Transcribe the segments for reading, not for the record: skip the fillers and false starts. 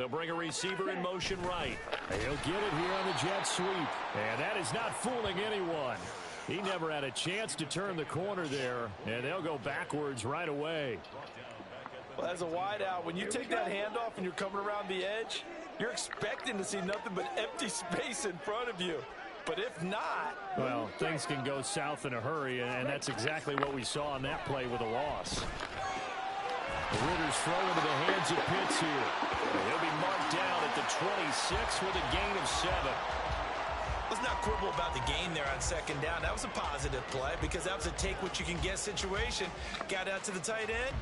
They'll bring a receiver in motion right. He'll get it here on the jet sweep. And that is not fooling anyone. He never had a chance to turn the corner there, and they'll go backwards right away. Well, as a wideout, when you take that handoff and you're coming around the edge, you're expecting to see nothing but empty space in front of you. But if not... Well, things can go south in a hurry, and that's exactly what we saw on that play with a loss. The Ritter's throw into the hands of Pitts here. He'll be marked down at the 26 with a gain of 7. Let's not quibble about the gain there on second down. That was a positive play because that was a take-what-you-can-get situation. Got out to the tight end.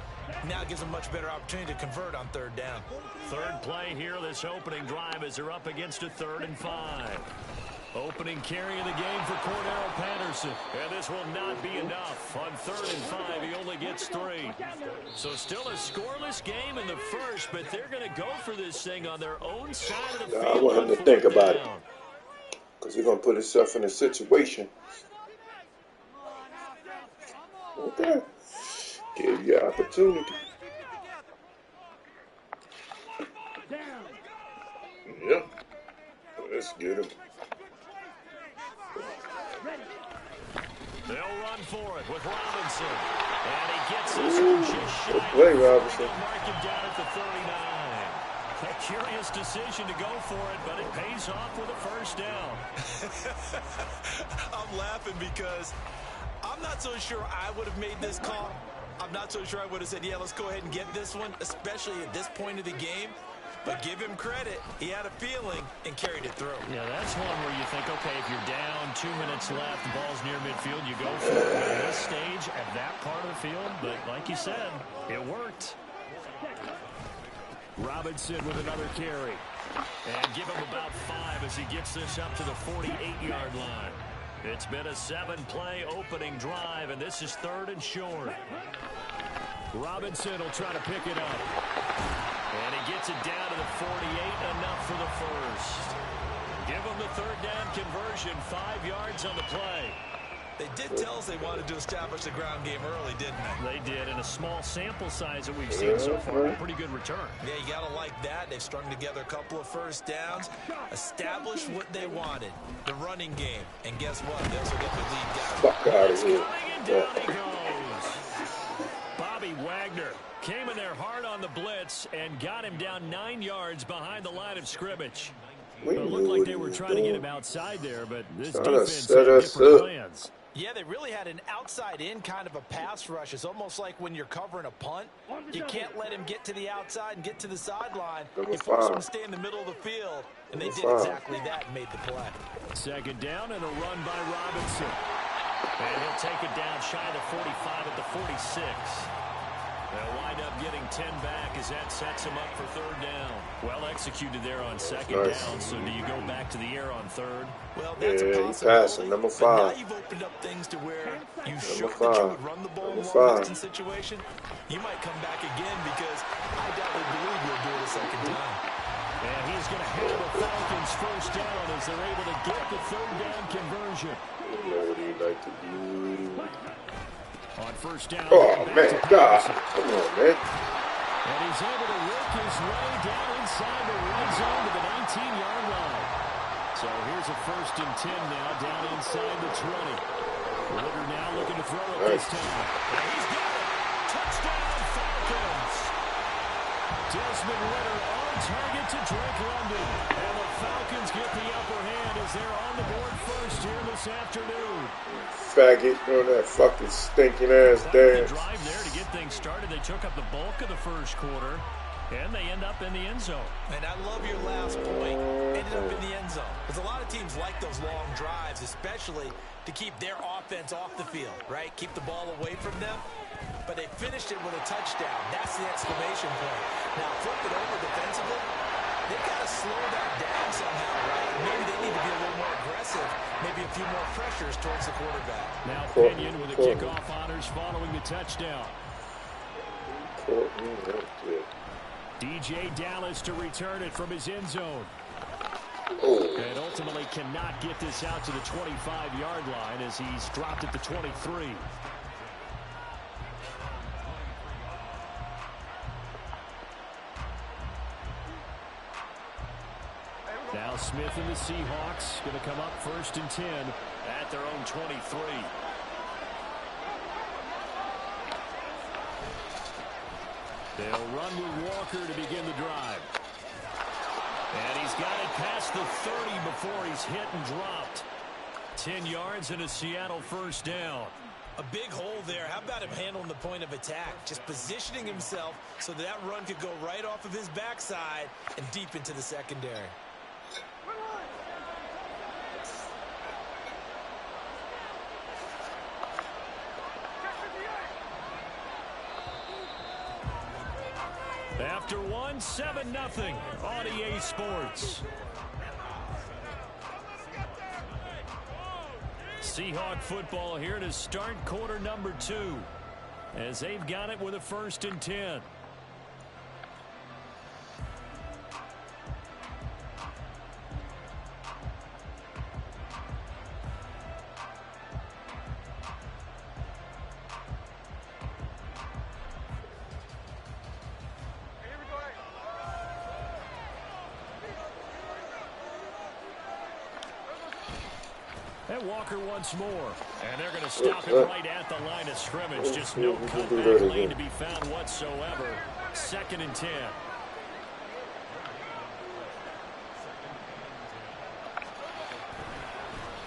Now gives them much better opportunity to convert on third down. Third play here, this opening drive as they're up against a 3rd and 5. Opening carry of the game for Cordero Patterson. And this will not be enough. On 3rd and 5, he only gets 3. So still a scoreless game in the first, but they're going to go for this thing on their own side of the field. I want him to think about it. Because he's going to put himself in a situation. Okay. Give you opportunity. Yep. Let's get him. They'll run for it with Robinson. And he gets this one just shy. Play, Robinson. Mark him down at the 39. A curious decision to go for it, but it pays off with a first down. I'm laughing because I'm not so sure I would have made this call. I'm not so sure I would have said, yeah, let's go ahead and get this one, especially at this point of the game. But give him credit. He had a feeling and carried it through. Yeah, that's one where you think, okay, if you're down, 2 minutes left, the ball's near midfield, you go for it at this stage, at that part of the field. But like you said, it worked. Robinson with another carry. And give him about 5 as he gets this up to the 48-yard line. It's been a 7-play opening drive, and this is 3rd and short. Robinson will try to pick it up. And he gets it down to the 48, enough for the first. Give him the 3rd down conversion, 5 yards on the play. They did tell us they wanted to establish the ground game early, didn't they? They did, in a small sample size that we've seen so far. A pretty good return. Yeah, you got to like that. They've strung together a couple of first downs, established what they wanted, the running game. And guess what? They also get the lead down. Fuck out of here. And down he goes. Bobby Wagner came in there hard on the blitz and got him down 9 yards behind the line of scrimmage. It looked like they were trying to get him outside there, but this defense had different plans. Yeah, they really had an outside-in kind of a pass rush. It's almost like when you're covering a punt. You can't let him get to the outside and get to the sideline. You force him to stay in the middle of the field, and they did exactly that and made the play. Second down and a run by Robinson. And he'll take it down shy of the 45 at the 46. They'll wind up getting 10 back as that sets him up for 3rd down. Well executed there on 2nd down, so do you go back to the air on 3rd? Well, that's a possibility. Passing, number 5. Now you've opened up things to where you showed that you would run the ball in a long-distance situation. You might come back again because I doubtly believe you'll do it a 2nd time. And he's going to have the Falcons first down as they're able to get the 3rd down conversion. What do you like to do? On first down. Oh, man, God. Come on, man. And he's able to work his way down inside the red zone to the 19-yard line. So here's a 1st and 10 now down inside the 20. Ritter now looking to throw it this time. And he's got it. Touchdown, Falcons. Desmond Ritter on target to Drake London. And the Falcons get the upper hand as they're on the board first here this afternoon. Faggot doing that fucking stinking ass dance. Drive there to get things started. They took up the bulk of the first quarter, and they end up in the end zone. And I love your last point. Ended up in the end zone. Because a lot of teams like those long drives, especially to keep their offense off the field, right? Keep the ball away from them. But they finished it with a touchdown. That's the exclamation point. Now, flip it over defensively. They've got to slow that down somehow, right? Maybe they need to be a little more aggressive. Maybe a few more pressures towards the quarterback. Now Pinion with the kickoff honors following the touchdown. DJ Dallas to return it from his end zone. And ultimately cannot get this out to the 25-yard line as he's dropped at the 23. Smith and the Seahawks going to come up 1st and 10 at their own 23. They'll run with Walker to begin the drive. And he's got it past the 30 before he's hit and dropped. 10 yards and a Seattle 1st down. A big hole there. How about him handling the point of attack? Just positioning himself so that run could go right off of his backside and deep into the secondary. After one, 7-0 on EA Sports. Seahawk football here to start quarter number 2 as they've got it with a 1st and 10. And Walker once more. And they're going to stop it right at the line of scrimmage. Just no cutback lane to be found whatsoever. 2nd and 10.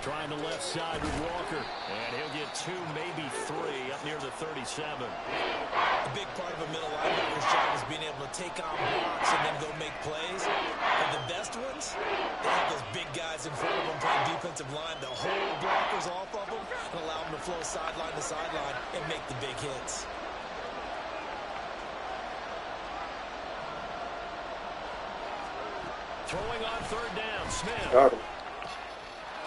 Trying the left side with Walker. And he'll get 2, maybe 3 up near the 37. A big part of a middle linebacker's job is being able to take on blocks and then go make plays. But the best ones, they have those big guys in front of them playing defensive line that hold blockers off of them and allow them to flow sideline to sideline and make the big hits. Throwing on 3rd down, Smith. Got him.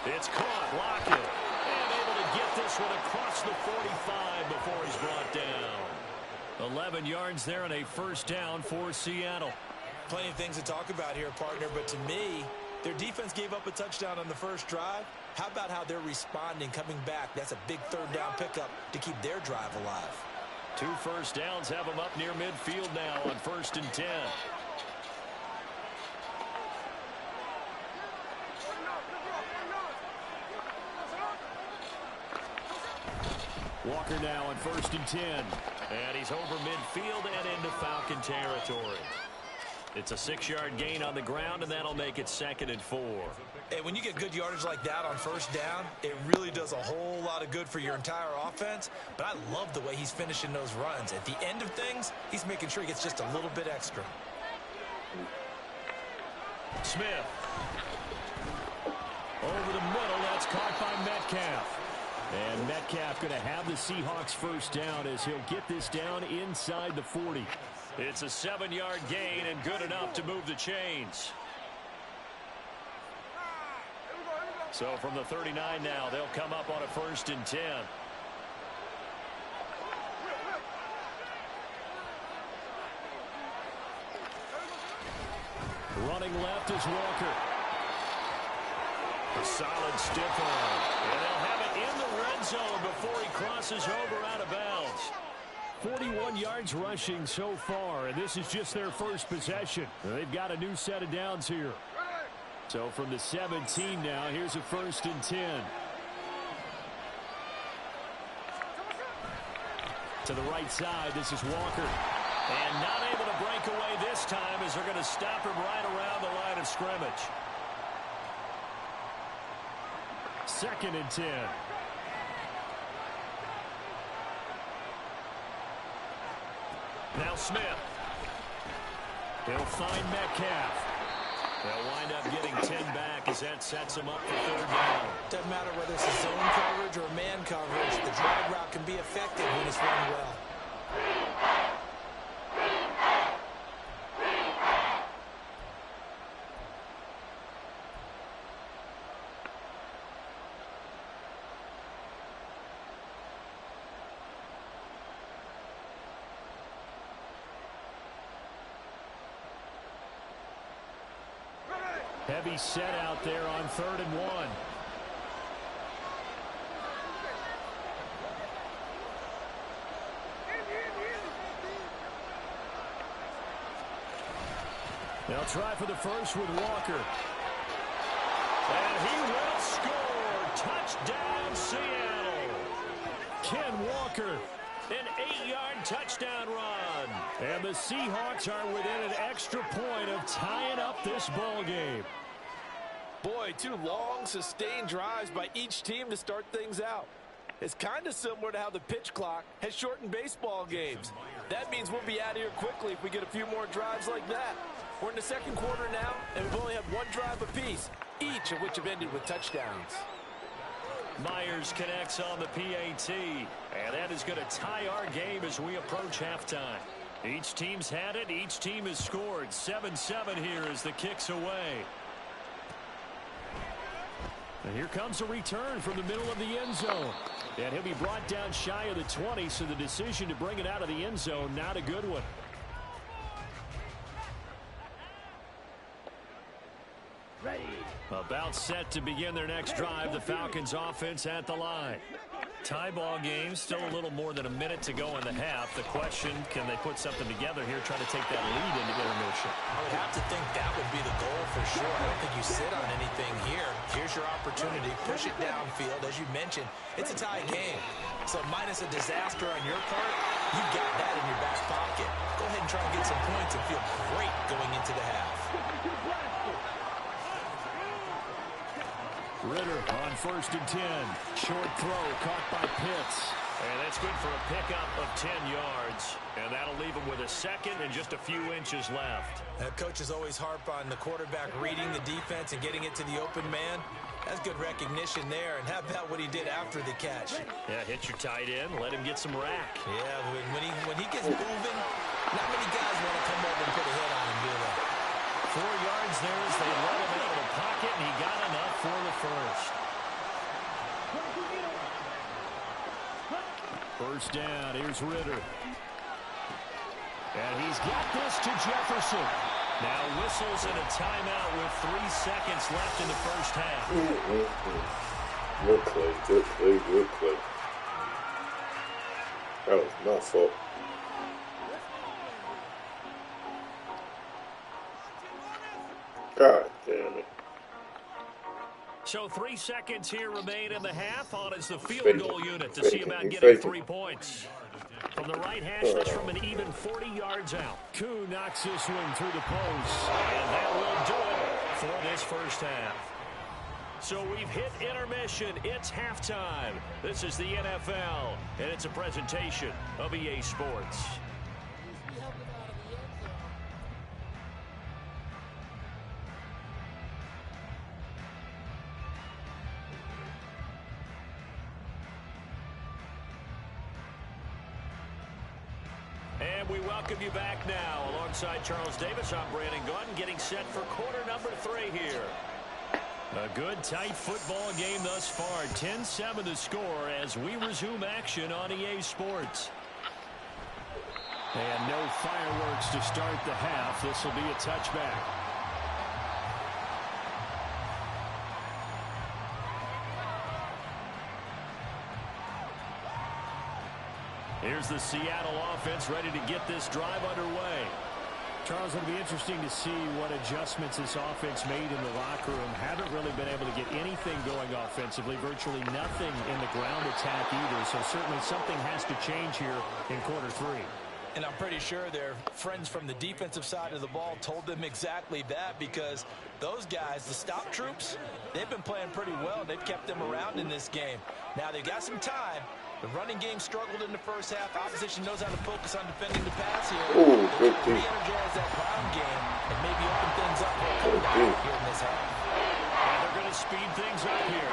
It's caught, Lockett, and able to get this one across the 45 before he's brought down. 11 yards there and a 1st down for Seattle. Plenty of things to talk about here, partner, but to me, their defense gave up a touchdown on the first drive. How about how they're responding, coming back? That's a big 3rd down pickup to keep their drive alive. 2 first downs have them up near midfield now on 1st and 10. Walker now on 1st and 10. And he's over midfield and into Falcon territory. It's a 6-yard gain on the ground, and that'll make it 2nd and 4. Hey, when you get good yardage like that on 1st down, it really does a whole lot of good for your entire offense. But I love the way he's finishing those runs. At the end of things, he's making sure he gets just a little bit extra. Smith. Over the middle, that's caught by Metcalf. And Metcalf going to have the Seahawks 1st down as he'll get this down inside the 40. It's a 7-yard gain and good enough to move the chains. So from the 39 now, they'll come up on a 1st and 10. Running left is Walker. A solid stiff arm. And they'll have it in the red zone before he crosses over out of bounds. 41 yards rushing so far, and this is just their first possession. They've got a new set of downs here. So from the 17 now, here's a 1st and 10. To the right side, this is Walker. And not able to break away this time as they're going to stop him right around the line of scrimmage. 2nd and 10. Now Smith. He'll find Metcalf. They'll wind up getting 10 back as that sets him up for 3rd down. Doesn't matter whether it's a zone coverage or man coverage, the drag route can be effective when it's run well. Heavy set out there on 3rd and 1. They'll try for the first with Walker. Ken Walker. An 8-yard touchdown run. And the Seahawks are within an extra point of tying up this ball game. Boy, 2 long, sustained drives by each team to start things out. It's kind of similar to how the pitch clock has shortened baseball games. That means we'll be out of here quickly if we get a few more drives like that. We're in the second quarter now, and we've only had 1 drive apiece, each of which have ended with touchdowns. Myers connects on the PAT, and that is going to tie our game as we approach halftime. Each team's had it. Each team has scored. 7-7 here as the kick's away. And here comes a return from the middle of the end zone. And he'll be brought down shy of the 20, so the decision to bring it out of the end zone, not a good one. About set to begin their next drive. The Falcons offense at the line. Tie ball game, still a little more than a minute to go in the half. The question, can they put something together here, try to take that lead into intermission? I would have to think that would be the goal for sure. I don't think you sit on anything here. Here's your opportunity. Push it downfield. As you mentioned, it's a tie game. So minus a disaster on your part, you've got that in your back pocket. Go ahead and try and get some points and feel great going into the half. Ritter on 1st and 10. Short throw caught by Pitts. And that's good for a pickup of 10 yards. And that'll leave him with a second and just a few inches left. Coaches always harp on the quarterback reading the defense and getting it to the open man. That's good recognition there. And how about what he did after the catch? Yeah, hit your tight end. Let him get some rack. Yeah, when he gets moving, not many guys want to come over and put a hit on him, do they? 4 yards there as they let him out of the pocket, and he got enough for the first. First down, here's Ritter. And he's got this to Jefferson. Now whistles and a timeout with 3 seconds left in the first half. Good play, good play, good play. That was my fault. God damn it. So 3 seconds here remain in the half. On is the field goal unit to see about getting faking. 3 points. From the right hash, that's from an even 40 yards out. Koo knocks this one through the post. And that will do it for this first half. So we've hit intermission. It's halftime. This is the NFL, and it's a presentation of EA Sports. And we welcome you back now. Alongside Charles Davis, I'm Brandon Gunn, getting set for quarter number 3 here. A good, tight football game thus far. 10-7 the score as we resume action on EA Sports. And no fireworks to start the half. This will be a touchback. Here's the Seattle offense ready to get this drive underway. Charles, it'll be interesting to see what adjustments this offense made in the locker room. Haven't really been able to get anything going offensively, virtually nothing in the ground attack either. So certainly something has to change here in quarter 3. And I'm pretty sure their friends from the defensive side of the ball told them exactly that, because those guys, the stop troops, they've been playing pretty well. They've kept them around in this game. Now they've got some time. The running game struggled in the first half. Opposition knows how to focus on defending the pass here. Ooh, good D. Re-energize that ground game and maybe open things up for a comeback here in this half. And they're going to speed things up here.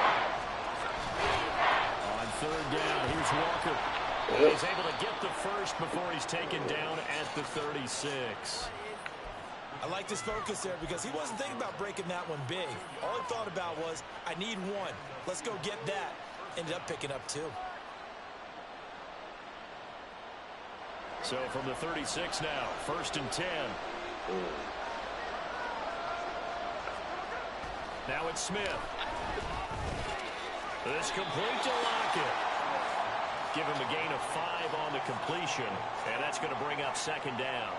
On 3rd down, here's Walker. And he's able to get the first before he's taken down at the 36. I like this focus there because he wasn't thinking about breaking that one big. All he thought about was, I need one. Let's go get that. Ended up picking up 2. So from the 36 now, 1st and 10. Now it's Smith. This complete to Lockett. Give him a gain of 5 on the completion, and that's going to bring up 2nd down.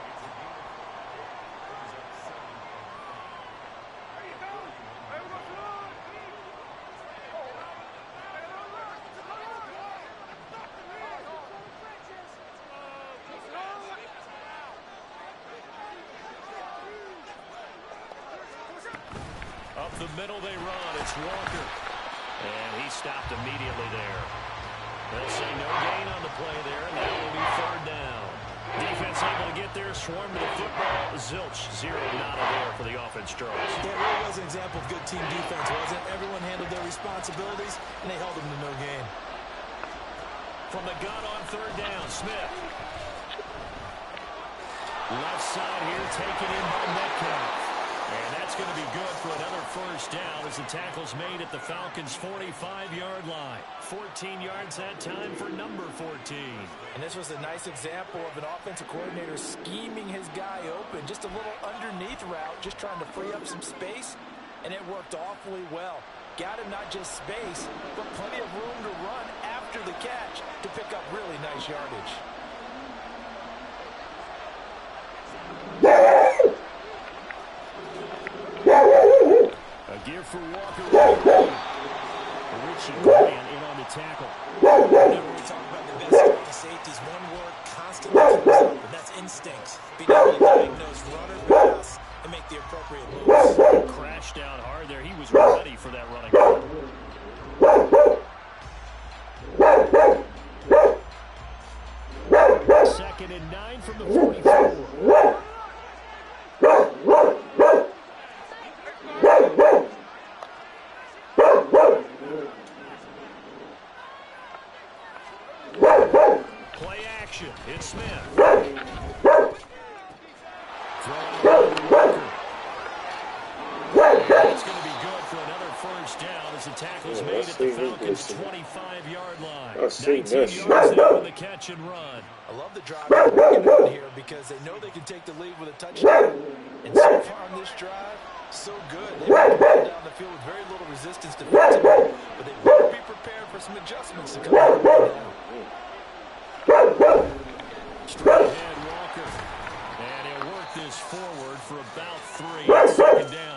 Up the middle they run. It's Walker. And he stopped immediately there. They'll say no gain on the play there, and that will be third down. Defense able to get there, swarm to the football. Zilch, zero, nada there for the offense, Charles. Yeah, it really was an example of good team defense, wasn't it? Everyone handled their responsibilities, and they held them to no gain. From the gun on third down, Smith. Left side here, taken in by Metcalf. And that's going to be good for another first down as the tackle's made at the Falcons' 45-yard line. 14 yards that time for number 14. And this was a nice example of an offensive coordinator scheming his guy open. Just a little underneath route, just trying to free up some space, and it worked awfully well. Got him not just space, but plenty of room to run after the catch to pick up really nice yardage. A gear for Walker. Richie Grant in on the tackle. Whenever we talk about the best of the safeties, one word constantly comes up, and that's instinct. Being able to diagnose runner, pass, and make the appropriate moves. Crashed out hard there. He was ready for that running play. Second and 9 from the 44. Play action. It's Smith. It's going to be good for another first down as the tackle's made at the Falcons' 25-yard line. 19 yards there on the catch and run. I love the drive they're working on here because they know they can take the lead with a touchdown. And so far on this drive, so good. They've been down the field with very little resistance defensively, but they better be prepared for some adjustments to come out now. Straight ahead, Walker. And he'll work this forward for about 3 on second down.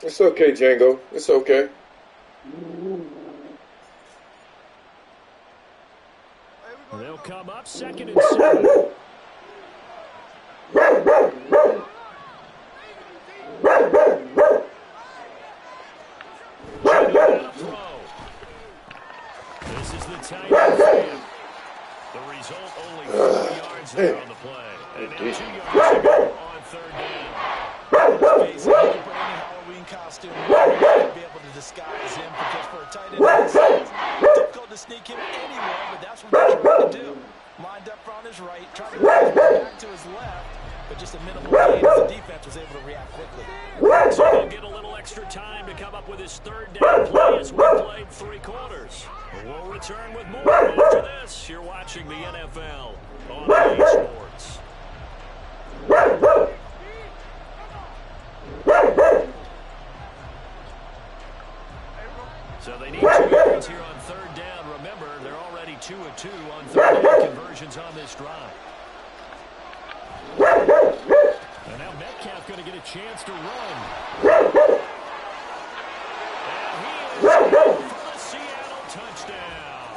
It's okay, Django. It's okay. They'll come up second and 7. This is the tight end. The result, only 4 yards there on the play. And now 2 yards to go on third down. Space, you can put any Halloween costume to be able to disguise him, because for a tight end, it's difficult to sneak him anywhere, but that's what they're trying to do. Lined up on his right, trying to get back to his left, but just a minimal gain as the defense was able to react quickly. So he'll get a little extra time to come up with his third down play as we played 3 quarters. We'll return with more after this. You're watching the NFL on EA Sports. So they need 2 yards here on third down. Remember, they're already 2 of 2 on third down conversions on this drive. And now Metcalf going to get a chance to run. And he is in for the Seattle touchdown.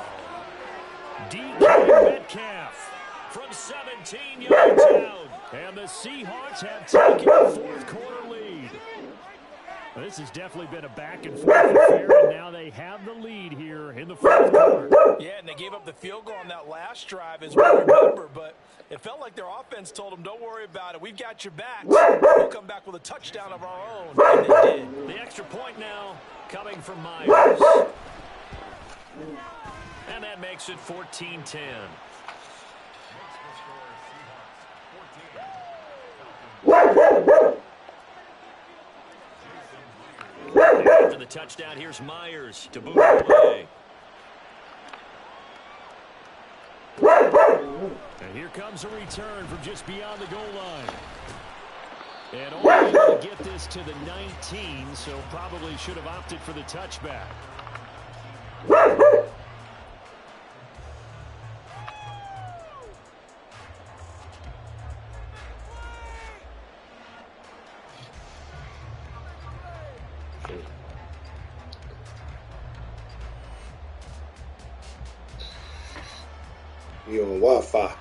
DK Metcalf from 17 yards out. And the Seahawks have taken a fourth-quarter lead. This has definitely been a back-and-forth affair, and now they have the lead here in the fourth quarter. Yeah, and they gave up the field goal on that last drive, as we remember, but it felt like their offense told them, don't worry about it. We've got your back. We'll come back with a touchdown of our own, and they did. The extra point now coming from Myers. And that makes it 14-10. After the touchdown, here's Myers to boot the play. And here comes a return from just beyond the goal line. And only able to get this to the 19, so probably should have opted for the touchback. You on Wi-Fi.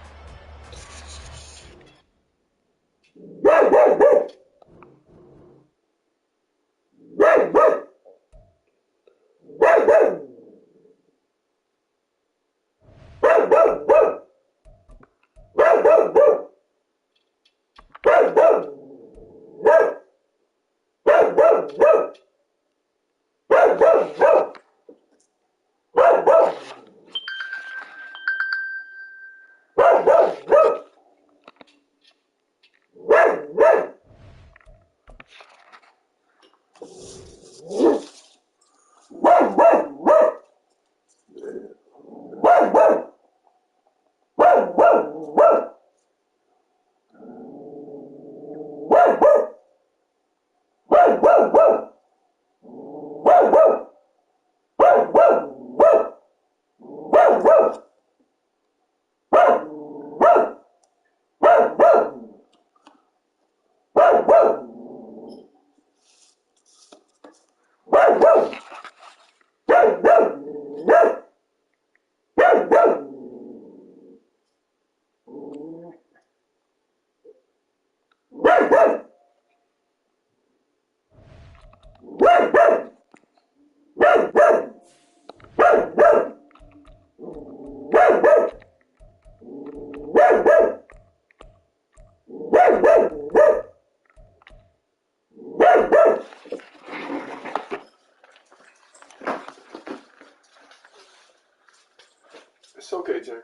It's okay, Jacob.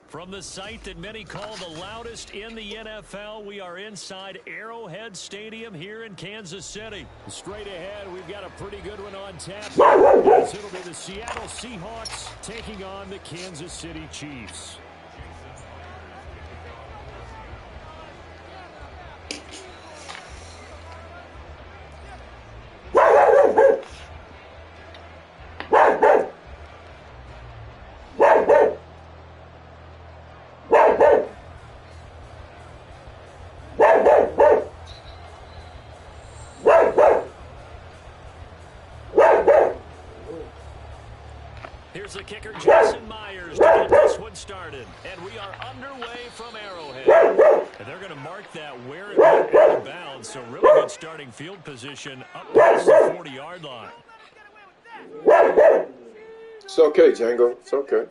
From the site that many call the loudest in the NFL, we are inside Arrowhead Stadium here in Kansas City. Straight ahead, we've got a pretty good one on tap. As it'll be the Seattle Seahawks taking on the Kansas City Chiefs. Here's the kicker, Jason Myers, to get this one started. And we are underway from Arrowhead. And they're going to mark that where it went out of bounds. So really good starting field position up past the 40-yard line. It's okay, Django. It's okay.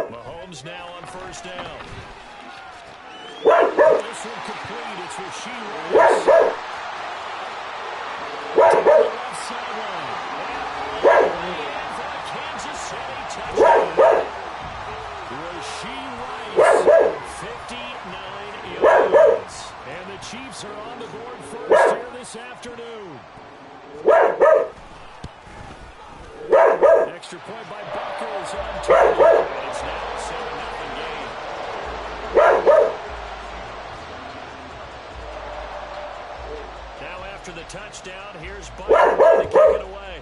Mahomes now on first down. This one complete. It's Rasheed Rice. To the left sideline. And for a Kansas City touchdown. Rasheed Rice, 59 yards. And the Chiefs are on the board first here this afternoon. Extra point by Buckles on target. It's now a 7-0 game. Now after the touchdown, here's Buckles to kick it away.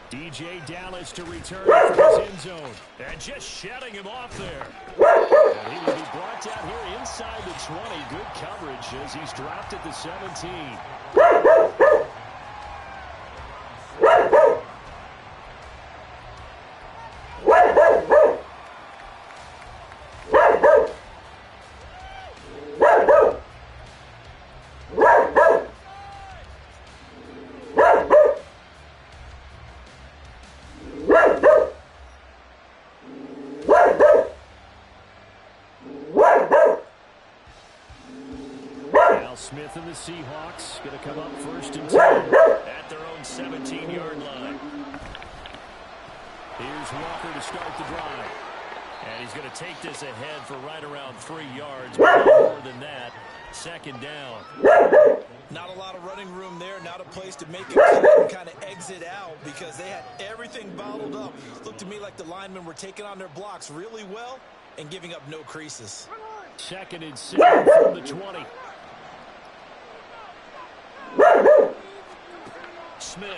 DJ Dallas to return from his end zone. And just shutting him off there. And he will be brought down here inside the 20. Good coverage as he's dropped at the 17. Smith and the Seahawks going to come up first and 10 at their own 17-yard line. Here's Walker to start the drive. And he's going to take this ahead for right around 3 yards. But more than that, second down. Not a lot of running room there. Not a place to make a cut and kind of exit out because they had everything bottled up. Looked to me like the linemen were taking on their blocks really well and giving up no creases. Second and 7 from the 20. Smith.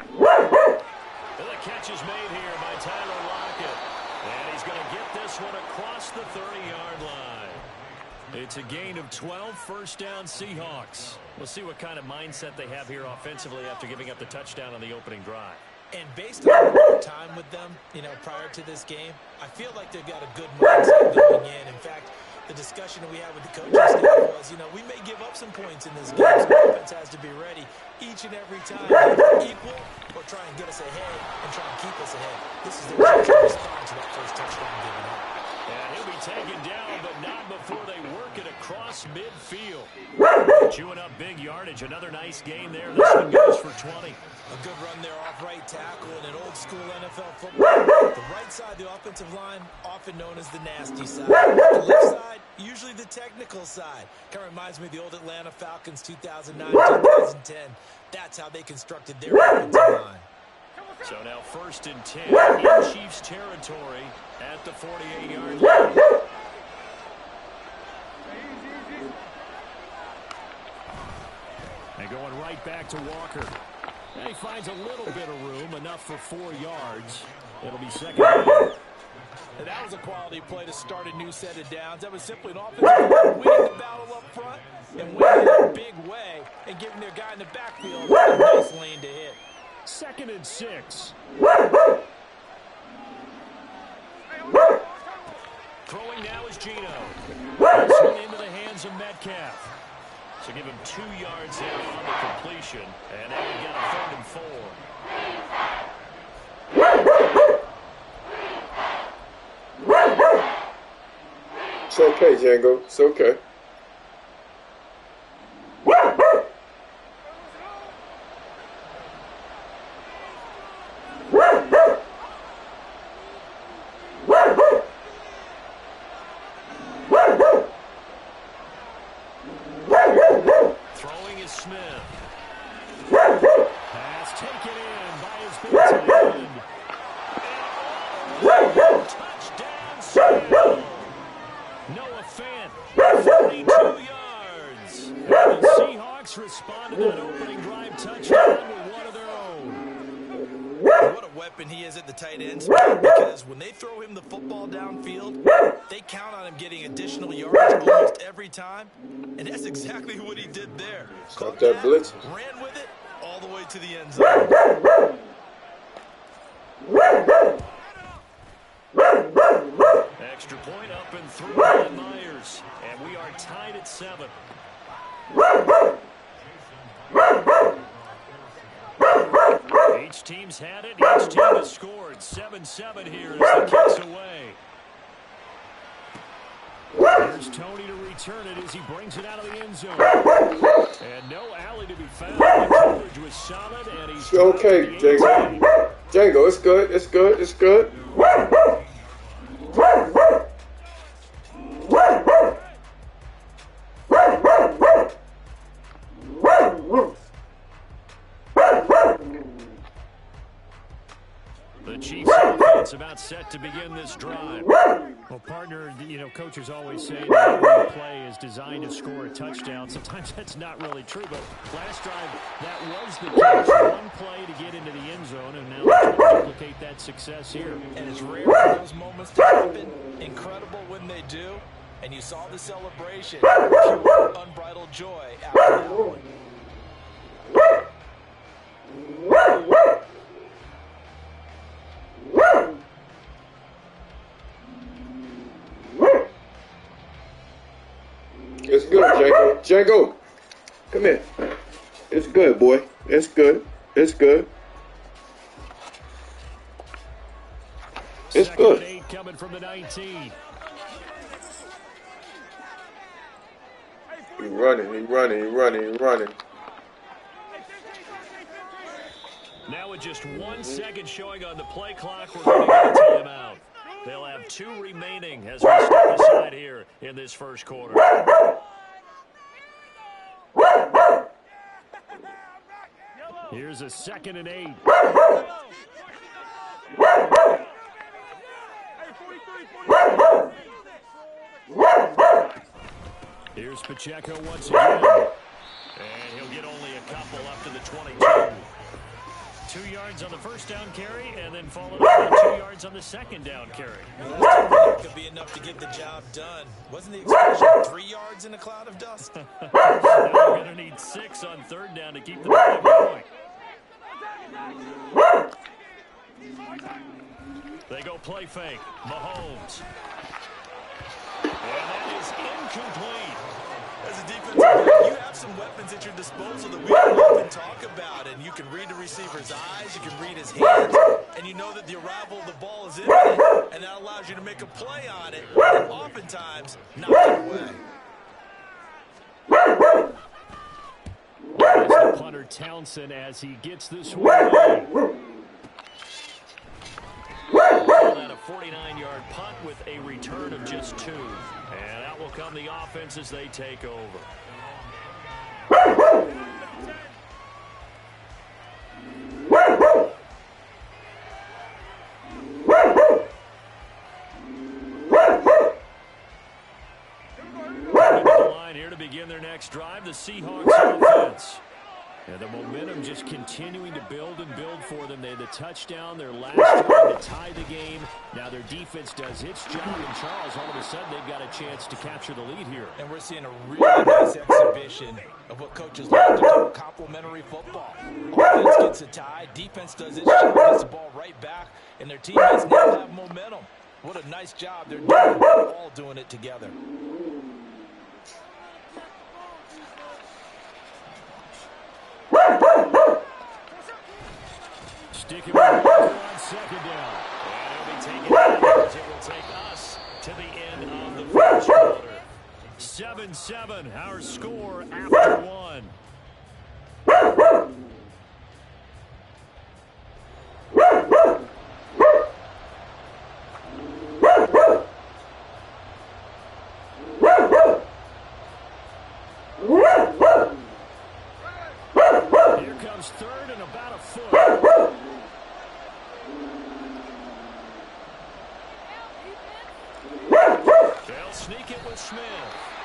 And the catch is made here by Tyler Lockett. And he's going to get this one across the 30-yard line. It's a gain of 12, first down Seahawks. We'll see what kind of mindset they have here offensively after giving up the touchdown on the opening drive. And based on our time with them, prior to this game, I feel like they've got a good mindset going in. In fact, the discussion that we had with the coaching staff was, we may give up some points in this game, so the offense has to be ready each and every time, either equal or try and get us ahead and try and keep us ahead. This is their chance to respond to that first touchdown given up. And he'll be taken down, but not before they work it across midfield. Chewing up big yardage. Another nice gain there. This one goes for 20. A good run there off right tackle in an old-school NFL football. The right side of the offensive line, often known as the nasty side. The left side, usually the technical side. Kind of reminds me of the old Atlanta Falcons 2009, 2010. That's how they constructed their offensive line. So now 1st and 10 in Chiefs territory at the 48-yard line. And going right back to Walker. And he finds a little bit of room, enough for 4 yards. It'll be 2nd down. And that was a quality play to start a new set of downs. That was simply an offensive play, winning the battle up front and winning in a big way and giving their guy in the backfield a nice lane to hit. 2nd and 6. Throwing now is Gino. This one into the hands of Metcalf. So give him 2 yards there on the completion. And now we got a 3rd and 4. It's okay, Django. It's okay. Throwing is Smith. Pass taken in by his big end. Touchdown, Smith. Noah Fant, 42 yards. And the Seahawks respond to that opening drive touchdown with one of their own. What a weapon he is at the tight end spot, because when they throw him the football downfield, they count on him getting additional yards almost every time, and that's exactly what he did there. Stop that blitz. Ran with it all the way to the end zone. Extra point up and through by Myers. And we are tied at 7. Each team's had it. Each team has scored. 7-7 here as the kick's away. There's Tony to return it as he brings it out of the end zone. And no alley to be found. The coverage was solid, and he's Okay, Django. Django, it's good. It's good. It's good. The Chiefs offense about set to begin this drive. Well, partner, you know, coaches always say that every play is designed to score a touchdown. Sometimes that's not really true, but last drive, that was the case. One play to get into the end zone, and now they're trying to duplicate that success here. And it's rare for those moments to happen. Incredible when they do. And you saw the celebration. Pure, unbridled joy after that one. It's good, Django. Django, come here. It's good, boy. It's good. It's good. It's good. 2nd and 8 coming from the 19. He running. Now with just 1 second showing on the play clock, we're going to get a timeout. They'll have 2 remaining as we step aside here in this first quarter. Here's a 2nd and 8. Here's Pacheco once again. And he'll get only a couple up to the 22. 2 yards on the first down carry, and then followed up by 2 yards on the second down carry. That could be enough to get the job done. Wasn't the expression 3 yards in a cloud of dust? Now we're going to need 6 on 3rd down to keep the ball going. They go play fake. Mahomes. And that is incomplete. As a defensive player, you have some weapons at your disposal that we don't often talk about, and you can read the receiver's eyes, you can read his hands, and you know that the arrival of the ball is imminent, and that allows you to make a play on it, and oftentimes knock it away. There's the punter Townsend as he gets this one away. And a 49-yard punt with a return of just 2. And out will come the offense as they take over. The line here to begin their next drive, the Seahawks offense. And the momentum just continuing to build and build for them. They had the touchdown, their last drive to tie the game. Now their defense does its job, and Charles, all of a sudden, they've got a chance to capture the lead here. And we're seeing a really nice exhibition of what coaches like to do, complementary football. Offense gets a tie, defense does its job, gets the ball right back, and their teammates now have momentum. What a nice job they're doing, all doing it together. Sticking with Walker on second down. And he'll be taken out as it will take us to the end of the first quarter. 7-7, our score after 1. Here comes third and about a foot. They'll sneak it with Smith.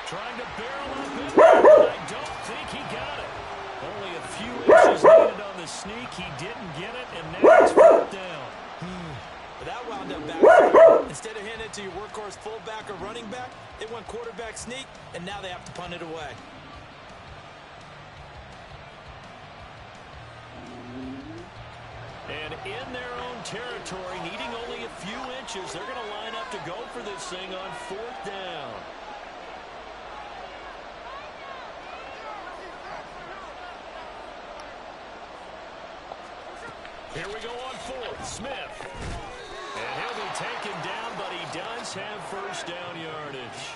Trying to barrel up in, but I don't think he got it. Only a few inches needed on the sneak. He didn't get it, and now it's fourth down. But that wound up back. Instead of handing it to your workhorse fullback or running back, it went quarterback sneak, and now they have to punt it away. And in their own territory, needing only a few inches, they're going to line up to go for this thing on fourth down. Here we go on fourth. Smith. And he'll be taken down, but he does have first down yardage.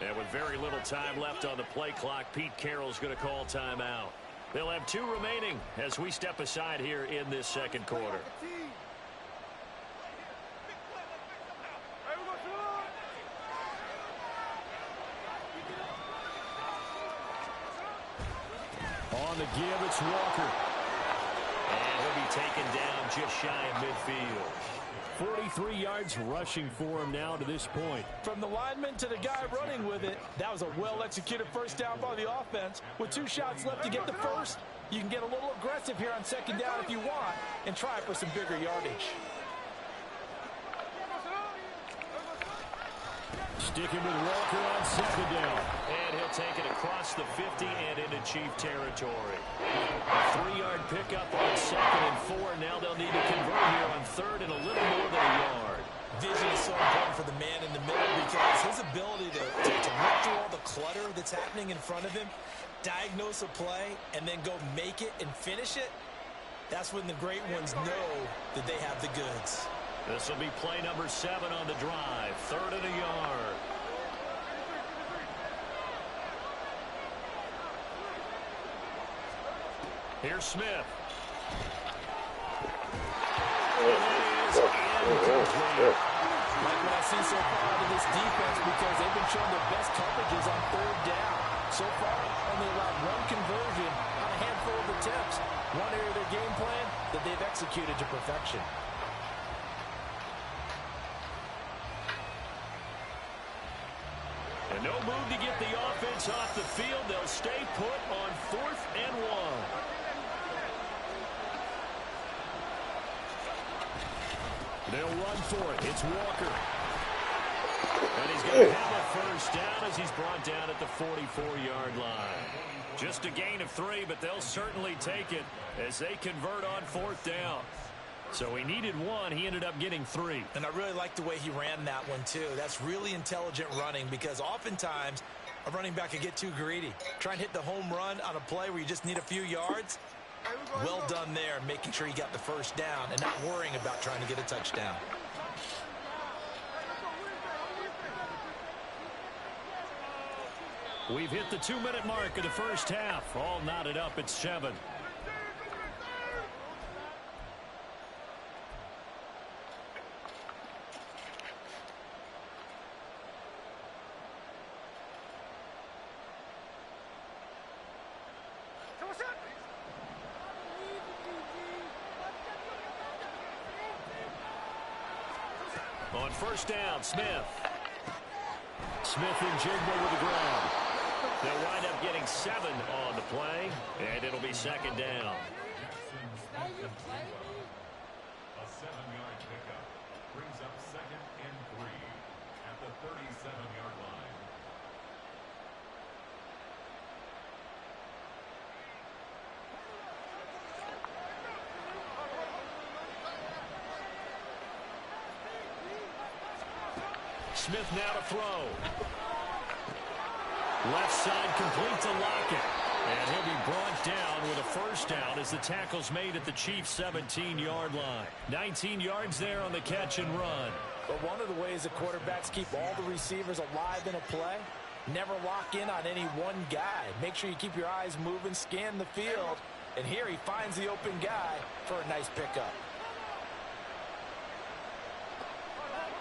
And with very little time left on the play clock, Pete Carroll's going to call timeout. They'll have 2 remaining as we step aside here in this second quarter. On the give, it's Walker. And he'll be taken down just shy of midfield. 43 yards rushing for him now to this point. From the lineman to the guy running with it, that was a well-executed first down by the offense. With 2 shots left to get the first, you can get a little aggressive here on second down if you want and try for some bigger yardage. Sticking with Walker on second down. And he'll take it across the 50 and into Chief territory. A 3-yard pickup on second and 4. Now they'll need to convert here on third and a little more than a yard. Vision is so important for the man in the middle because his ability to look through all the clutter that's happening in front of him, diagnose a play, and then go make it and finish it, that's when the great ones know that they have the goods. This will be play number 7 on the drive. Third and a yard. Here's Smith. Like what I've seen so far out of this defense because they've been showing their best coverages on third down. So far, only allowed 1 conversion on a handful of attempts. One area of their game plan that they've executed to perfection. And no move to get get the offense off the field. They'll stay put on 4th and 1. They'll run for it. It's Walker. And he's going to have a first down as he's brought down at the 44-yard line. Just a gain of 3, but they'll certainly take it as they convert on 4th down. So he needed 1. He ended up getting 3. And I really like the way he ran that one, too. That's really intelligent running because oftentimes a running back can get too greedy. Try and hit the home run on a play where you just need a few yards. Well done there, making sure he got the first down and not worrying about trying to get a touchdown. We've hit the 2-minute mark of the first half. All knotted up at 7. On first down, Smith. Smith and Jigba with the ground. They'll wind up getting 7 on the play, and it'll be 2nd down. A 7-yard pickup brings up 2nd and 3 at the 37-yard line. Smith now to throw. Left side complete to Lockett. And he'll be brought down with a first down as the tackle's made at the Chiefs' 17-yard line. 19 yards there on the catch and run. But one of the ways that quarterbacks keep all the receivers alive in a play, never lock in on any one guy. Make sure you keep your eyes moving, scan the field. And here he finds the open guy for a nice pickup.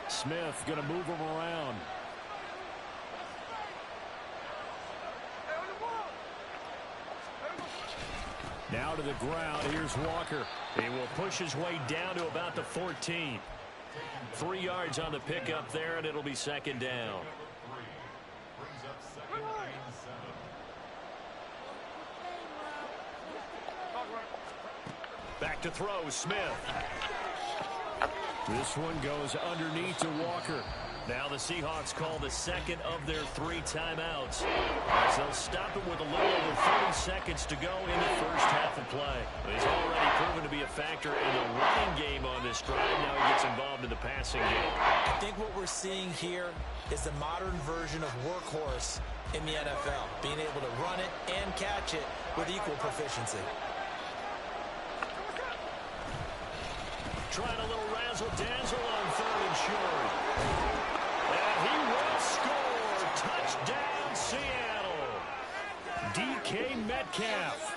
Smith going to move him around. Now to the ground. Here's Walker. He will push his way down to about the 14. 3 yards on the pickup there, and it'll be 2nd down. Brings up 2nd and 7. Back to throw, Smith. This one goes underneath to Walker. Now the Seahawks call the 2nd of their 3 timeouts, as they'll stop it with a little over 30 seconds to go in the first half of play. He's already proven to be a factor in the running game on this drive. Now he gets involved in the passing game. I think what we're seeing here is the modern version of workhorse in the NFL, being able to run it and catch it with equal proficiency. Trying a little razzle-dazzle on 3rd and short. And he will score. Touchdown, Seattle. DK Metcalf.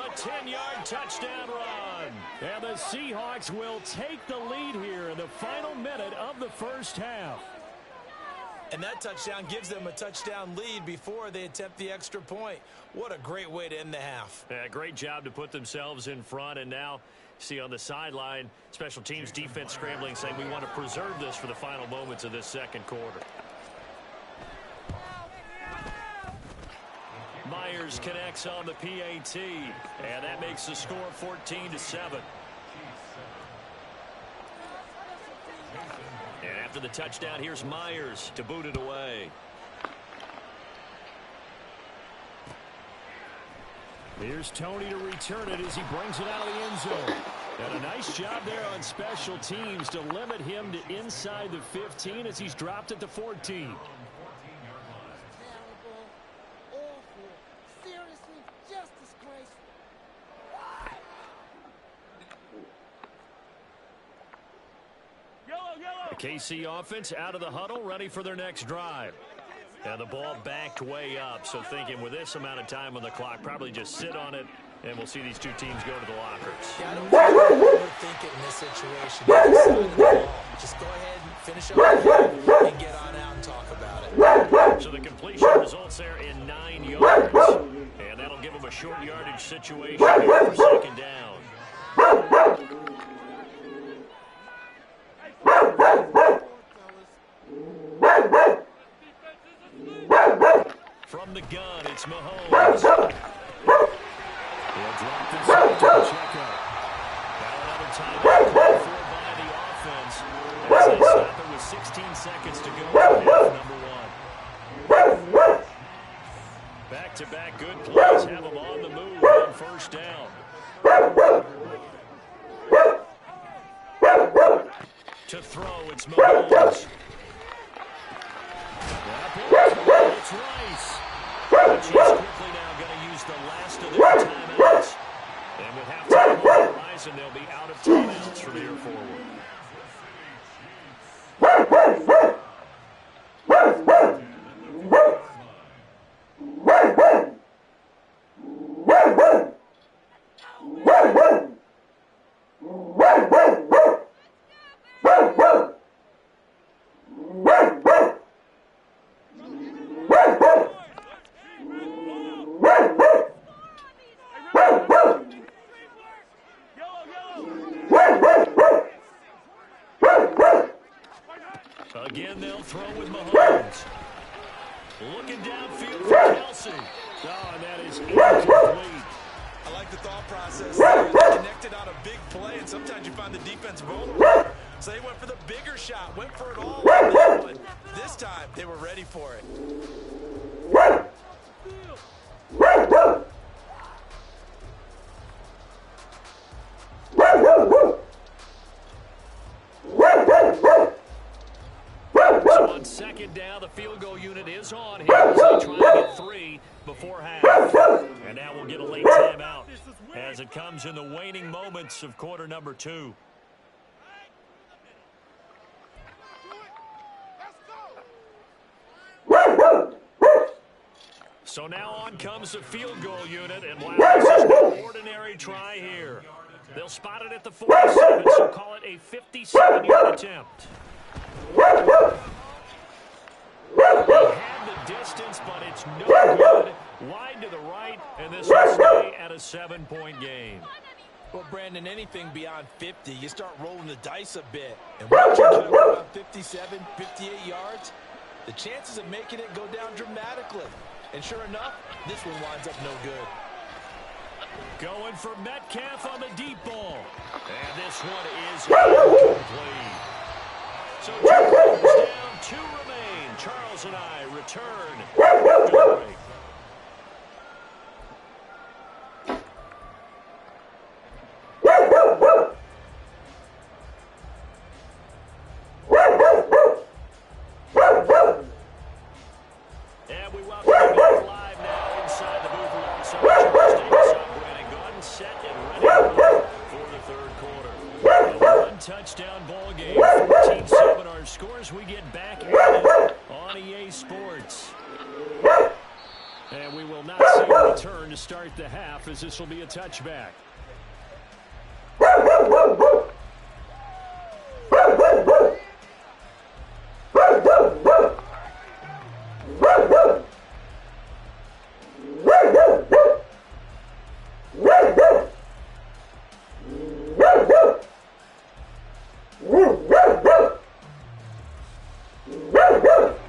A 10-yard touchdown run. And the Seahawks will take the lead here in the final minute of the first half. And that touchdown gives them a touchdown lead before they attempt the extra point. What a great way to end the half. Yeah, great job to put themselves in front, and now see on the sideline, special teams defense scrambling, saying we want to preserve this for the final moments of this 2nd quarter. Myers connects on the PAT, and that makes the score 14-7. And after the touchdown, here's Myers to boot it away. Here's Tony to return it as he brings it out of the end zone. And a nice job there on special teams to limit him to inside the 15 as he's dropped at the 14. Terrible, awful, seriously, just disgraceful. The KC offense out of the huddle, ready for their next drive. And the ball backed way up, so thinking with this amount of time on the clock, probably just sit on it, and we'll see these two teams go to the lockers. Yeah, I don't overthink it in this situation. Just go ahead and finish up and get on out and talk about it. So the completion results there in 9 yards. And that'll give them a short yardage situation here for 2nd down. From the gun, it's Mahomes. He'll drop this up to Pacheco. Now another timeout called for by the offense. As they stop it with 16 seconds to go in half number one. Back-to-back good plays have them on the move on first down. To throw, it's Mahomes. It's Rice. And she's quickly now going to use the last of their timeouts. And with halftime on the horizon, they'll be out of timeouts from here forward. Again, they'll throw with Mahomes. Looking downfield for Kelsey. Oh, and that is incomplete. I like the thought process there. They connected on a big play, and sometimes you find the defense vulnerable. So they went for the bigger shot, went for it all on that one. This time, they were ready for it. So on second down, the field goal unit is on here as they try to get 3 before half. And now we'll get a late timeout as it comes in the waning moments of quarter number 2. So now on comes the field goal unit, and wow, this is no ordinary try here. They'll spot it at the 47, so call it a 57-yard attempt. He had the distance, but it's no good. Wide to the right, and this will stay at a 7-point game. Well, Brandon, anything beyond 50, you start rolling the dice a bit. And once you're talking about 57, 58 yards, the chances of making it go down dramatically. And sure enough, this one winds up no good. Going for Metcalf on the deep ball. And this one is incomplete. So 2 goes down, 2 remain. Charles and I return to the break. And we welcome you back live now inside the booth alongside Charles Davis. I'm Brandon Gordon, set and ready for the third quarter. A one-touchdown ball game, 14-7 our scores. We get back at it on EA Sports. And we will not see a return to start the half, as this will be a touchback.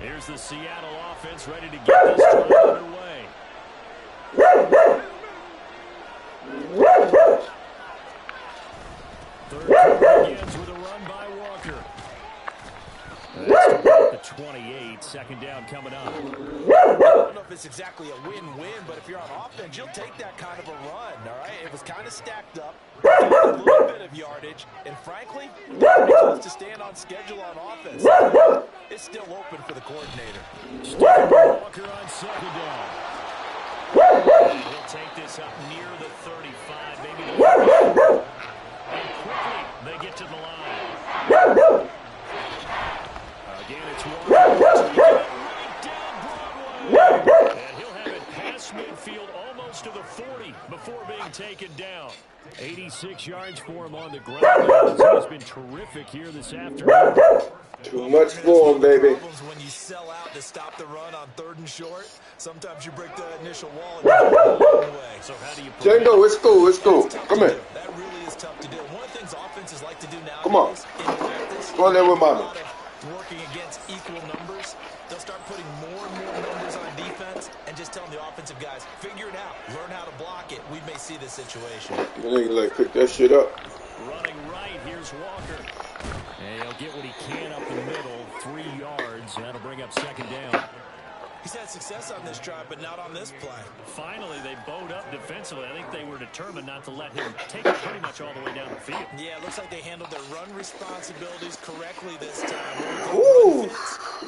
Here's the Seattle offense ready to get this drive underway. Third quarter begins with a run by Walker. That's about the 28. Second down coming up. I don't know if it's exactly a win-win, but if you're on offense, you'll take that kind of a run, all right? It was kind of stacked up, a little bit of yardage, and frankly, close to staying on schedule on offense. It's still open for the coordinator. Walker on second down. He'll take this up near the 35, maybe the 40. And quickly, they get to the line. Again, it's Walker. Right down Broadway. And he'll have it past midfield almost to the 40 before being taken down. 86 yards for him on the ground. He's been terrific here this afternoon. Too much for him, baby. When you sell out to stop the run on 3rd and short, sometimes you break the initial wall and you go a long way. So how do you Django, it's cool, it's cool. Come here. That really is tough to do. One of the things offenses like to do now Come on. in practice, Go in there with mommy. working against equal numbers, they'll start putting more and more numbers on defense and just situation. You ain't like pick that shit up. Running right, here's Walker. And he'll get what he can up the middle, 3 yards. That'll bring up second down. He's had success on this drive, but not on this play. Finally, they bowed up defensively. I think they were determined not to let him take it pretty much all the way down the field. Yeah, it looks like they handled their run responsibilities correctly this time. Woo!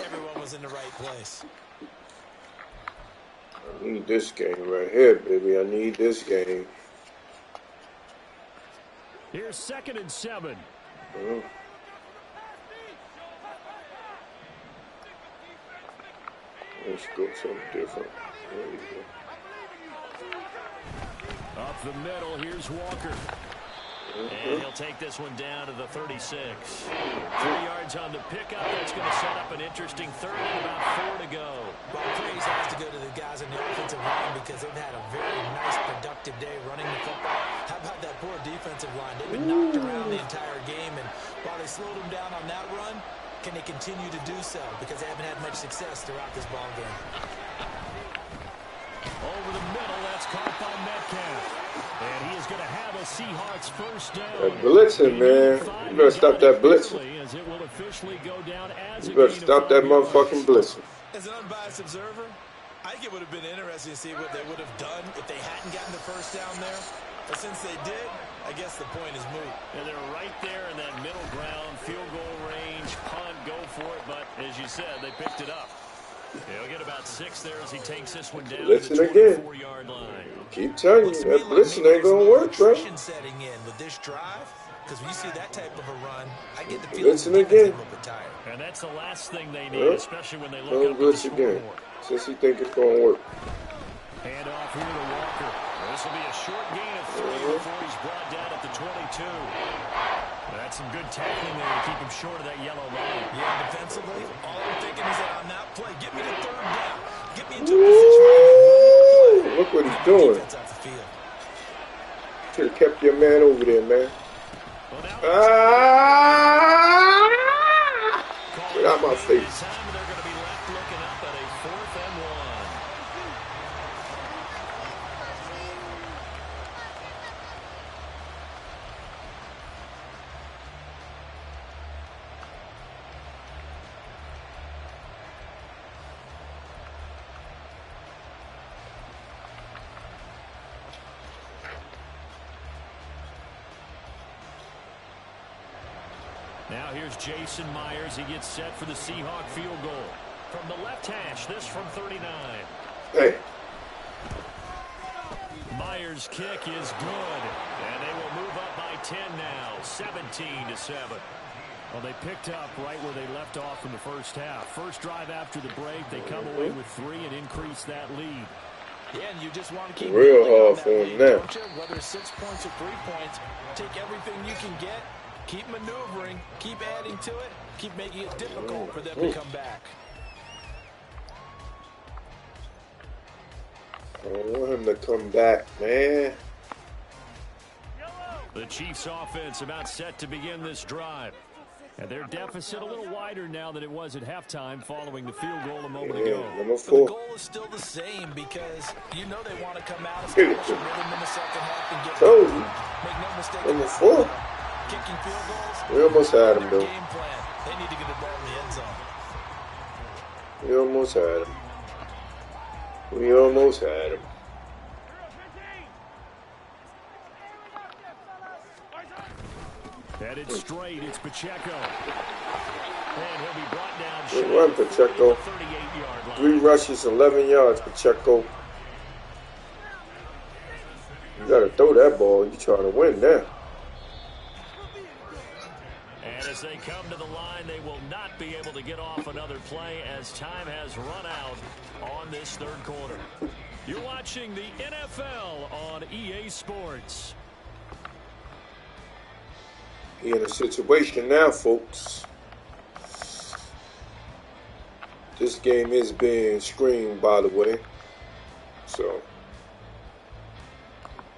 Everyone was in the right place. I need this game right here, baby. I need this game. Here's 2nd and 7. Let's go something different. There you go. Up the middle, here's Walker. And he'll take this one down to the 36. 3 yards on the pickup. That's going to set up an interesting third and about 4 to go. Well, praise has to go to the guys in the offensive line because they've had a very nice, productive day running the football. How about that poor defensive line? They've been knocked around the entire game, and while they slowed them down on that run, can they continue to do so? Because they haven't had much success throughout this ball game. Over the middle, that's caught by Metcalf. And he is going to have a Seahawks first down. That blitzing, man. You better stop that blitzing. As it will officially go down as You better stop that motherfucking blitzing. As an unbiased observer, I think it would have been interesting to see what they would have done if they hadn't gotten the first down there. But since they did, I guess the point is moot. And they're right there in that middle ground, field goal range, punt, go for it. But as you said, they picked it up. He'll get about 6 there as he takes this one down to the 24-yard line. Keep telling you, that blitzing ain't going to work, bro. Setting in with this drive, because when you see that type of a run, I get the feeling blitzing again. And that's the last thing they need, especially when they look up blitz the again. scoreboard. Since he think it's going to work. Hand off here to Walker. This will be a short gain of 3 before he's brought down at the 22. That's some good tackling there to keep him short of that yellow line. Yeah, defensively, all I'm thinking is that on that play, get me to 3rd down. Get me into a position. Look what he's doing. Should have kept your man over there, man. Get out my face. They're going to be left looking up at a 4th and 1. Now here's Jason Myers. He gets set for the Seahawk field goal. From the left hash, this from 39. Hey. Myers' kick is good. And they will move up by 10 now, 17-7. Well, they picked up right where they left off in the first half. First drive after the break, they come away with 3 and increase that lead. Yeah, and you just want to keep real hard for him now. Whether it's 6 points or 3 points, take everything you can get. Keep maneuvering, keep adding to it, keep making it difficult for them to come back. I want him to come back, man. The Chiefs offense about set to begin this drive. And their deficit a little wider now than it was at halftime following the field goal a moment ago. Number But 4. the goal is still the same because you know they want to come out and establish a rhythm in the second half and get Told you. Make no mistake. Number 4. Kicking field goals. We almost had him, though. Game plan. They need to get the ball in the end zone. We almost had him. We almost had him. Headed straight, it's Pacheco. And he'll be brought down. Good run, Pacheco. 38-yard line. 3 rushes, 11 yards, Pacheco. You got to throw that ball. You trying to win now. And as they come to the line, they will not be able to get off another play as time has run out on this 3rd quarter. You're watching the NFL on EA Sports. He in a situation now, folks. This game is being screened, by the way. So,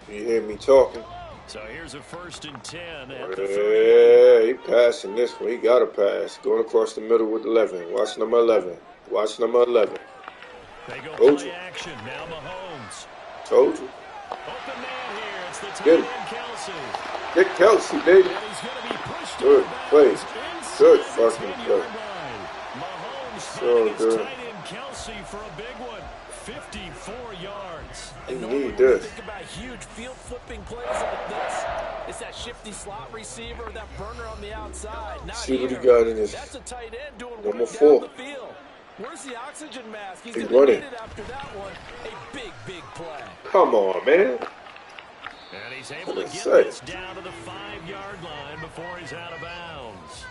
you hear me talking? So here's a 1st and 10 at the 30. Yeah, he passing this one. He got to pass. Going across the middle with 11. Watch number 11. Watch number 11. They go Told play you. action. Now Mahomes. Told you. Open man here. It's the tight Get him. end, Kelsey. Get Kelsey, baby. And he's going to be pushed Good out of play. bounds Good inside the fucking 10-yard play. line. Mahomes So finding his good. tight end, Kelsey, for a big one. 54 yards. You Normally need when you this. think about huge field-flipping plays like this, it's that shifty slot receiver, that burner on the outside. Not See what he here. got in his That's a tight end doing number work 4. down the field. Where's the oxygen mask? He's He's going to running. need it after that one. A big, big play. Come on, man. And he's able to What get did I say? this down to the 5-yard line before he's out of bounds.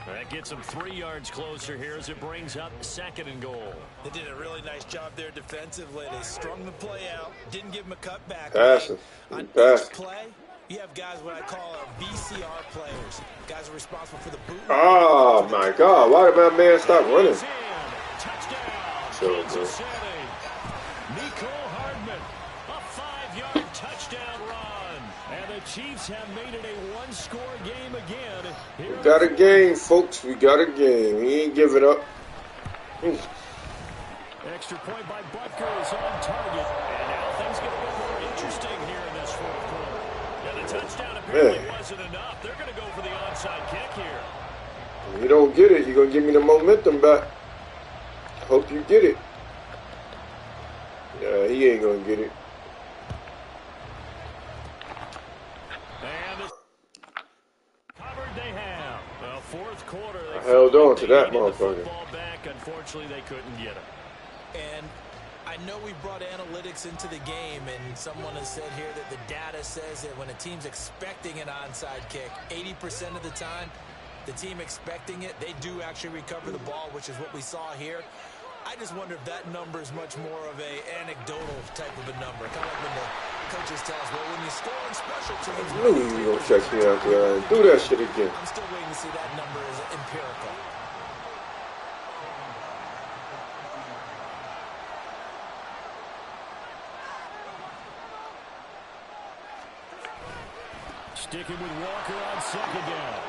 That gets him 3 yards closer here as it brings up 2nd and goal. They did a really nice job there defensively. They strung the play out, didn't give him a cutback. Passing. On each Passing. play, you have guys what I call VCR players. Guys are responsible for the boot. Oh, my God. Why did my man stop running? He's in. Touchdown. So Kansas good. City. Nicole Hardman. A 5-yard touchdown run. And the Chiefs have made it a one-score game again. Here We got a game, folks. We got a game. He ain't giving up. Extra point by Butker is on target. And now things get a bit more interesting here in this 4th quarter. And the touchdown apparently wasn't enough. They're going to go for the onside kick here. If you don't get it, you're going to give me the momentum back. I hope you get it. Yeah, he ain't going to get it. And the covered they have. Well, 4th quarter. They I held on to that needed the motherfucker. football back. Unfortunately, they couldn't get it. And I know we brought analytics into the game, and someone has said here that the data says that when a team's expecting an onside kick, 80% of the time, the team expecting it, they do actually recover the ball, which is what we saw here. I just wonder if that number is much more of a anecdotal type of a number. Kind of like when the coaches tell us, well, when you score on special teams, I knew he was going to check me out there and do that shit again. I'm still waiting to see that number as empirical. Sticking with Walker on 2nd down.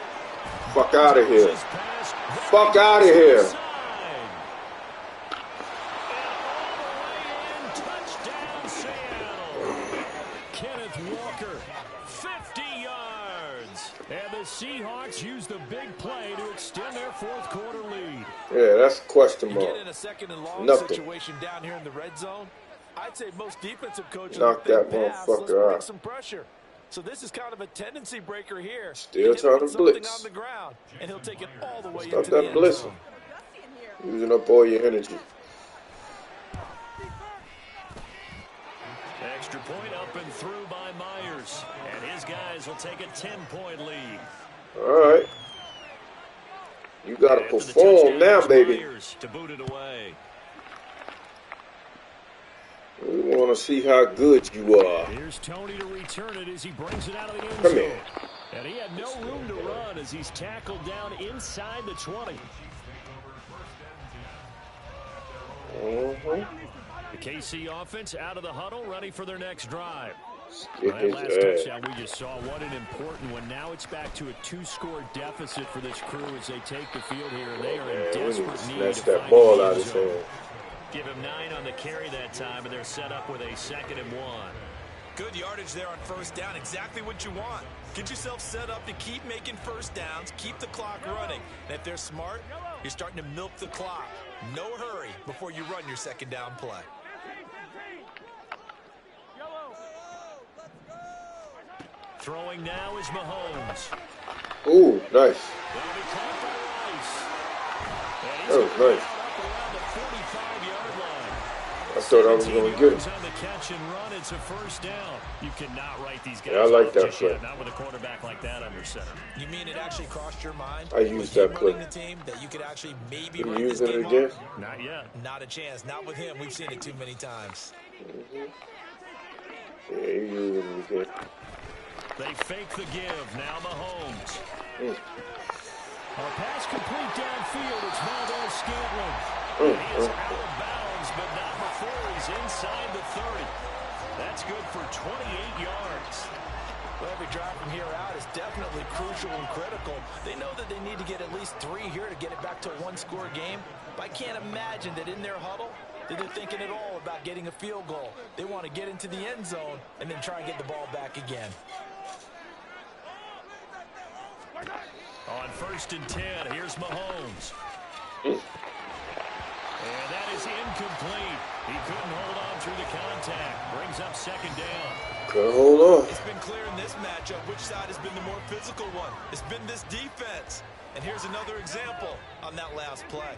Fuck out of here. This pass, Fuck out of here. inside. And all the way in, touchdown Seattle. Kenneth Walker, 50 yards. And the Seahawks use the big play to extend their 4th quarter lead. Yeah, that's a question You mark. get in a 2nd and long Nothing. situation down here in the red zone, I'd say most defensive coaches Knock would think, that pass, motherfucker let's bring out. some pressure. So this is kind of a tendency breaker here. Still He hit trying him to with something blitz. on the ground, and he'll take it all the way Stop into the that end blitzing. zone. Using up all your energy. Extra point up and through by Myers. And his guys will take a 10-point lead. All right. You got to After the perform touchdown, now, here's baby. Myers to boot it away. We want to see how good you are. Here's Tony to return it as he brings it out of the end Come zone. here. And he had no room to run as he's tackled down inside the 20. The KC offense out of the huddle, ready for their next drive. Get That his last ass. touchdown we just saw, what an important one. Now it's back to a 2-score deficit for this crew as they take the field here, and they are in Man, we need to desperate need snatch to that find ball the out end of his zone. hand. Give him 9 on the carry that time, and they're set up with a 2nd and 1. Good yardage there on 1st down. Exactly what you want. Get yourself set up to keep making 1st downs, keep the clock running. And if they're smart, you're starting to milk the clock. No hurry before you run your 2nd down play. Throwing now is Mahomes. Ooh, nice. That'll be caught by Rice. And he's That was gonna nice. get up around the 45-yard line. I thought I was 17 going to get yards him. on the catch and run. It's a 1st down. You cannot write these guys Yeah, I like off that just play. yet, not with a quarterback like that under center. You mean it actually crossed your mind? I used with that him play. running the team that you could actually maybe You run this using it game again? off? Not yet. Not a chance. Not with him. We've seen it too many times. Yeah, you using it again. They fake the give. Now Mahomes. Mm. A pass complete downfield. It's Valdez Scantling. He is out of bounds, but not before he's inside the 30. That's good for 28 yards. Well, every drive from here out is definitely crucial and critical. They know that they need to get at least 3 here to get it back to a one-score game. But I can't imagine that in their huddle that they're thinking at all about getting a field goal. They want to get into the end zone and then try and get the ball back again. On 1st and 10, here's Mahomes. And that is incomplete. He couldn't hold on through the contact. Brings up 2nd down. Couldn't hold on. It's been clear in this matchup which side has been the more physical one. It's been this defense. And here's another example on that last play.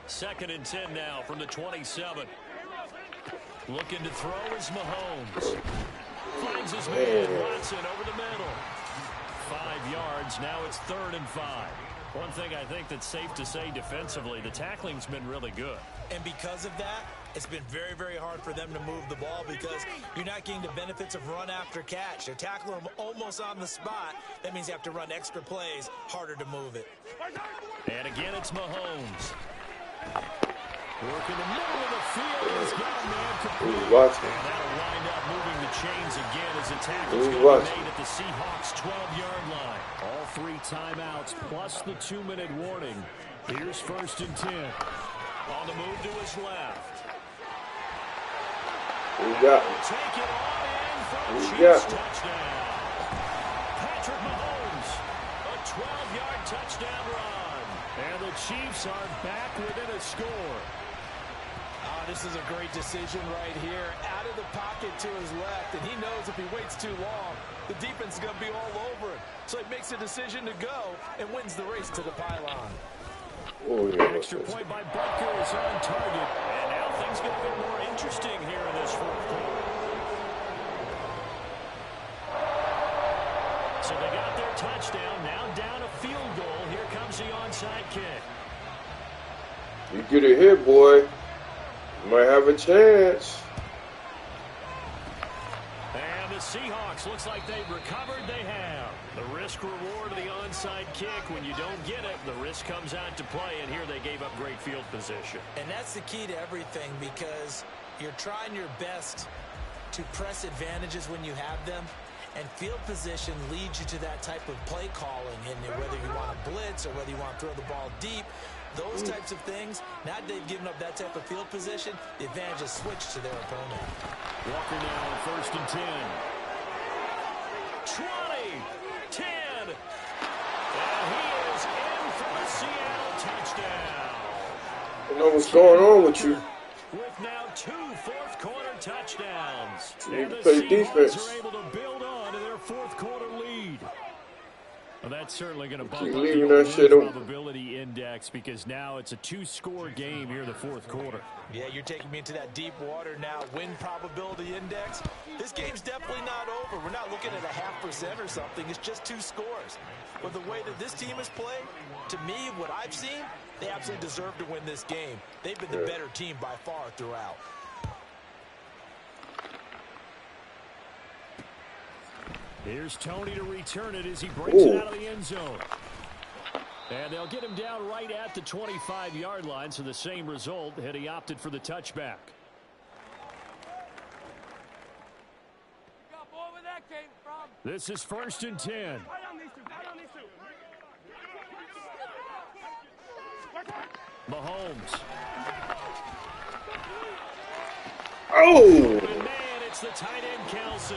2nd and 10 now from the 27. Looking to throw is Mahomes. Finds his man, Watson, over the middle. 5 yards. Now it's 3rd and 5. One thing I think that's safe to say defensively, the tackling's been really good. And because of that, it's been very, very hard for them to move the ball because you're not getting the benefits of run after catch. They're tackling them almost on the spot. That means you have to run extra plays, harder to move it. And again, it's Mahomes. Work in the middle of the field. He's got a man complete. And that'll wind up moving the chains again as a tackle's going to be made at the Seahawks' 12-yard line. All 3 timeouts plus the 2-minute warning. Here's 1st and 10. On the move to his left. Take it on in for a Chiefs touchdown. Patrick Mahomes, a 12-yard touchdown run. And the Chiefs are back within a score. This is a great decision right here. Out of the pocket to his left, and he knows if he waits too long, the defense is going to be all over him. So he makes a decision to go and wins the race to the pylon. Extra point by Butker is on target. And now things get a bit more interesting here in this 4th quarter. So they got their touchdown. Now down a field goal. Here comes the onside kick. You get it here, boy. You might have a chance. And the Seahawks, looks like they've recovered. They have. The risk reward of the onside kick. When you don't get it, the risk comes out to play. And here they gave up great field position. And that's the key to everything because you're trying your best to press advantages when you have them. And field position leads you to that type of play calling. And whether you want to blitz or whether you want to throw the ball deep, those types of things, now that they've given up that type of field position, the advantage is switched to their opponent. Walker now on 1st and 10. 20, 10. And he is in for the Seattle touchdown. I know what's going on with you. With now 2 fourth-quarter touchdowns. You and the play Seahawks defense. are able to build on to their 4th-quarter lead. Well, that's certainly going to bump Keep up leaving the that shit on. probability index because now it's a 2-score game here in the 4th quarter. Yeah, you're taking me into that deep water now. Win probability index. This game's definitely not over. We're not looking at a 0.5% or something. It's just 2 scores. But the way that this team has played, to me, what I've seen, they absolutely deserve to win this game. They've been the better team by far throughout. Here's Tony to return it as he breaks it out of the end zone. And they'll get him down right at the 25-yard line, so the same result had he opted for the touchback. This is 1st and 10. Mahomes. Oh! And man, it's the tight end Kelsey.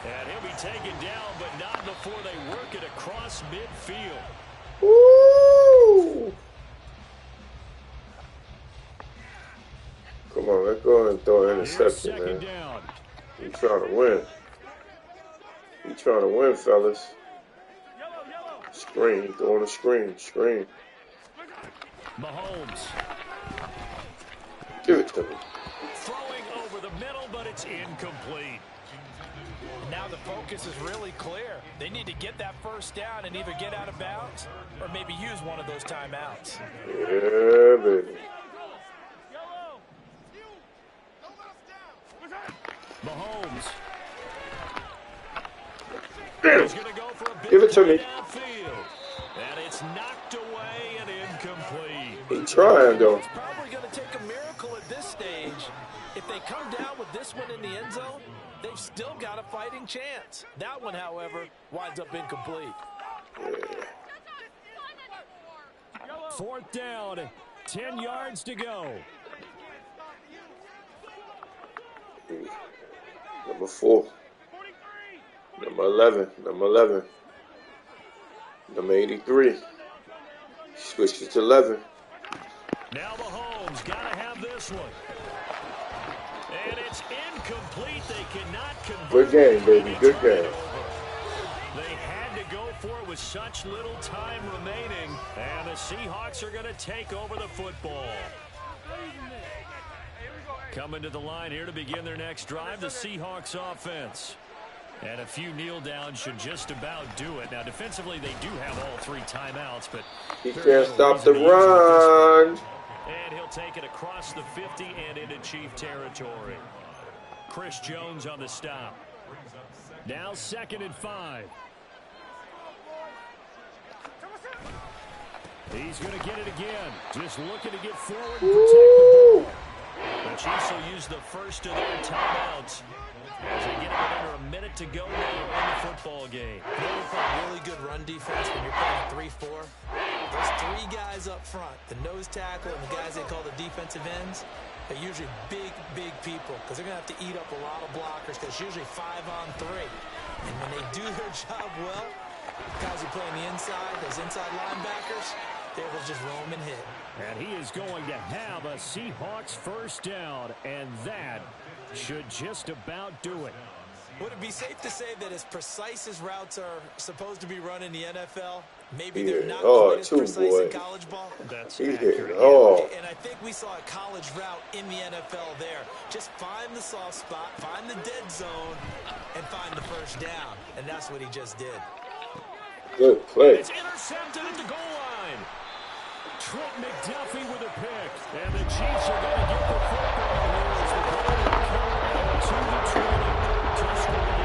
And he'll be taken down, but not before they work it across midfield. Woo! Come on, let's go ahead and throw an interception, man. Down. You trying to win. You trying to win, fellas. Screen, go on the screen, screen. Mahomes. Give it to me. Throwing over the middle, but it's incomplete. Now the focus is really clear. They need to get that 1st down and either get out of bounds or maybe use one of those timeouts. Yeah, baby. Mahomes. He's gonna go for a big Give it to me. downfield. And it's knocked away and incomplete. He trying, though. It's probably going to take a miracle at this stage. If they come down with this one in the end zone, they've still got a fighting chance. That one, however, winds up incomplete. 4th down, 10 yards to go. Number 4. Number 11. Number 11. Number 83. Switched it to 11. Now Mahomes got to have this one. And it's incomplete. They cannot convert. Good game, baby. Good game. They had to go for it with such little time remaining. And the Seahawks are going to take over the football. Coming to the line here to begin their next drive, the Seahawks offense. And a few kneel downs should just about do it. Now, defensively, they do have all 3 timeouts, but he can't stop the run. And he'll take it across the 50 and into Chief territory. Chris Jones on the stop. Now 2nd and 5. He's going to get it again. Just looking to get forward and protect the ball. The Chiefs will use the first of their timeouts as they get under a minute to go now in the football game. For a really good run defense when you're playing 3-4, those 3 guys up front, the nose tackle and the guys they call the defensive ends, are usually big people because they're going to have to eat up a lot of blockers because it's usually 5-on-3. And when they do their job well, guys who play on the inside, those inside linebackers, they will just roam and hit. And he is going to have a Seahawks first down, and that should just about do it. Would it be safe to say that as precise as routes are supposed to be run in the NFL, maybe they're not quite as precise in college ball? That's accurate. And I think we saw a college route in the NFL there. Just find the soft spot, find the dead zone, and find the first down. And that's what he just did. Good play. It's intercepted at the goal line. Trent McDuffie with a pick. And the Chiefs are going to get the football here as the ball will come to the 20.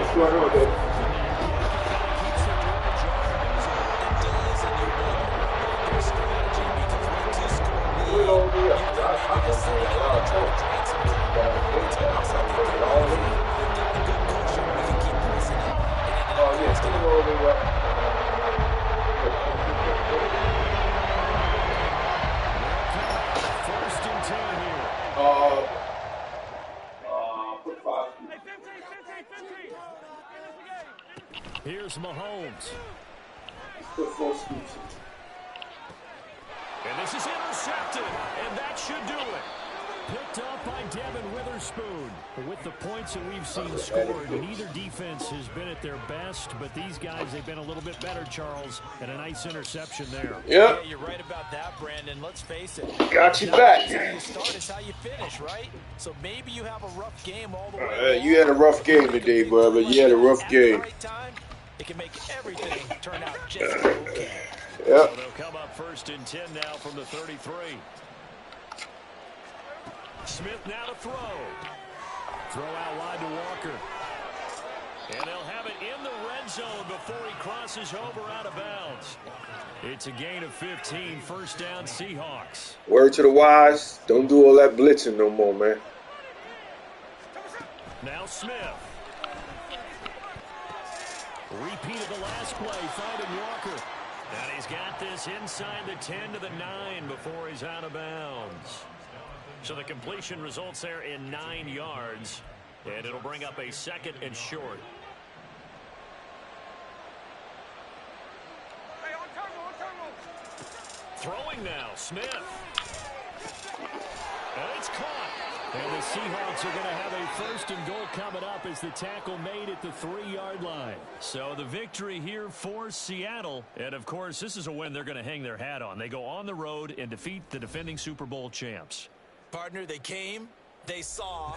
What's going on, dude? First and 10 here. Here's Mahomes. And this is intercepted, and that should do it. Picked up by Devin Witherspoon. With the points that we've seen scored, neither defense has been at their best, but these guys, they've been a little bit better, Charles, and a nice interception there. Yep. Yeah, you're right about that, Brandon. Let's face it. Got you back. How you start is how you finish, right? So maybe you have a rough game all the way. You had a rough game today, brother. You had a rough game. It can make everything turn out just okay. Yep. So they'll come up first and 10 now from the 33. Smith now to throw. Throw out wide to Walker. And they'll have it in the red zone before he crosses over out of bounds. It's a gain of 15, first down Seahawks. Word to the wise, don't do all that blitzing no more, man. Now Smith. Repeat of the last play, finding Walker. And he's got this inside the 10 to the 9 before he's out of bounds. So the completion results there in 9 yards. And it'll bring up a 2nd and short. Throwing now, Smith. And it's caught. And the Seahawks are going to have a 1st and goal coming up as the tackle made at the 3-yard line. So the victory here for Seattle. And, of course, this is a win they're going to hang their hat on. They go on the road and defeat the defending Super Bowl champs. Partner, they came, they saw,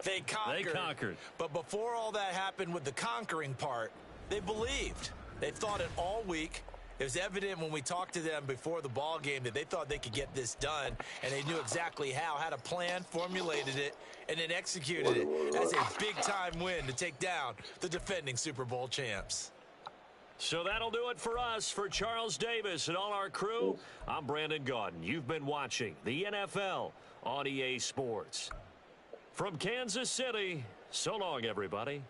they conquered. They conquered. But before all that happened with the conquering part, they believed. They thought it all week. It was evident when we talked to them before the ball game that they thought they could get this done, and they knew exactly how, had a plan, formulated it, and then executed it as a big-time win to take down the defending Super Bowl champs. So that'll do it for us. For Charles Davis and all our crew, I'm Brandon Gaudin. You've been watching the NFL on EA Sports. From Kansas City, so long, everybody.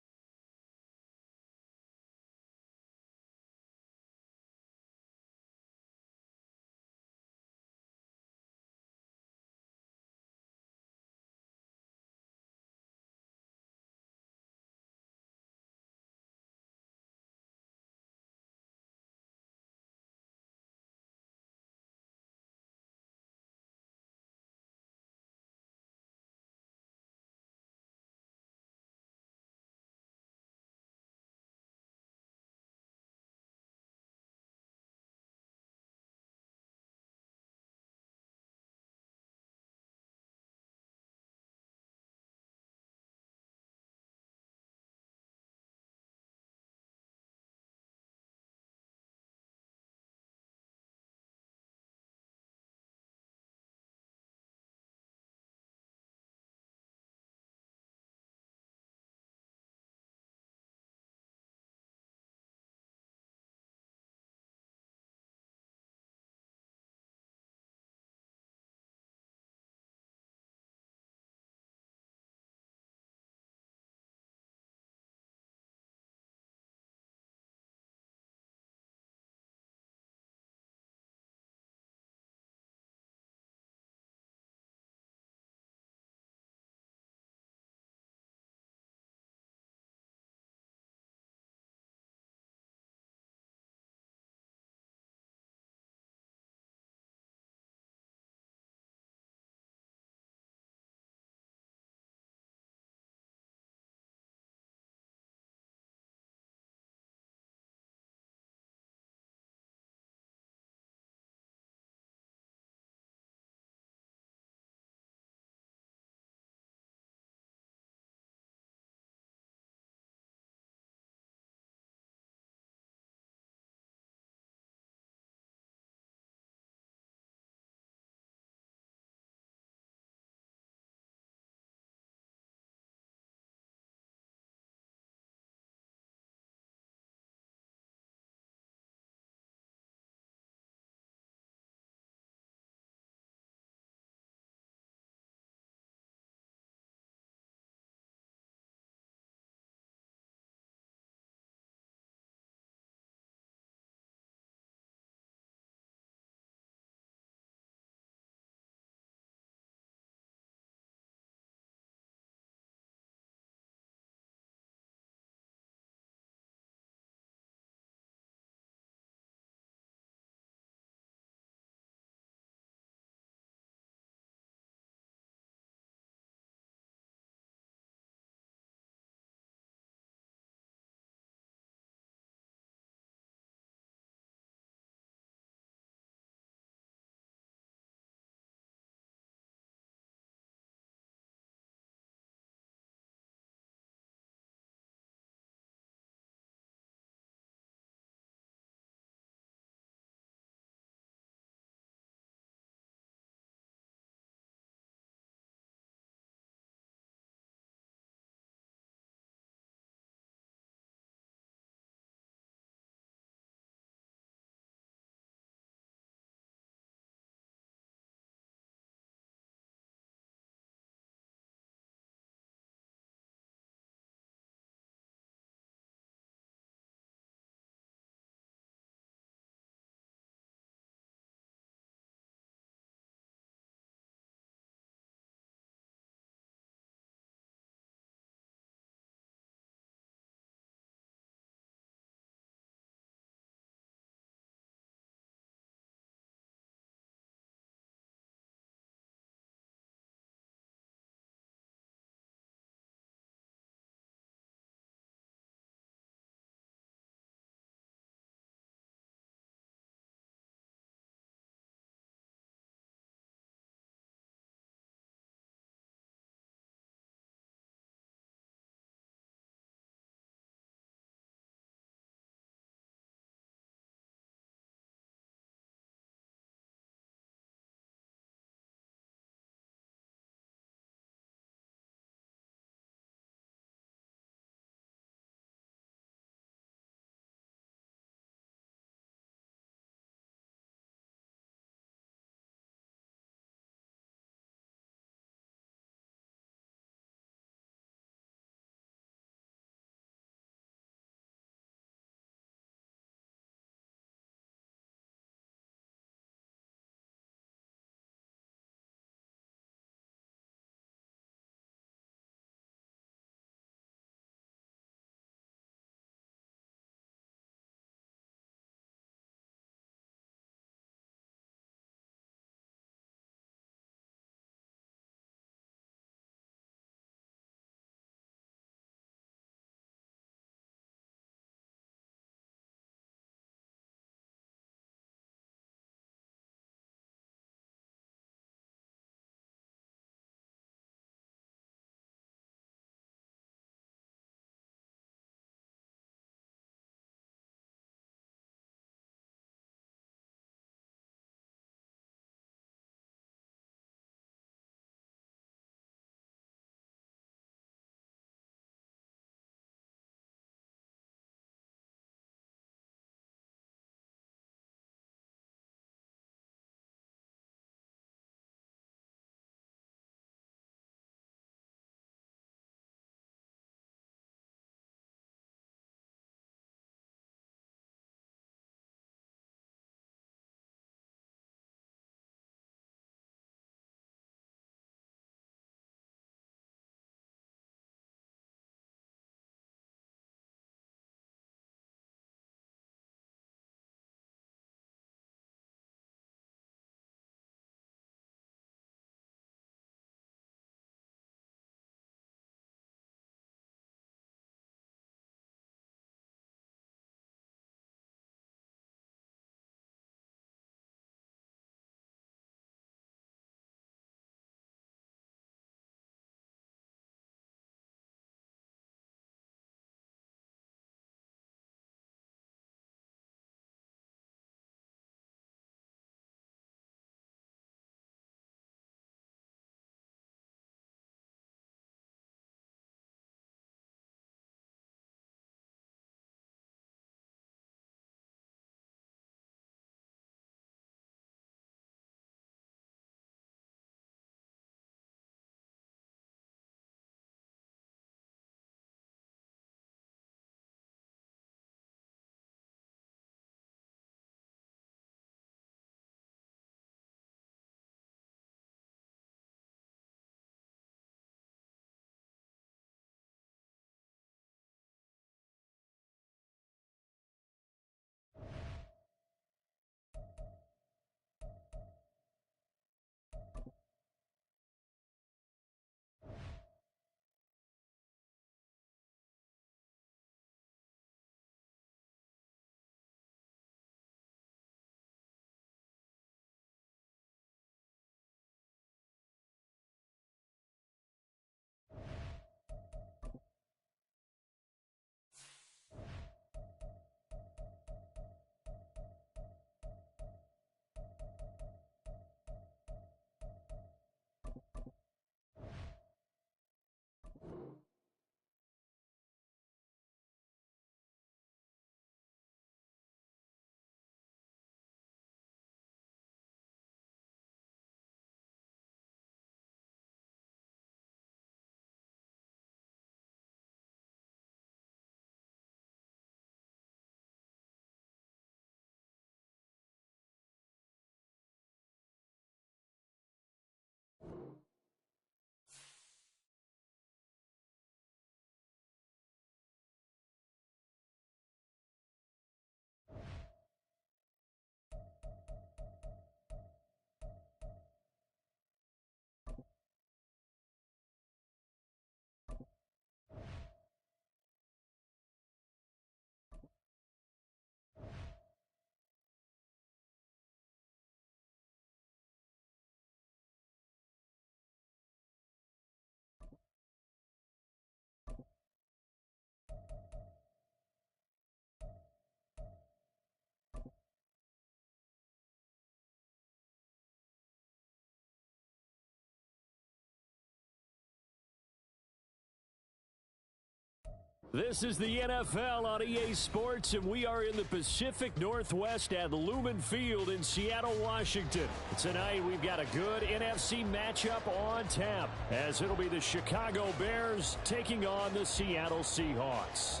This is the NFL on EA Sports, and we are in the Pacific Northwest at Lumen Field in Seattle, Washington. Tonight, we've got a good NFC matchup on tap, as it'll be the Chicago Bears taking on the Seattle Seahawks.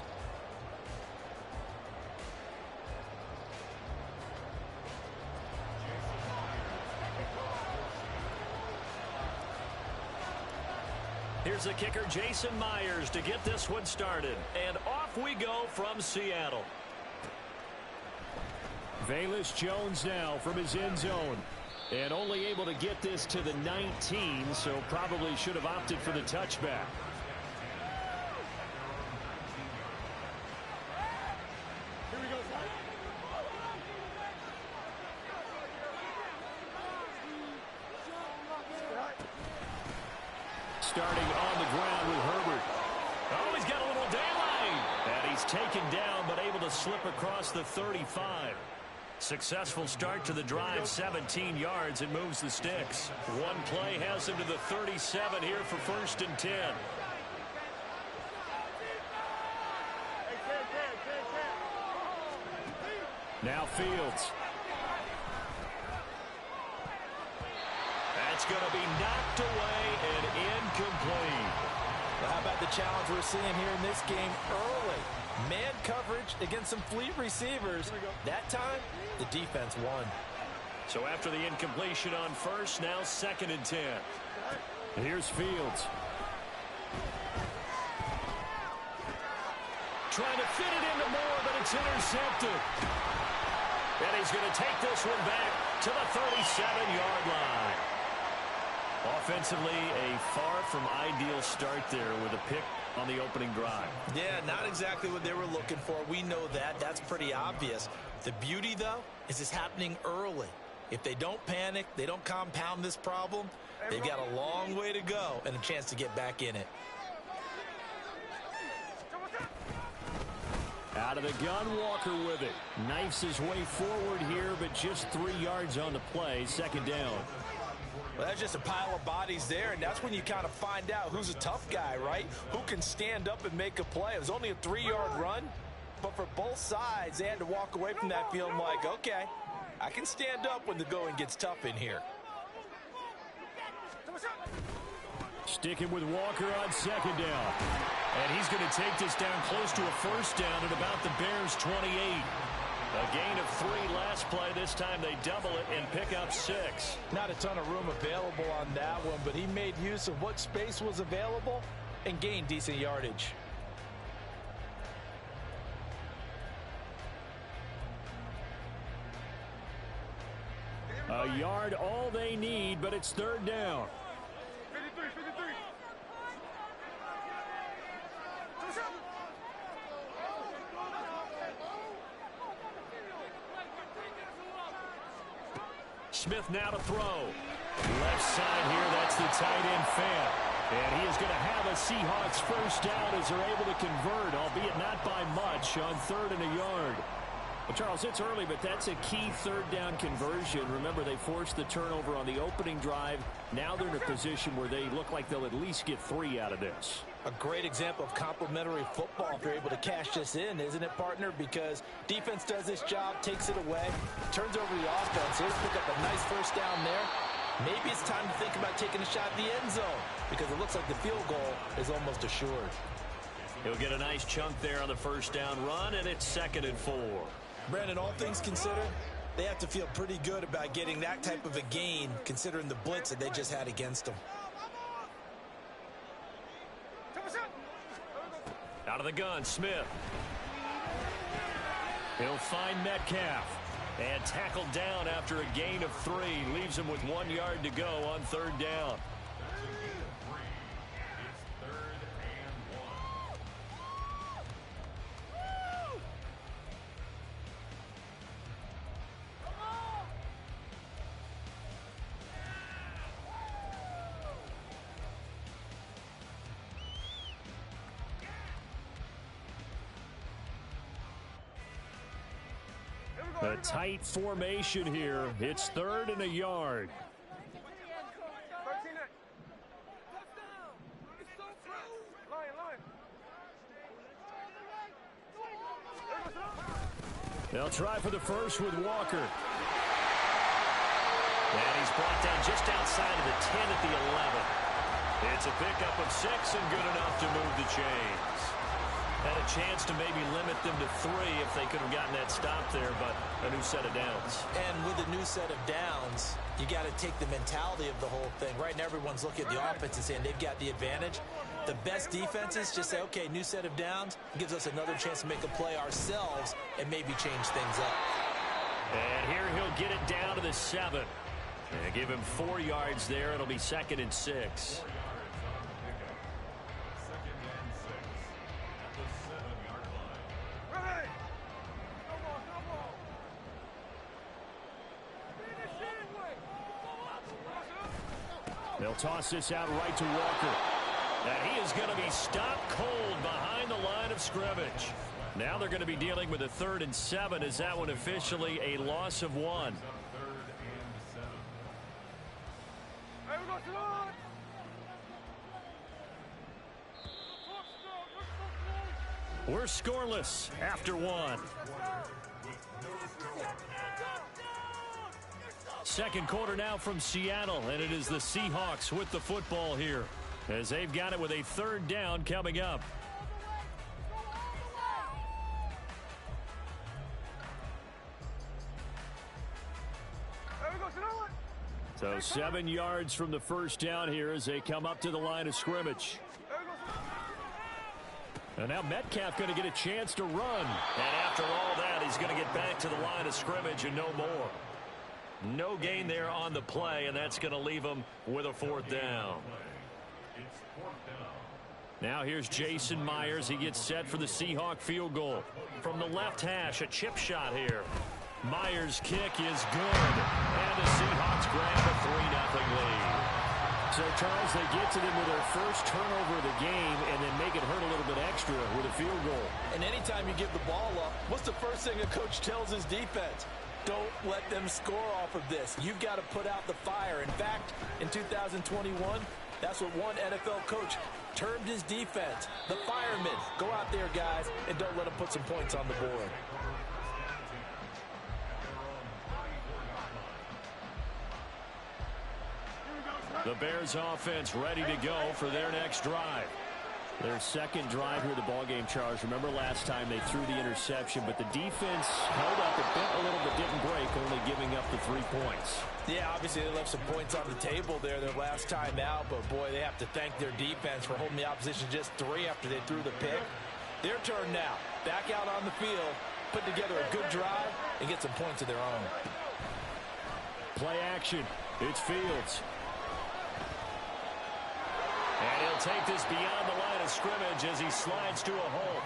Here's the kicker, Jason Myers, to get this one started. And off we go from Seattle. Velus Jones now from his end zone. And only able to get this to the 19, so probably should have opted for the touchback. Starting on the ground with Herbert. Oh, he's got a little daylight. And he's taken down, but able to slip across the 35. Successful start to the drive, 17 yards, and moves the sticks. One play has him to the 37 here for 1st and 10. Now Fields. That's going to be knocked away and incomplete. Well, how about the challenge we're seeing here in this game early? Man coverage against some fleet receivers. That time, the defense won. So after the incompletion on first, now 2nd and 10. Here's Fields. Trying to fit it into Moore, but it's intercepted. And he's going to take this one back to the 37-yard line. Offensively, a far from ideal start there with a pick on the opening drive. Yeah, not exactly what they were looking for. We know that. That's pretty obvious. The beauty, though, is it's happening early. If they don't panic, they don't compound this problem, they've got a long way to go and a chance to get back in it. Out of the gun, Walker with it. Knifes his way forward here, but just 3 yards on the play. 2nd down. Well, that's just a pile of bodies there, and that's when you kind of find out who's a tough guy, right? Who can stand up and make a play. It was only a 3-yard run, but for both sides, they had to walk away from that feeling like, okay, I can stand up when the going gets tough in here. Sticking with Walker on 2nd down. And he's going to take this down close to a 1st down at about the Bears' 28. A gain of 3 last play. This time they double it and pick up 6. Not a ton of room available on that one, but he made use of what space was available and gained decent yardage. A yard all they need, but it's 3rd down. Smith now to throw. Left side here, that's the tight end Fant. And he is going to have a Seahawks 1st down as they're able to convert, albeit not by much, on 3rd and a yard. Well, Charles, it's early, but that's a key 3rd down conversion. Remember, they forced the turnover on the opening drive. Now they're in a position where they look like they'll at least get 3 out of this. A great example of complementary football if they're able to cash this in, isn't it, partner? Because defense does this job, takes it away, turns over the offense. Here's pick up a nice 1st down there. Maybe it's time to think about taking a shot at the end zone because it looks like the field goal is almost assured. He'll get a nice chunk there on the 1st down run, and it's 2nd and 4. Brandon, all things considered, they have to feel pretty good about getting that type of a gain considering the blitz that they just had against them. Out of the gun, Smith. He'll find Metcalf. And tackled down after a gain of 3. Leaves him with 1 yard to go on 3rd down. A tight formation here. It's 3rd and a yard. They'll try for the first with Walker. And he's brought down just outside of the 10 at the 11. It's a pickup of 6 and good enough to move the chains. Had a chance to maybe limit them to 3 if they could have gotten that stop there, but a new set of downs. And with a new set of downs, you got to take the mentality of the whole thing. Right now, everyone's looking at the offense and saying they've got the advantage. The best defenses just say, okay, new set of downs, gives us another chance to make a play ourselves and maybe change things up. And here he'll get it down to the 7. And give him 4 yards there. It'll be 2nd and 6. They'll toss this out right to Walker. And he is going to be stopped cold behind the line of scrimmage. Now they're going to be dealing with a 3rd and 7. Is that one officially a loss of 1? We're scoreless after 1. Second quarter now from Seattle, and it is the Seahawks with the football here as they've got it with a 3rd down coming up. So 7 yards from the first down here as they come up to the line of scrimmage. And now Metcalf going to get a chance to run. And after all that, he's going to get back to the line of scrimmage and no more. No gain there on the play, and that's going to leave him with a 4th down. Now here's Jason Myers. He gets set for the Seahawk field goal. From the left hash, a chip shot here. Myers' kick is good. And the Seahawks grab a 3-0 lead. So, Charles, they get to them with their first turnover of the game and then make it hurt a little bit extra with a field goal. And anytime you give the ball up, what's the first thing a coach tells his defense? Don't let them score off of this. You've got to put out the fire. In fact, in 2021, that's what one NFL coach termed his defense. The firemen. Go out there, guys, and don't let them put some points on the board. The Bears offense ready to go for their next drive. Their second drive here, the ballgame, Charles. Remember last time they threw the interception, but the defense held up. It bent a little but didn't break, only giving up the 3 points. Yeah, obviously they left some points on the table there their last time out, but boy, they have to thank their defense for holding the opposition just 3 after they threw the pick. Their turn now. Back out on the field, put together a good drive, and get some points of their own. Play action. It's Fields. And he'll take this beyond the line of scrimmage as he slides to a hole.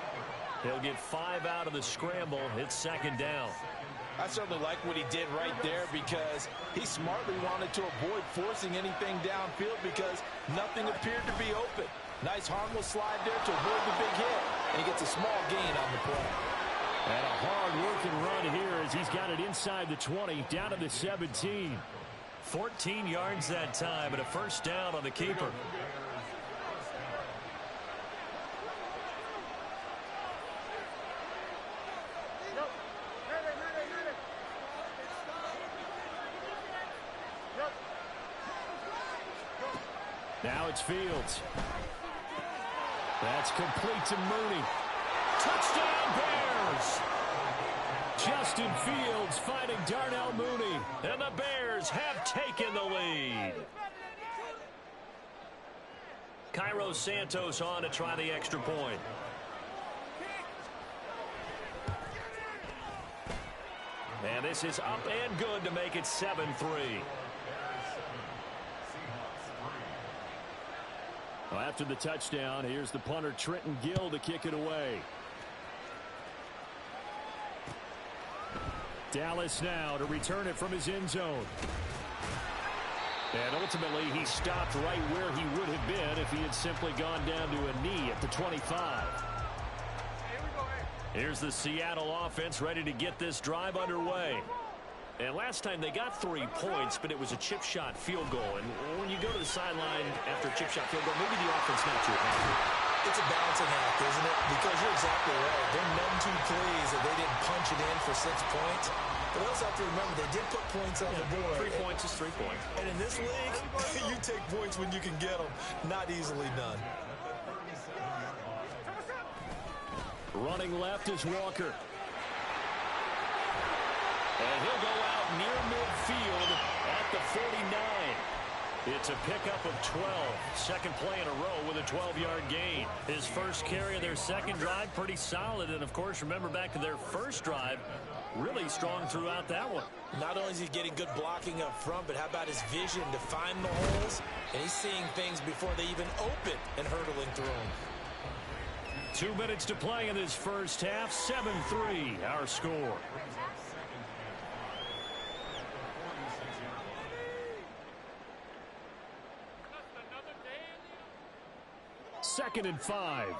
He'll get 5 out of the scramble. It's 2nd down. I certainly like what he did right there because he smartly wanted to avoid forcing anything downfield because nothing appeared to be open. Nice harmless slide there to avoid the big hit, and he gets a small gain on the play. And a hard-working run here as he's got it inside the 20, down to the 17. 14 yards that time and a 1st down on the keeper. Now it's Fields. That's complete to Mooney. Touchdown Bears! Justin Fields fighting Darnell Mooney. And the Bears have taken the lead. Cairo Santos on to try the extra point. And this is up and good to make it 7-3. Well, after the touchdown, here's the punter Trenton Gill to kick it away. Dallas now to return it from his end zone. And ultimately, he stopped right where he would have been if he had simply gone down to a knee at the 25. Here's the Seattle offense ready to get this drive underway. And last time they got 3 points, but it was a chip shot field goal. And when you go to the sideline after a chip shot field goal, maybe the offense not too happy. It's a balancing act, isn't it? Because you're exactly right. They're none too pleased that they didn't punch it in for 6 points. But also have to remember, they did put points on the board. 3 points is 3 points. And in this league, you take points when you can get them. Not easily done. Running left is Walker. And he'll go out near midfield at the 49. It's a pickup of 12. Second play in a row with a 12-yard gain. His first carry of their second drive, pretty solid. And, of course, remember back to their first drive, really strong throughout that one. Not only is he getting good blocking up front, but how about his vision to find the holes? And he's seeing things before they even open and hurdling through them. 2 minutes to play in this first half. 7-3, our score. Second and 5.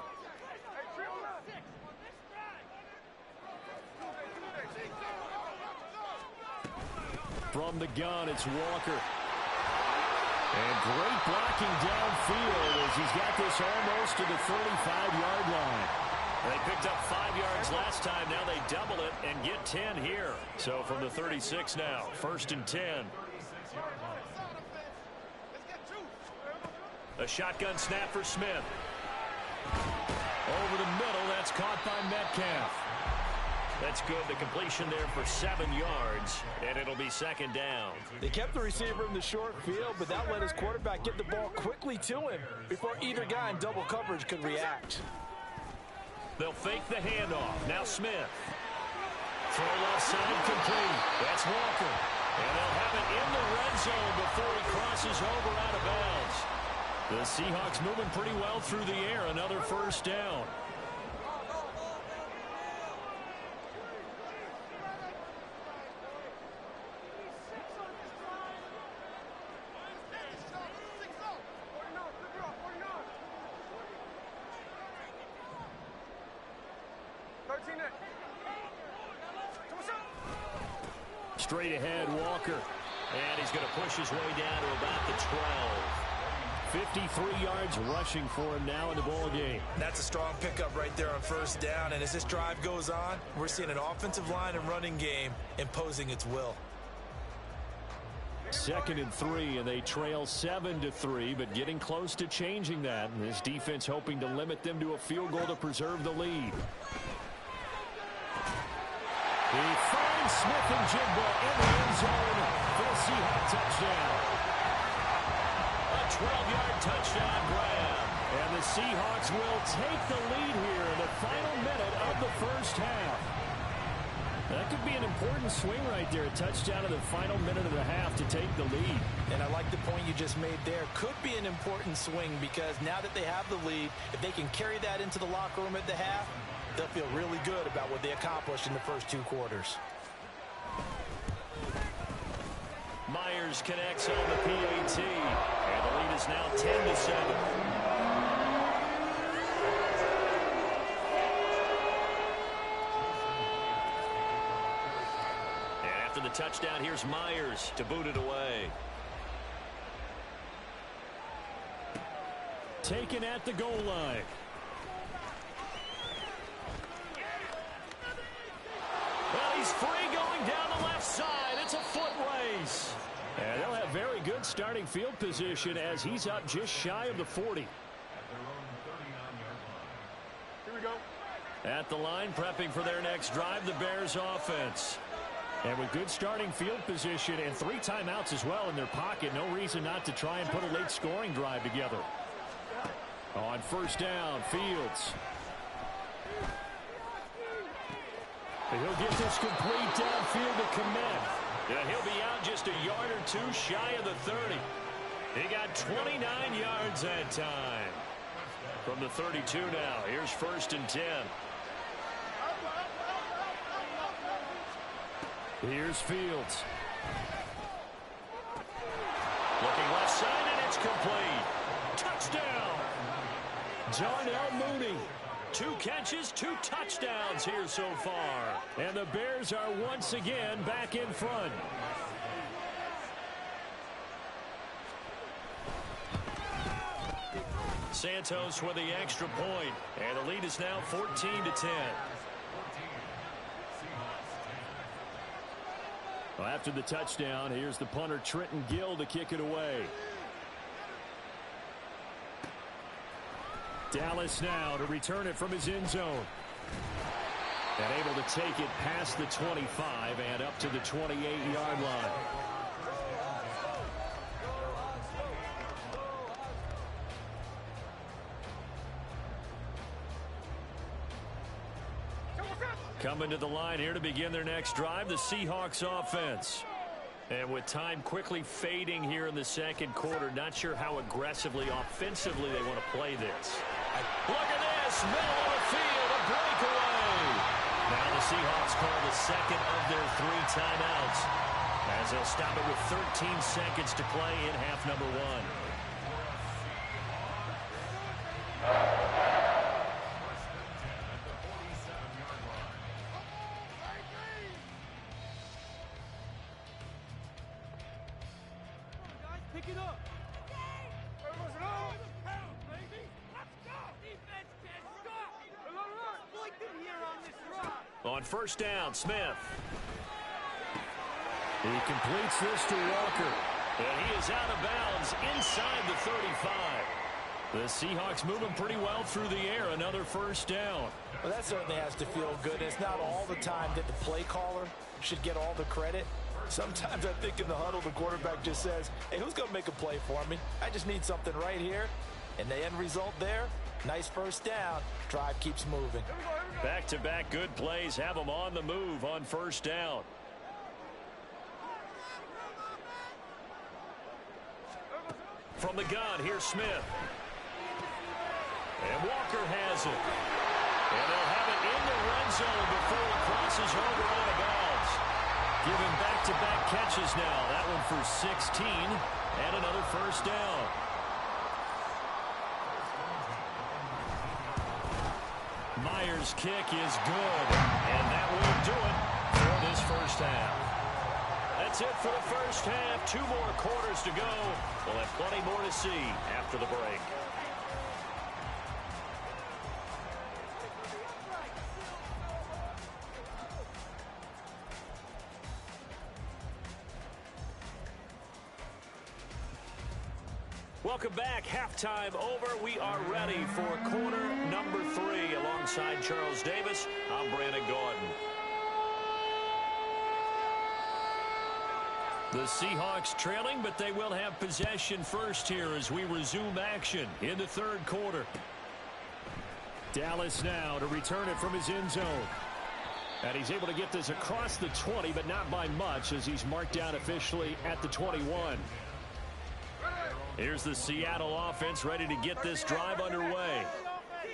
From the gun, it's Walker. And great blocking downfield as he's got this almost to the 35-yard line. They picked up 5 yards last time. Now they double it and get 10 here. So from the 36 now, first and 10. A shotgun snap for Smith. Over the middle, that's caught by Metcalf. That's good. The completion there for 7 yards, and it'll be second down. They kept the receiver in the short field, but that let his quarterback get the ball quickly to him before either guy in double coverage could react. They'll fake the handoff. Now Smith. Throw left side complete. That's Walker. And they'll have it in the red zone before he crosses over out of bounds. The Seahawks moving pretty well through the air. Another first down. Straight ahead, Walker. And he's going to push his way down to about the 12. 53 yards rushing for him now in the ball game. That's a strong pickup right there on first down. And as this drive goes on, we're seeing an offensive line and running game imposing its will. Second and 3, and they trail 7-3, but getting close to changing that. And this defense hoping to limit them to a field goal to preserve the lead. He finds Smith and Jigba in the end zone for a Seahawk touchdown. A 12-yard touchdown grab. And the Seahawks will take the lead here in the final minute of the first half. That could be an important swing right there. A touchdown in the final minute of the half to take the lead. And I like the point you just made there. Could be an important swing because now that they have the lead, if they can carry that into the locker room at the half, they'll feel really good about what they accomplished in the first 2 quarters. Myers connects on the PAT. And the lead is now 10-7. And after the touchdown, here's Myers to boot it away. Taken at the goal line. Well, he's free going down the left side. It's a foot race. And they'll have very good starting field position as he's up just shy of the 40. Here we go. At the line, prepping for their next drive, the Bears offense. And with good starting field position and 3 timeouts as well in their pocket, no reason not to try and put a late scoring drive together. On first down, Fields. And he'll get this complete downfield to Kmet. And he'll be out just a yard or 2 shy of the 30. He got 29 yards that time. From the 32 now, here's first and 10. Here's Fields. Looking left side, and it's complete. Touchdown! Darnell Mooney. 2 catches, 2 touchdowns here so far. And the Bears are once again back in front. Santos with the extra point, and the lead is now 14-10. Well, after the touchdown, here's the punter Trenton Gill to kick it away. Dallas now to return it from his end zone. And able to take it past the 25 and up to the 28-yard line. Coming to the line here to begin their next drive, the Seahawks offense. And with time quickly fading here in the second quarter, not sure how aggressively, offensively they want to play this. Look at this, middle of the field, a breakaway. Now the Seahawks call the second of their 3 timeouts, as they'll stop it with 13 seconds to play in half number 1. On first down, Smith. He completes this to Walker. And he is out of bounds inside the 35. The Seahawks moving pretty well through the air. Another first down. Well, that certainly has to feel good. It's not all the time that the play caller should get all the credit. Sometimes I think in the huddle, the quarterback just says, hey, who's going to make a play for me? I just need something right here. And the end result there, nice first down. Drive keeps moving. Back-to-back good plays have them on the move on first down. From the gun, here's Smith. And Walker has it. And they'll have it in the red zone before it crosses over out of bounds. Giving back-to-back catches now. That one for 16 and another first down. Myers' kick is good, and that will do it for this first half. That's it for the first half. 2 more quarters to go. We'll have plenty more to see after the break. Welcome back. Halftime over. We are ready for quarter number 3. Alongside Charles Davis, I'm Brandon Gordon. The Seahawks trailing, but they will have possession first here as we resume action in the third quarter. Dallas now to return it from his end zone. And he's able to get this across the 20, but not by much, as he's marked down officially at the 21. Here's the Seattle offense ready to get this drive underway.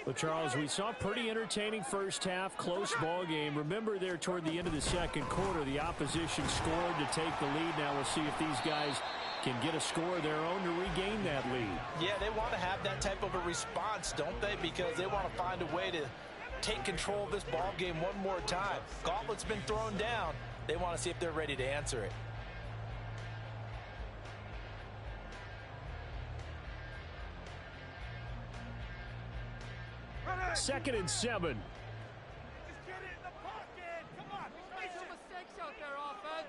Well, Charles, we saw a pretty entertaining first half, close ball game. Remember there toward the end of the second quarter, the opposition scored to take the lead. Now we'll see if these guys can get a score of their own to regain that lead. Yeah, they want to have that type of a response, don't they? Because they want to find a way to take control of this ball game one more time. Gauntlet's been thrown down. They want to see if they're ready to answer it. Second and 7. Just get it in the pocket. Come on. Make some mistakes out there, offense.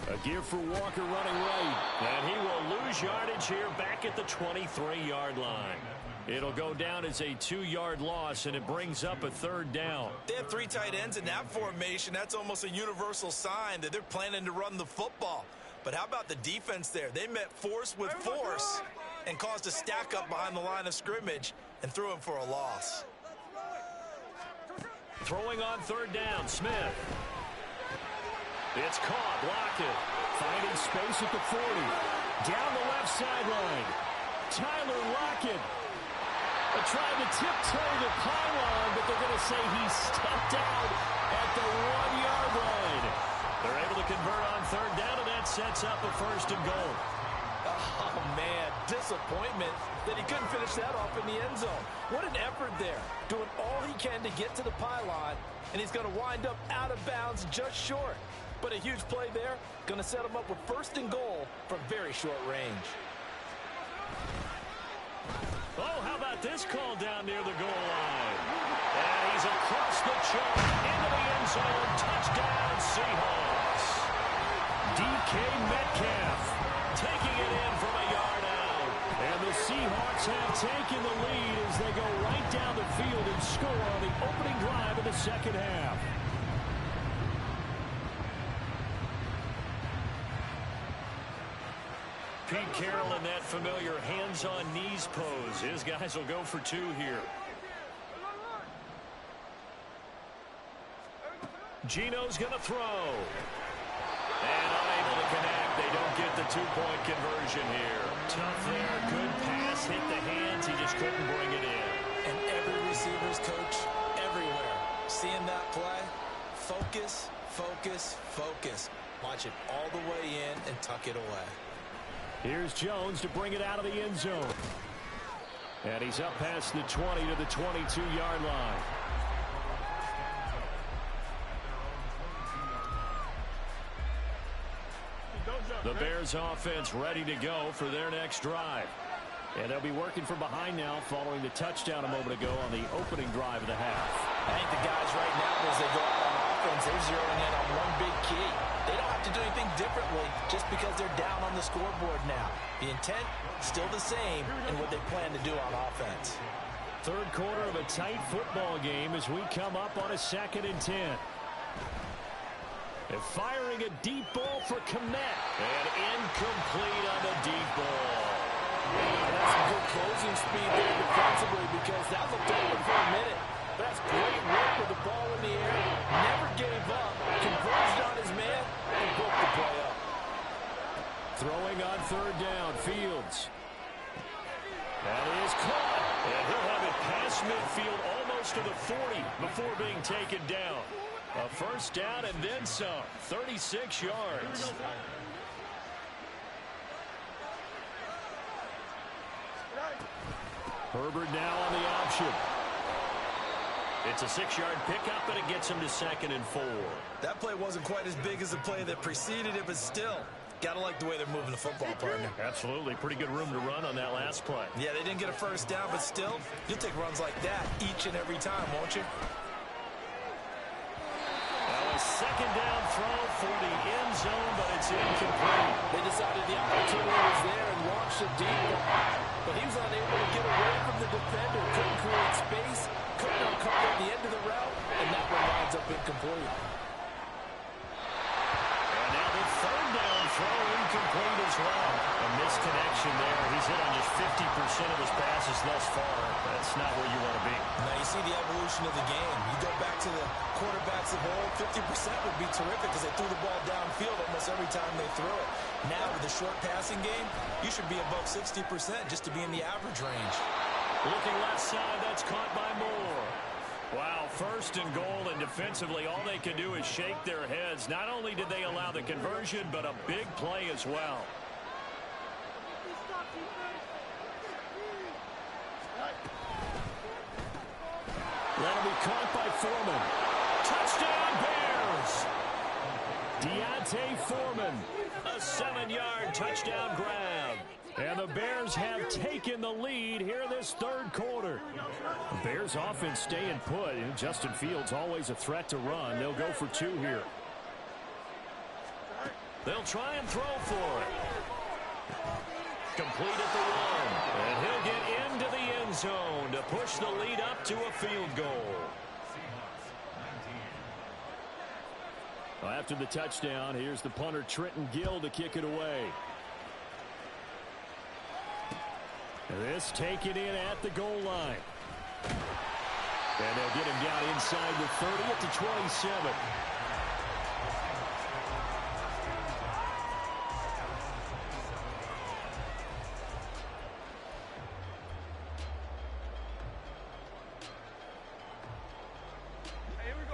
A give for Walker running right. And he will lose yardage here back at the 23-yard line. It'll go down as a 2-yard loss, and it brings up a third down. They have 3 tight ends in that formation. That's almost a universal sign that they're planning to run the football. But how about the defense there? They met force with force and caused a stack up behind the line of scrimmage and threw him for a loss. Throwing on third down, Smith. It's caught, Lockett. Finding space at the 40. Down the left sideline. Tyler Lockett. Trying to tiptoe the pylon, but they're going to say he stepped out at the 1-yard line. They're able to convert on third down, and that sets up a first and goal. Oh, man, disappointment that he couldn't finish that off in the end zone. What an effort there, doing all he can to get to the pylon, and he's going to wind up out of bounds just short. But a huge play there, going to set them up with first and goal from very short range. Oh, how about this call down near the goal line? And he's across the chalk into the end zone. Touchdown, Seahawks. DK Metcalf taking it in from a yard out. And the Seahawks have taken the lead as they go right down the field and score on the opening drive of the second half. Pete Carroll in that familiar hands-on-knees pose. His guys will go for two here. Gino's going to throw. And unable to connect. They don't get the two-point conversion here. Tough there. Good pass. Hit the hands. He just couldn't bring it in. And every receiver's coach everywhere. Seeing that play, focus, focus, focus. Watch it all the way in and tuck it away. Here's Jones to bring it out of the end zone. And he's up past the 20 to the 22-yard line. The Bears offense ready to go for their next drive. And they'll be working from behind now following the touchdown a moment ago on the opening drive of the half. I think the guys right now, as they go out on offense, they're zeroing in on one big key. They don't have to do anything differently just because they're down on the scoreboard now. The intent, still the same in what they plan to do on offense. Third quarter of a tight football game as we come up on a 2nd and 10. And firing a deep ball for Kmet. And incomplete on the deep ball. That's some good closing speed there defensively because that looked open for a minute. That's great work with the ball in the air. Never gave up. Converged on his man and broke the play up. Throwing on third down, Fields. That is caught. And he'll have it past midfield almost to the 40 before being taken down. A first down and then some. 36 yards. Herbert now on the option. It's a 6-yard pickup, and it gets him to 2nd and 4. That play wasn't quite as big as the play that preceded it, but still, gotta like the way they're moving the football, partner. Absolutely. Pretty good room to run on that last play. Yeah, they didn't get a first down, but still, you'll take runs like that each and every time, won't you? Now a 2nd down throw for the end zone, but it's incomplete. They decided the opportunity was there and launched a deep ball, but he was unable to get away from the defender. Couldn't create space, couldn't uncover at the end of the route, and that one winds up incomplete. And now the 3rd down throw incomplete as well. A misconnection there. He's hit on just 50% of his passes thus far. That's not where you want to be. Now you see the evolution of the game. You go back to the quarterbacks of old, 50% would be terrific because they threw the ball downfield almost every time they threw it. Now with the short passing game, you should be above 60% just to be in the average range. Looking left side, that's caught by Moore. Wow, 1st and goal, and defensively all they can do is shake their heads. Not only did they allow the conversion, but a big play as well. That'll be caught by Foreman. Touchdown, Bears! Deontay Foreman, a 7-yard touchdown grab. And the Bears have taken the lead here in this 3rd quarter. The Bears offense staying put. And Justin Fields always a threat to run. They'll go for 2 here. They'll try and throw for it. Complete at the 1. And he'll get into the end zone to push the lead up to a field goal. Well, after the touchdown, here's the punter Trenton Gill to kick it away. This taken in at the goal line. And they'll get him down inside the 30 at the 27.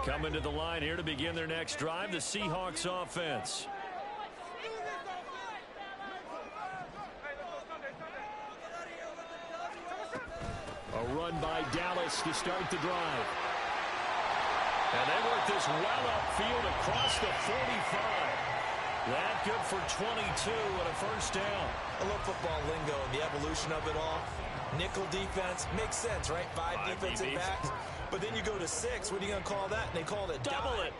Coming to the line here to begin their next drive, the Seahawks offense. A run by Dallas to start the drive. And they work convert this well upfield across the 45. That good for 22 and a first down. I love football lingo and the evolution of it all. Nickel defense makes sense, right? Five defensive backs. But then you go to 6. What are you going to call that? And they call it a double dime.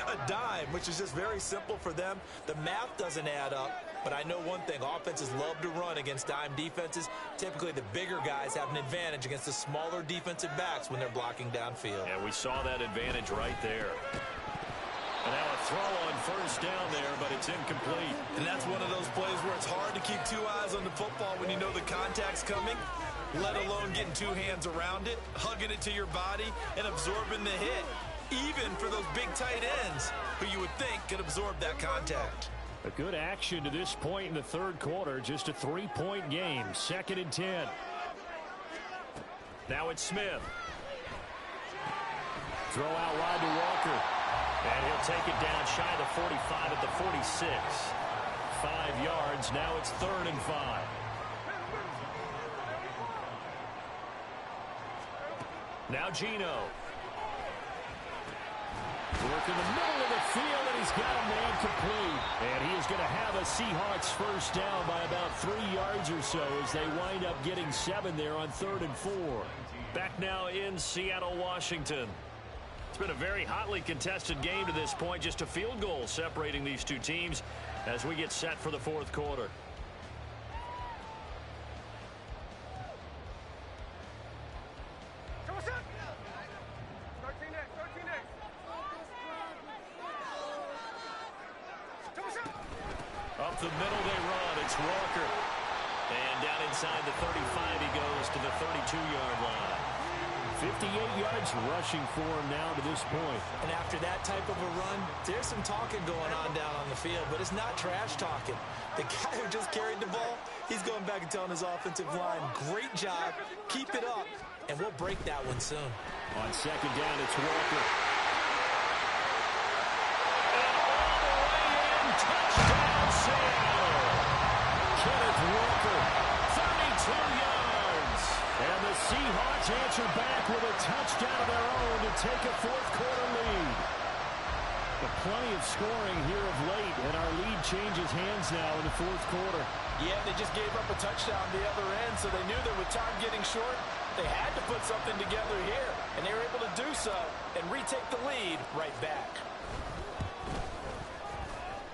A dime, which is just very simple for them. The math doesn't add up. But I know one thing. Offenses love to run against dime defenses. Typically, the bigger guys have an advantage against the smaller defensive backs when they're blocking downfield. And we saw that advantage right there. And now a throw on first down there, but it's incomplete. And that's one of those plays where it's hard to keep 2 eyes on the football when you know the contact's coming, let alone getting 2 hands around it, hugging it to your body, and absorbing the hit, even for those big tight ends who you would think could absorb that contact. A good action to this point in the third quarter. Just a 3-point game. 2nd and 10. Now it's Smith. Throw out wide to Walker. And he'll take it down shy of the 45 at the 46. 5 yards. Now it's 3rd and 5. Now Geno. Work in the middle of the field, and he's got a man complete. And he is going to have a Seahawks first down by about 3 yards or so as they wind up getting 7 there on 3rd and 4. Back now in Seattle, Washington. It's been a very hotly contested game to this point. Just a field goal separating these two teams as we get set for the 4th quarter. Up the middle they run. It's Walker. And down inside the 35 he goes to the 32-yard line. 58 yards rushing for him now to this point. And after that type of a run, there's some talking going on down on the field, but it's not trash talking. The guy who just carried the ball, he's going back and telling his offensive line, great job, keep it up, and we'll break that one soon. On 2nd down, it's Walker. Touchdown, Seattle! Kenneth Walker, 32 yards. And the Seahawks answer back with a touchdown of their own to take a 4th quarter lead. But plenty of scoring here of late, and our lead changes hands now in the 4th quarter. Yeah, they just gave up a touchdown the other end, so they knew that with time getting short, they had to put something together here. And they were able to do so and retake the lead right back.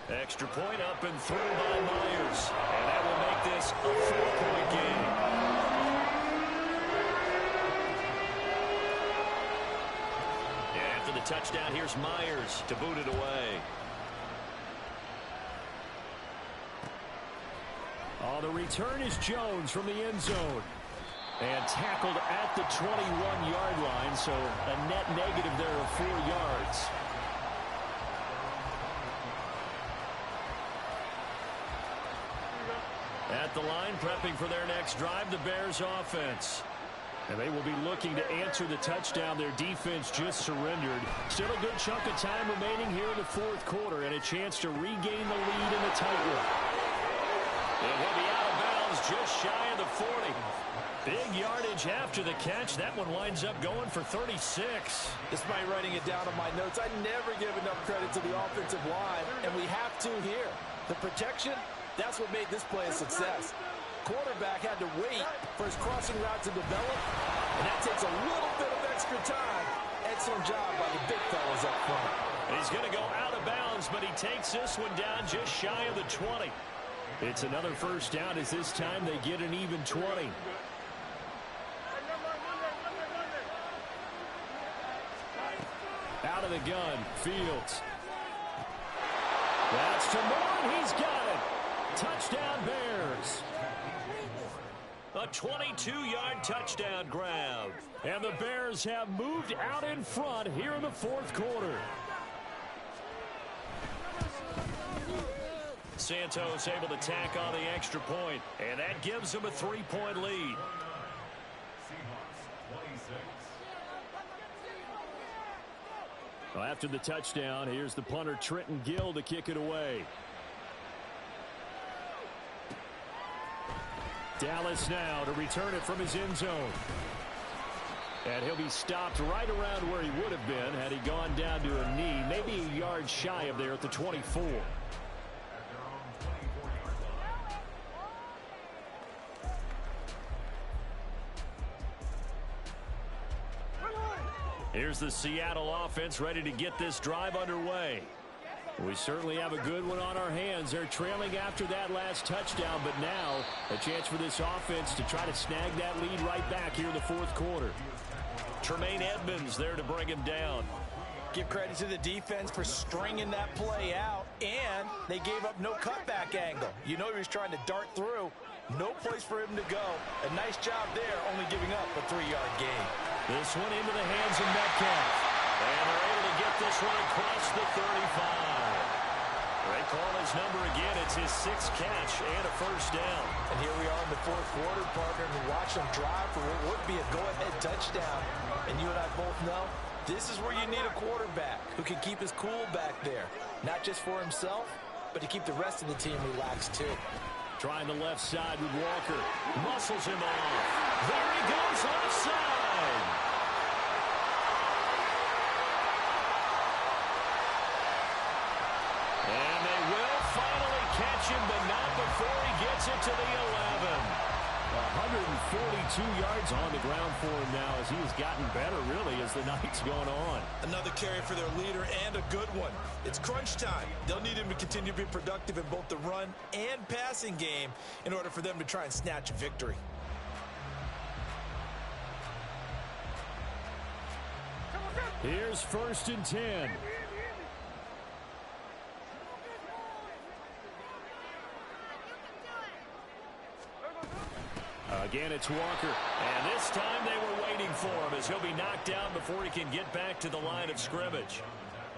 Extra point up and through by Myers. And that will make this a 4-point game. Yeah, after the touchdown, here's Myers to boot it away. Oh, the return is Jones from the end zone. And tackled at the 21-yard line, so a net negative there of 4 yards. At the line, prepping for their next drive, the Bears offense. And they will be looking to answer the touchdown their defense just surrendered. Still a good chunk of time remaining here in the 4th quarter and a chance to regain the lead in the tightrope. And he'll be out of bounds just shy of the 40. Big yardage after the catch. That one winds up going for 36. Despite writing it down on my notes, I never give enough credit to the offensive line, and we have to here. The protection, that's what made this play a success. Quarterback had to wait for his crossing route to develop, and that takes a little bit of extra time. Excellent job by the big fellas up front. He's going to go out of bounds, but he takes this one down just shy of the 20. It's another first down as this time they get an even 20. Out of the gun, Fields. That's to Moore, he's got it. Touchdown, Bears. A 22-yard touchdown grab. And the Bears have moved out in front here in the 4th quarter. Santos able to tack on the extra point, and that gives them a 3-point lead. Well, after the touchdown, here's the punter Trenton Gill to kick it away. Dallas now to return it from his end zone. And he'll be stopped right around where he would have been had he gone down to a knee, maybe a yard shy of there at the 24. Here's the Seattle offense ready to get this drive underway. We certainly have a good one on our hands. They're trailing after that last touchdown, but now a chance for this offense to try to snag that lead right back here in the fourth quarter. Tremaine Edmonds there to bring him down. Give credit to the defense for stringing that play out, and they gave up no cutback angle. You know he was trying to dart through. No place for him to go. A nice job there, only giving up a 3-yard gain. This one into the hands of Metcalf. And they're able to get this one across the 35. They call his number again. It's his 6th catch and a first down. And here we are in the fourth quarter, partner, and we watch them drive for what would be a go-ahead touchdown. And you and I both know this is where you need a quarterback who can keep his cool back there. Not just for himself, but to keep the rest of the team relaxed too. Trying the left side with Walker. Muscles him off. There he goes left side. And they will finally catch him, but not before he gets it to the 11. 142 yards on the ground for him now as he has gotten better, really, as the night's gone on. Another carry for their leader and a good one. It's crunch time. They'll need him to continue to be productive in both the run and passing game in order for them to try and snatch a victory. Here's 1st and 10. Again, it's Walker. And this time they were waiting for him as he'll be knocked down before he can get back to the line of scrimmage.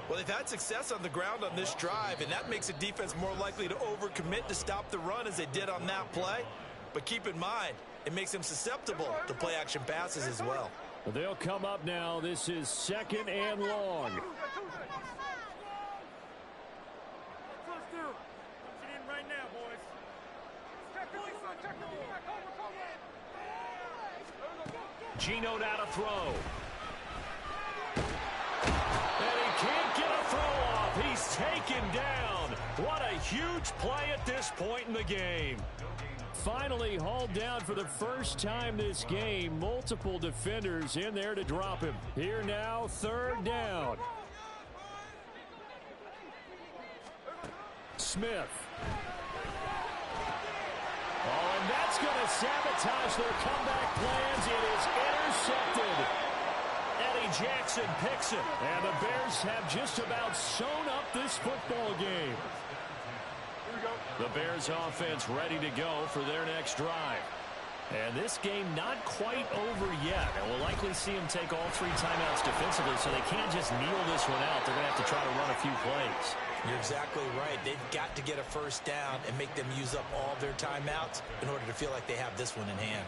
Well, they've had success on the ground on this drive, and that makes a defense more likely to overcommit to stop the run as they did on that play. But keep in mind, it makes them susceptible to play-action passes as well. They'll come up now. This is 2nd and long. Let's do. Get in right now, boys. Gino now to throw. And he can't get a throw off. He's taken down. What a huge play at this point in the game. Finally hauled down for the first time this game. Multiple defenders in there to drop him. Here now, 3rd down. Smith. Oh, and that's going to sabotage their comeback plans. It is intercepted. Eddie Jackson picks it. And the Bears have just about sewn up this football game. The Bears offense ready to go for their next drive. And this game not quite over yet. And we'll likely see them take all 3 timeouts defensively, so they can't just kneel this one out. They're going to have to try to run a few plays. You're exactly right. They've got to get a first down and make them use up all their timeouts in order to feel like they have this one in hand.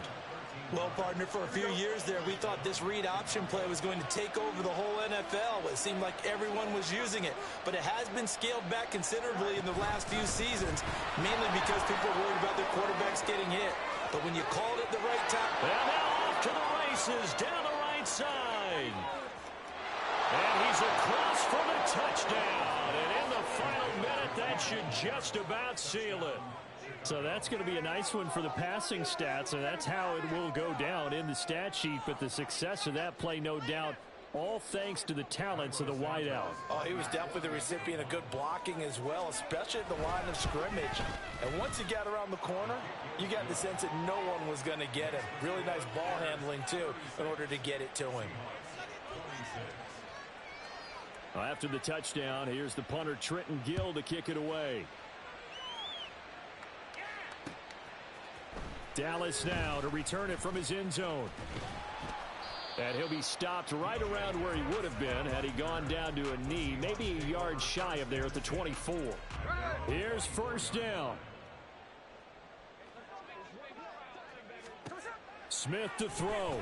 Well, partner, for a few years there, we thought this read option play was going to take over the whole NFL. It seemed like everyone was using it, but it has been scaled back considerably in the last few seasons, mainly because people are worried about their quarterbacks getting hit. But when you called it the right time... And now off to the races, down the right side. And he's across for the touchdown. And in the final minute, that should just about seal it. So that's going to be a nice one for the passing stats, and that's how it will go down in the stat sheet. But the success of that play, no doubt, all thanks to the talents of the wideout. Oh, he was definitely the recipient of good blocking as well, especially at the line of scrimmage. And once he got around the corner, you got the sense that no one was going to get him. Really nice ball handling, too, in order to get it to him. After the touchdown, here's the punter, Trenton Gill, to kick it away. Dallas now to return it from his end zone. And he'll be stopped right around where he would have been had he gone down to a knee, maybe a yard shy of there at the 24. Here's 1st down. Smith to throw.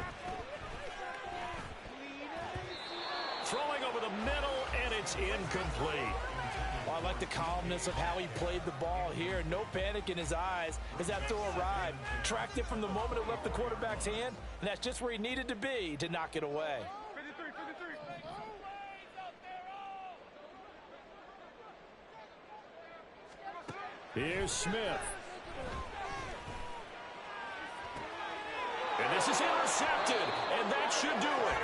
Throwing over the middle, and it's incomplete. Well, I like the calmness of how he played the ball here. No panic in his eyes as that throw arrived. Tracked it from the moment it left the quarterback's hand, and that's just where he needed to be to knock it away. 53, 53. Here's Smith. And this is intercepted, and that should do it.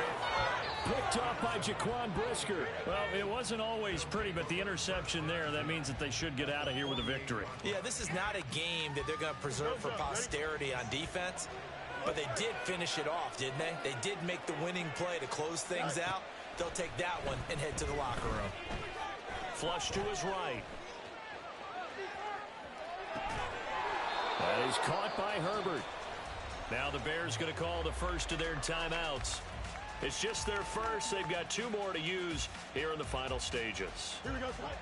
Picked up by Jaquan Brisker. Well, it wasn't always pretty, but the interception there, that means that they should get out of here with a victory. Yeah, this is not a game that they're going to preserve for posterity on defense, but they did finish it off, didn't they? They did make the winning play to close things out. They'll take that one and head to the locker room. Flush to his right. That is caught by Herbert. Now the Bears going to call the first of their timeouts. It's just their first. They've got 2 more to use here in the final stages. Here we go, Slide.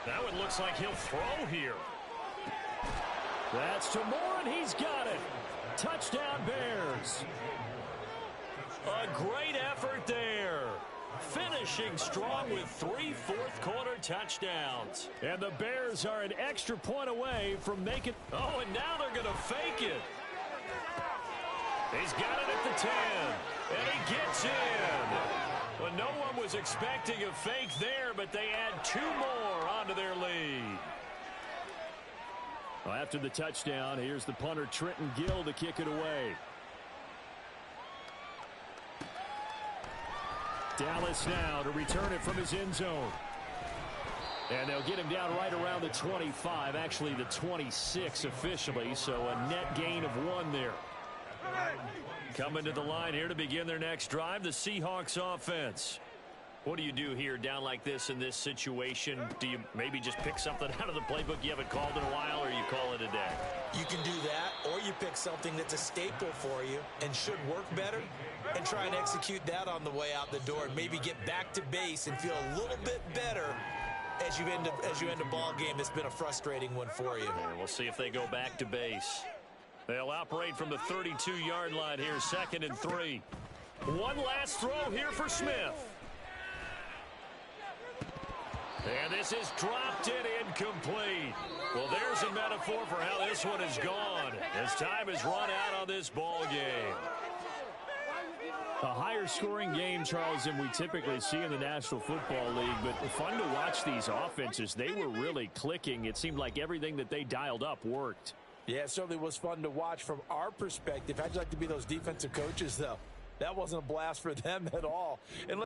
Now it looks like he'll throw here. That's to Moore, and he's got it. Touchdown, Bears. A great effort there. Finishing strong with 3 fourth-quarter touchdowns. And the Bears are an extra point away from making... Oh, and now they're going to fake it. He's got it at the 10. And he gets in. Well, no one was expecting a fake there, but they add 2 more onto their lead. Well, after the touchdown, here's the punter, Trenton Gill, to kick it away. Dallas now to return it from his end zone. And they'll get him down right around the 25, actually the 26 officially, so a net gain of 1 there. Coming to the line here to begin their next drive, the Seahawks offense. What do you do here down like this in this situation? Do you maybe just pick something out of the playbook you haven't called in a while, or you call it a day? You can do that, or you pick something that's a staple for you and should work better and try and execute that on the way out the door and maybe get back to base and feel a little bit better as you end a ball game that's been a frustrating one for you. And we'll see if they go back to base. They'll operate from the 32-yard line here, 2nd and 3. One last throw here for Smith. And this is dropped in incomplete. Well, there's a metaphor for how this one is gone as time has run out on this ball game. A higher scoring game, Charles, than we typically see in the National Football League, but fun to watch these offenses. They were really clicking. It seemed like everything that they dialed up worked. Yeah, it certainly was fun to watch from our perspective. I'd like to be those defensive coaches, though. That wasn't a blast for them at all. And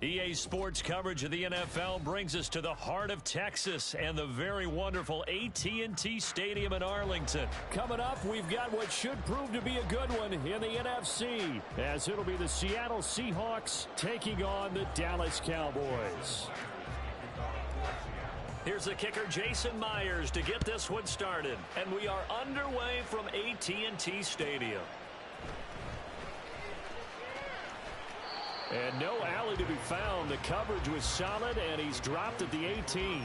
EA Sports coverage of the NFL brings us to the heart of Texas and the very wonderful AT&T Stadium in Arlington. Coming up, we've got what should prove to be a good one in the NFC, as it'll be the Seattle Seahawks taking on the Dallas Cowboys. Here's the kicker, Jason Myers, to get this one started. And we are underway from AT&T Stadium. And no alley to be found. The coverage was solid, and he's dropped at the 18.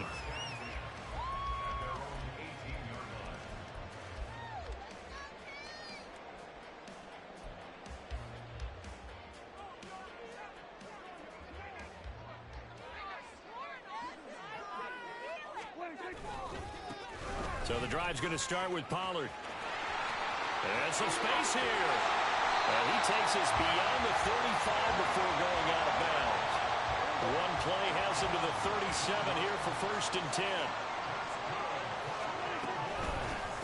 So the drive's going to start with Pollard. And some space here. And he takes us beyond the 35 before going out of bounds. One play has him to the 37 here for 1st and 10.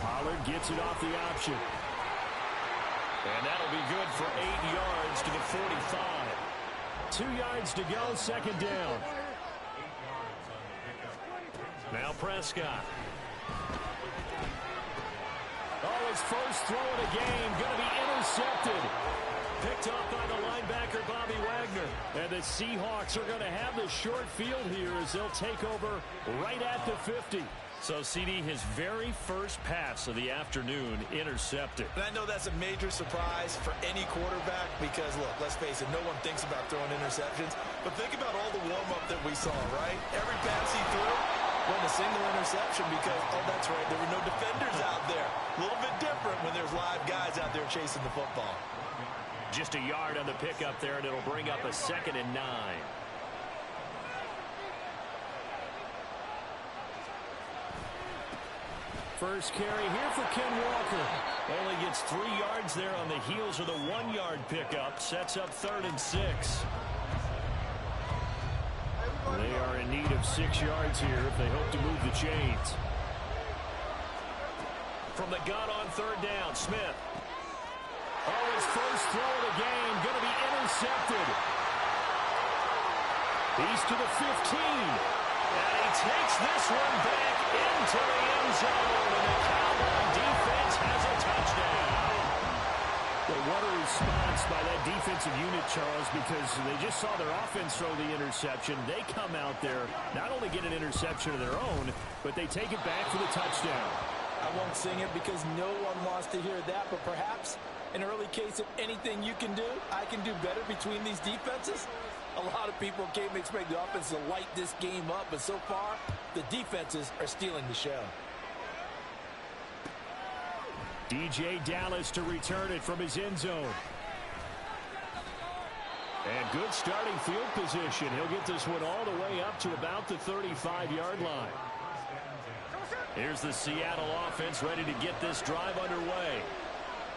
Pollard gets it off the option. And that'll be good for 8 yards to the 45. 2 yards to go, 2nd down. Now Prescott. Oh, his first throw of the game, going to be intercepted. Picked up by the linebacker, Bobby Wagner. And the Seahawks are going to have the short field here as they'll take over right at the 50. So, CD, his very first pass of the afternoon intercepted. And I know that's a major surprise for any quarterback because, look, let's face it, no one thinks about throwing interceptions. But think about all the warm-up that we saw, right? Every pass he threw went a single interception because, oh, that's right, there were no defenders out there. A little bit different when there's live guys out there chasing the football. Just a yard on the pickup there, and it'll bring up a 2nd and 9. First carry here for Ken Walker. Only gets 3 yards there on the heels of the 1-yard pickup. Sets up 3rd and 6. They are in need of 6 yards here if they hope to move the chains. From the gun on 3rd down, Smith. Oh, his first throw of the game going to be intercepted. He's to the 15. And he takes this one back into the end zone. And the Cowboy defense has a touchdown. Well, what a response by that defensive unit, Charles, because they just saw their offense throw the interception. They come out there, not only get an interception of their own, but they take it back for the touchdown. I won't sing it because no one wants to hear that, but perhaps an early case of anything you can do, I can do better between these defenses. A lot of people came to expect the offense to light this game up, but so far, the defenses are stealing the show. DJ Dallas to return it from his end zone. And good starting field position. He'll get this one all the way up to about the 35-yard line. Here's the Seattle offense ready to get this drive underway.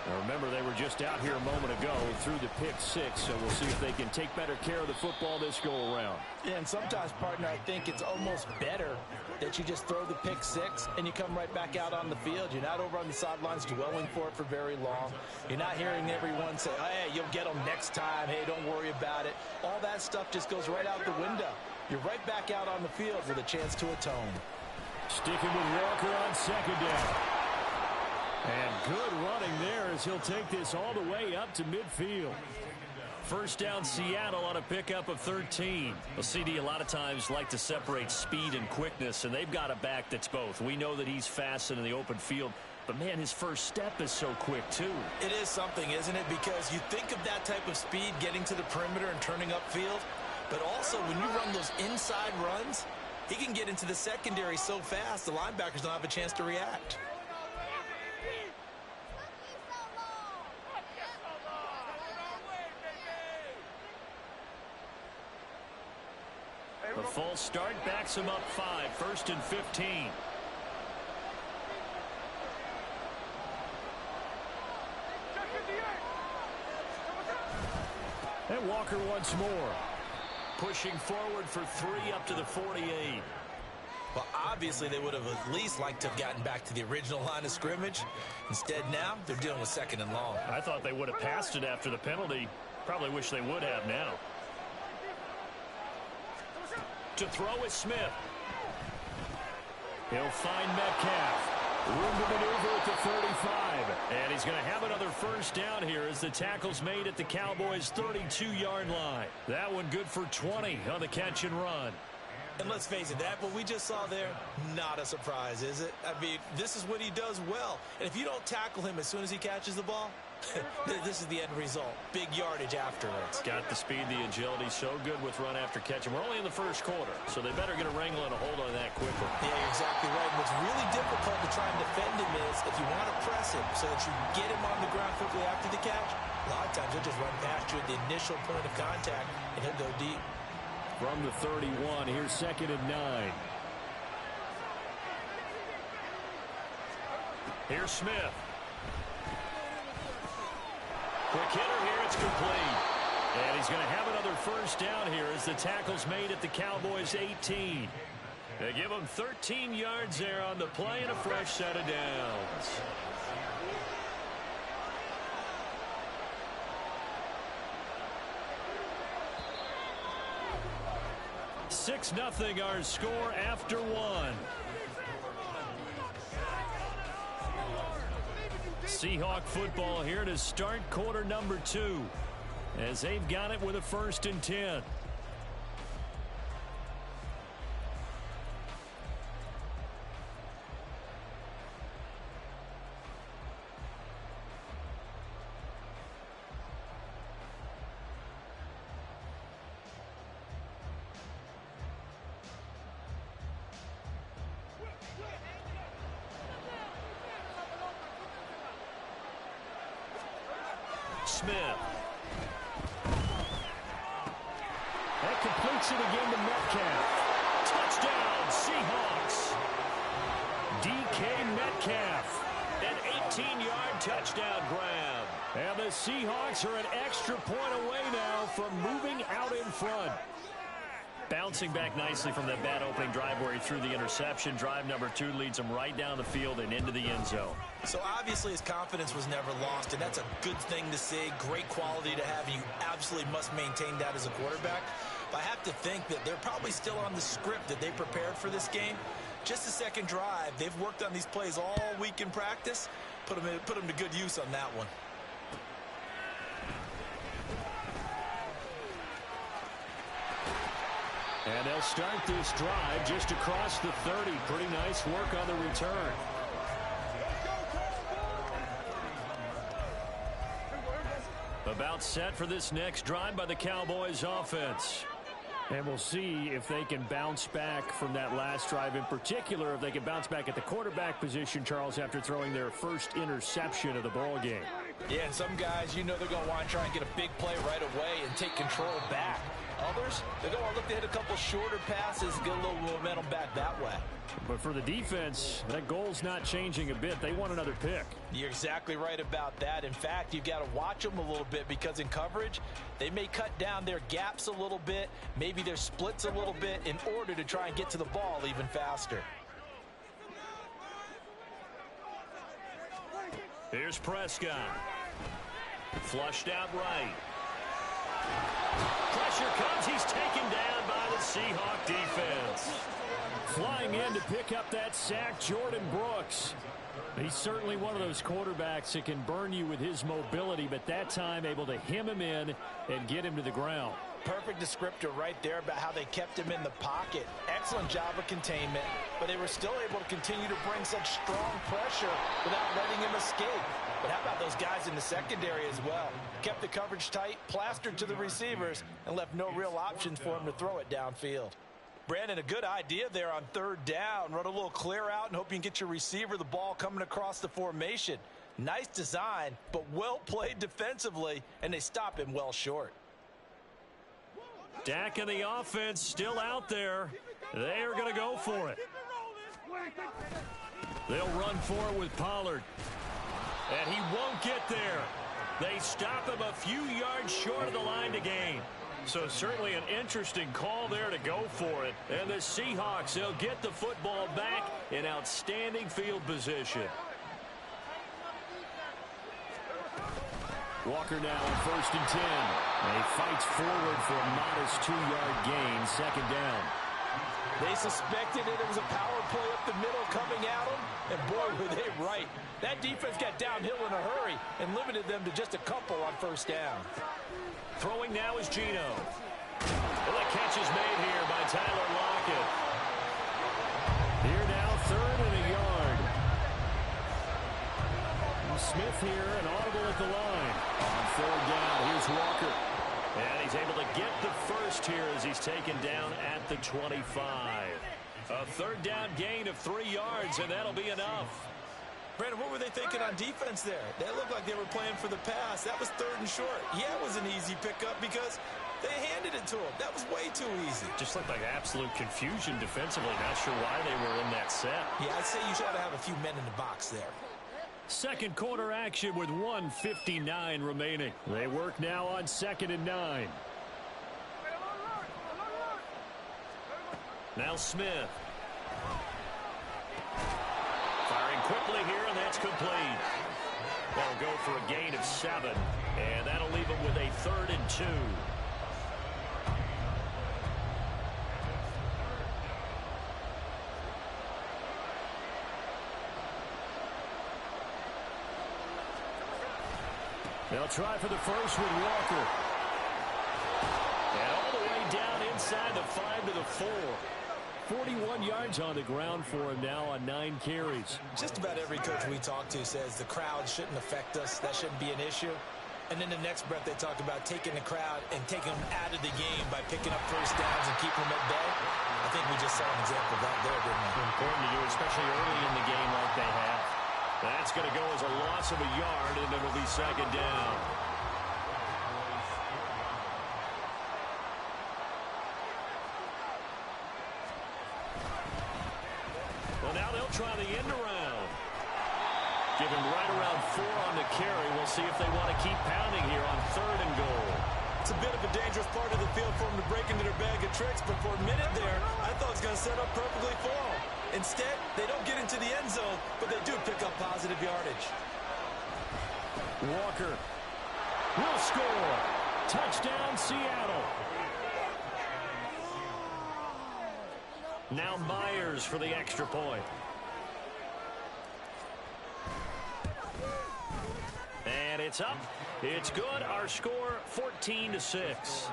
Now remember, they were just out here a moment ago through the pick 6, so we'll see if they can take better care of the football this go-around. Yeah, and sometimes, partner, I think it's almost better that you just throw the pick 6 and you come right back out on the field. You're not over on the sidelines dwelling for it for very long. You're not hearing everyone say, hey, you'll get them next time. Hey, don't worry about it. All that stuff just goes right out the window. You're right back out on the field with a chance to atone. Sticking with Walker on 2nd down. And good running there as he'll take this all the way up to midfield. First down, Seattle on a pickup of 13. Well, CD, a lot of times like to separate speed and quickness, and they've got a back that's both. We know that he's fast in the open field, but, man, his first step is so quick, too. It is something, isn't it? Because you think of that type of speed getting to the perimeter and turning upfield, but also when you run those inside runs, he can get into the secondary so fast the linebackers don't have a chance to react. The false start backs him up 5, 1st and 15. And Walker once more. Pushing forward for 3 up to the 48. Well, obviously they would have at least liked to have gotten back to the original line of scrimmage. Instead now, they're dealing with 2nd and long. I thought they would have passed it after the penalty. Probably wish they would have now. To throw is Smith. He'll find Metcalf. Room to maneuver at the 35. And he's going to have another first down here as the tackle's made at the Cowboys' 32-yard line. That one good for 20 on the catch and run. And let's face it, that what we just saw there, not a surprise, is it? I mean, this is what he does well. And if you don't tackle him as soon as he catches the ball, this is the end result. Big yardage afterwards. Got the speed, the agility, so good with run after catch. And we're only in the first quarter, so they better get a wrangle and a hold on that quickly. Yeah, you're exactly right. And what's really difficult to try and defend him is if you want to press him so that you get him on the ground quickly after the catch, a lot of times he'll just run past you at the initial point of contact, and he'll go deep. From the 31, here's 2nd and 9. Here's Smith. Quick hitter here, it's complete. And he's going to have another first down here as the tackle's made at the Cowboys' 18. They give him 13 yards there on the play and a fresh set of downs. 6-0 our score after one. Seahawk football here to start quarter number 2 as they've got it with a 1st and 10. Smith. That completes it again to Metcalf. Touchdown, Seahawks. DK Metcalf. An 18-yard touchdown grab. And the Seahawks are an extra point away now from moving out in front. Bouncing back nicely from that bad opening drive where he threw the interception. Drive number 2 leads him right down the field and into the end zone. So obviously his confidence was never lost, and that's a good thing to see. Great quality to have, and you absolutely must maintain that as a quarterback. But I have to think that they're probably still on the script that they prepared for this game. Just the second drive, they've worked on these plays all week in practice. Put them to good use on that one. And they'll start this drive just across the 30. Pretty nice work on the return. About set for this next drive by the Cowboys offense. And we'll see if they can bounce back from that last drive. In particular, if they can bounce back at the quarterback position, Charles, after throwing their first interception of the ball game. Yeah, and some guys, you know they're going to want to try and get a big play right away and take control back. Others, they're going to look to hit a couple shorter passes, get a little momentum back that way. But for the defense, that goal's not changing a bit. They want another pick. You're exactly right about that. In fact, you've got to watch them a little bit because in coverage, they may cut down their gaps a little bit, maybe their splits a little bit in order to try and get to the ball even faster. Here's Prescott. Flushed out right. Pressure comes. He's taken down by the Seahawk defense. Flying in to pick up that sack, Jordan Brooks. He's certainly one of those quarterbacks that can burn you with his mobility, but that time able to hem him in and get him to the ground. Perfect descriptor right there about how they kept him in the pocket. Excellent job of containment, but they were still able to continue to bring such strong pressure without letting him escape. But how about those guys in the secondary as well? Kept the coverage tight, plastered to the receivers, and left no real options for him to throw it downfield. Brandon, a good idea there on 3rd down. Run a little clear out and hope you can get your receiver the ball coming across the formation. Nice design, but well played defensively, and they stop him well short. Dak and the offense still out there. They are going to go for it. They'll run for it with Pollard. And he won't get there. They stop him a few yards short of the line to gain. So certainly an interesting call there to go for it. And the Seahawks, they'll get the football back in outstanding field position. Walker now on 1st and 10. And he fights forward for a modest 2-yard gain, 2nd down. They suspected it was a power play up the middle coming at them, and boy, were they right. That defense got downhill in a hurry and limited them to just a couple on first down. Throwing now is Gino. Well, the catch is made here by Tyler Lockett. Here now, 3rd and a yard. Smith here, an audible at the line. On 4th down, here's Walker. And he's able to get the first here as he's taken down at the 25. A 3rd down gain of 3 yards, and that'll be enough. Brandon, what were they thinking on defense there? They looked like they were playing for the pass. That was 3rd and short. Yeah, it was an easy pickup because they handed it to him. That was way too easy. Just looked like absolute confusion defensively. Not sure why they were in that set. Yeah, I'd say you should have a few men in the box there. Second quarter action with 1:59 remaining. They work now on 2nd and 9. Now Smith. Firing quickly here, and that's complete. That'll go for a gain of 7, and that'll leave them with a 3rd and 2. They'll try for the first with Walker. And all the way down inside the 5 to the 4. 41 yards on the ground for him now on 9 carries. Just about every coach we talk to says the crowd shouldn't affect us. That shouldn't be an issue. And then the next breath they talk about taking the crowd and taking them out of the game by picking up first downs and keeping them at bay. I think we just saw an example of that there, didn't we? Important to do, especially early in the game like they have. That's going to go as a loss of a yard, and it'll be 2nd down. Well, now they'll try the end around. Give him right around 4 on the carry. We'll see if they want to keep pounding here on 3rd and goal. It's a bit of a dangerous part of the field for them to break into their bag of tricks, but for a minute there, I thought it was going to set up perfectly for them. Instead, they don't get into the end zone, but they do pick up positive yardage. Walker will score. Touchdown, Seattle. Now Myers for the extra point. And it's up. It's good. Our score, 14-6.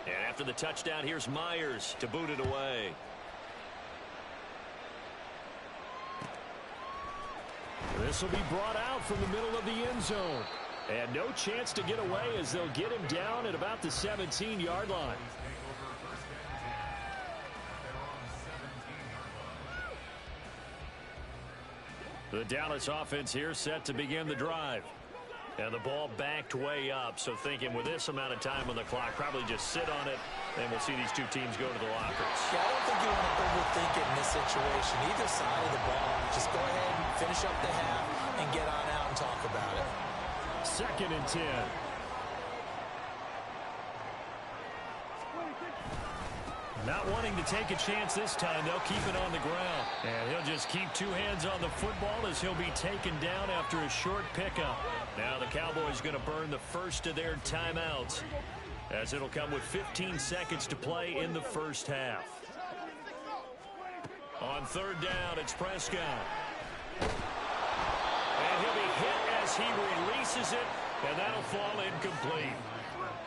And after the touchdown, here's Myers to boot it away. This will be brought out from the middle of the end zone. And no chance to get away as they'll get him down at about the 17-yard line. The Dallas offense here set to begin the drive. And the ball backed way up, so thinking with this amount of time on the clock, probably just sit on it, and we'll see these two teams go to the lockers. Yeah, I don't think you want to overthink it in this situation. Either side of the ball. Just go ahead and finish up the half and get on out and talk about it. 2nd and 10. Not wanting to take a chance this time, they'll keep it on the ground. And he'll just keep 2 hands on the football as he'll be taken down after a short pickup. Now the Cowboys going to burn the first of their timeouts, as it'll come with 15 seconds to play in the first half. On 3rd down, it's Prescott. And he'll be hit as he releases it, and that'll fall incomplete.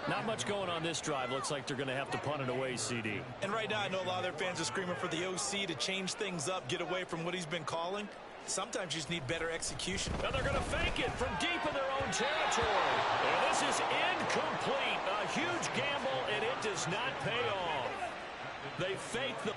Not much going on this drive. Looks like they're going to have to punt it away, CD. And right now, I know a lot of their fans are screaming for the OC to change things up, get away from what he's been calling. Sometimes you just need better execution. Now they're going to fake it from deep in their own territory. And this is incomplete. A huge gamble, and it does not pay off. They fake the...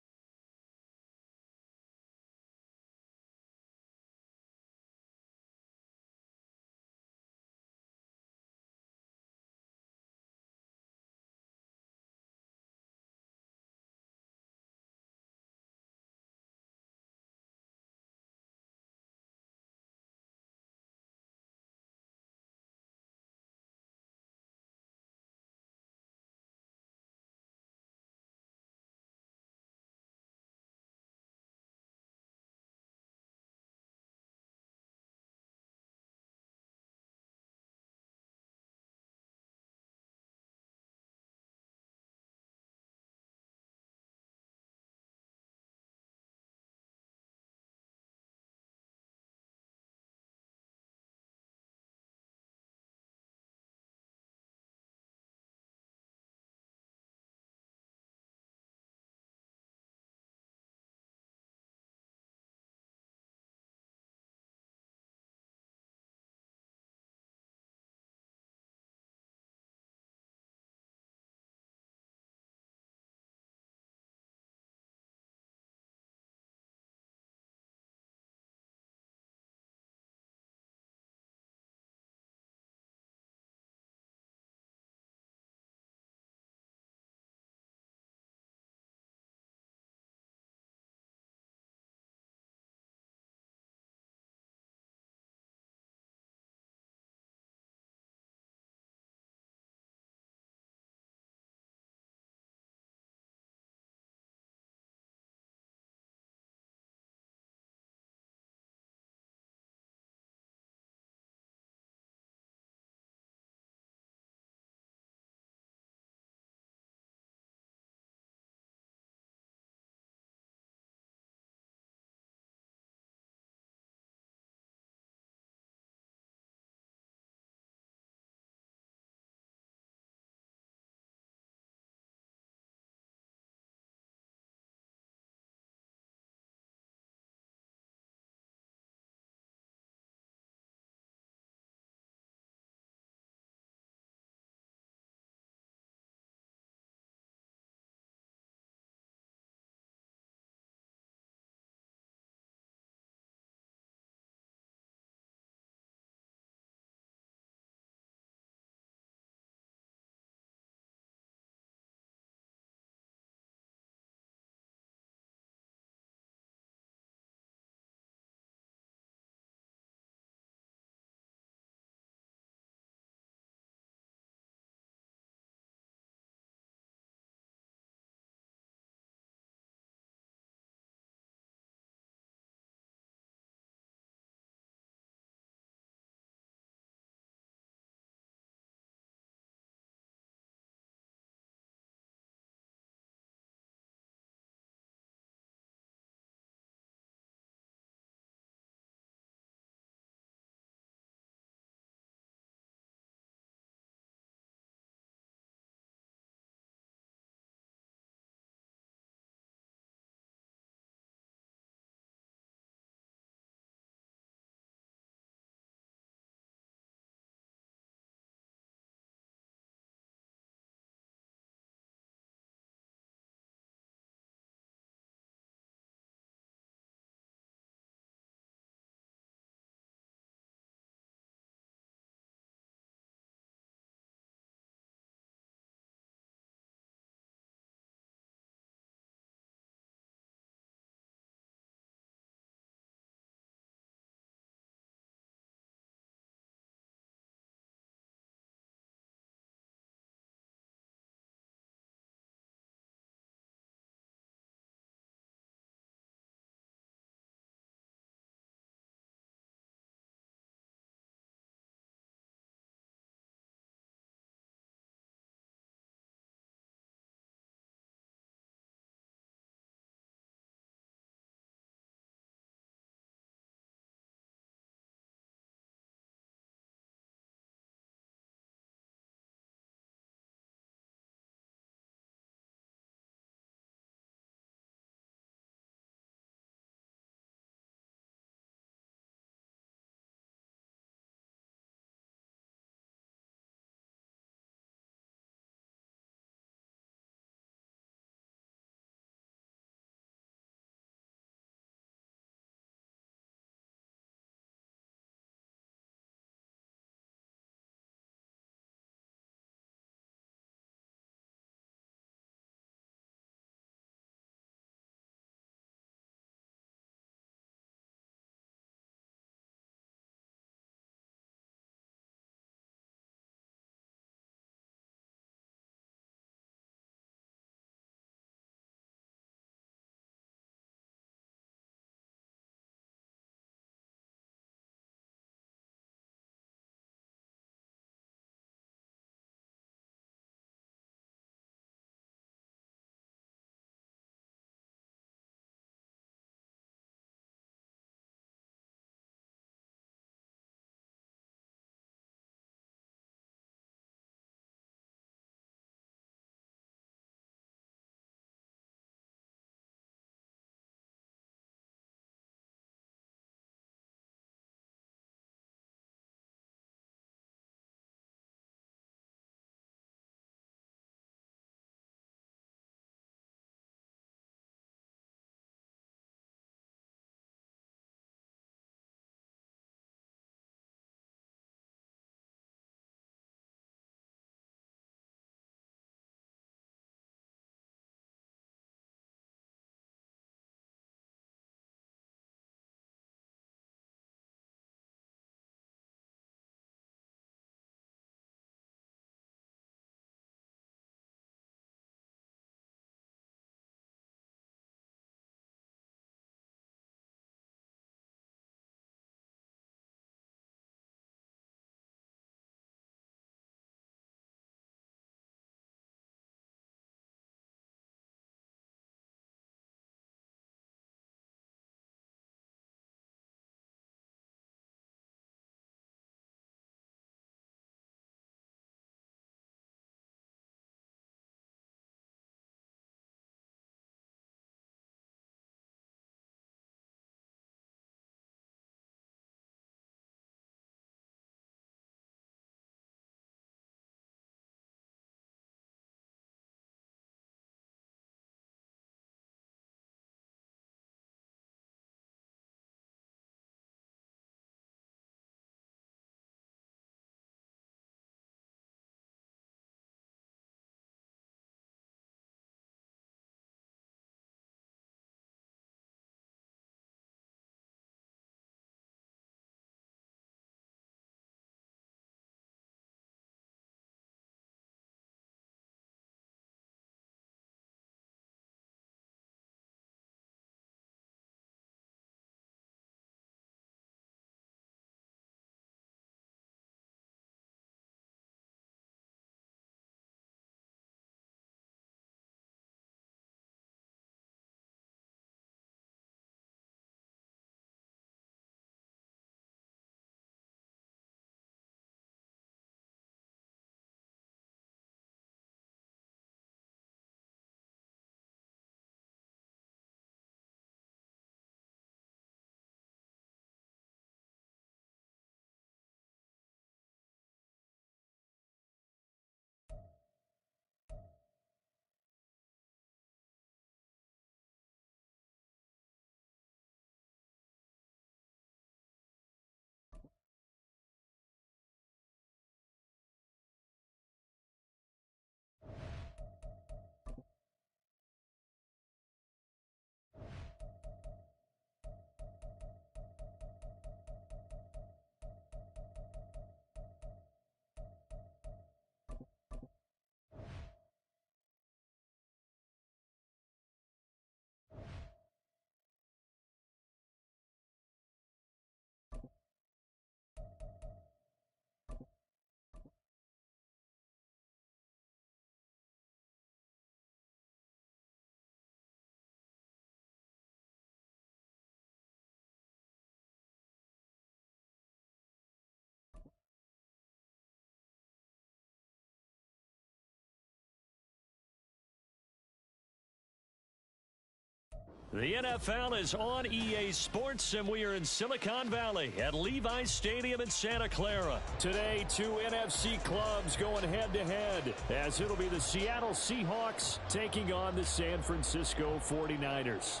The NFL is on EA Sports, and we are in Silicon Valley at Levi's Stadium in Santa Clara. Today, two NFC clubs going head-to-head, as it'll be the Seattle Seahawks taking on the San Francisco 49ers.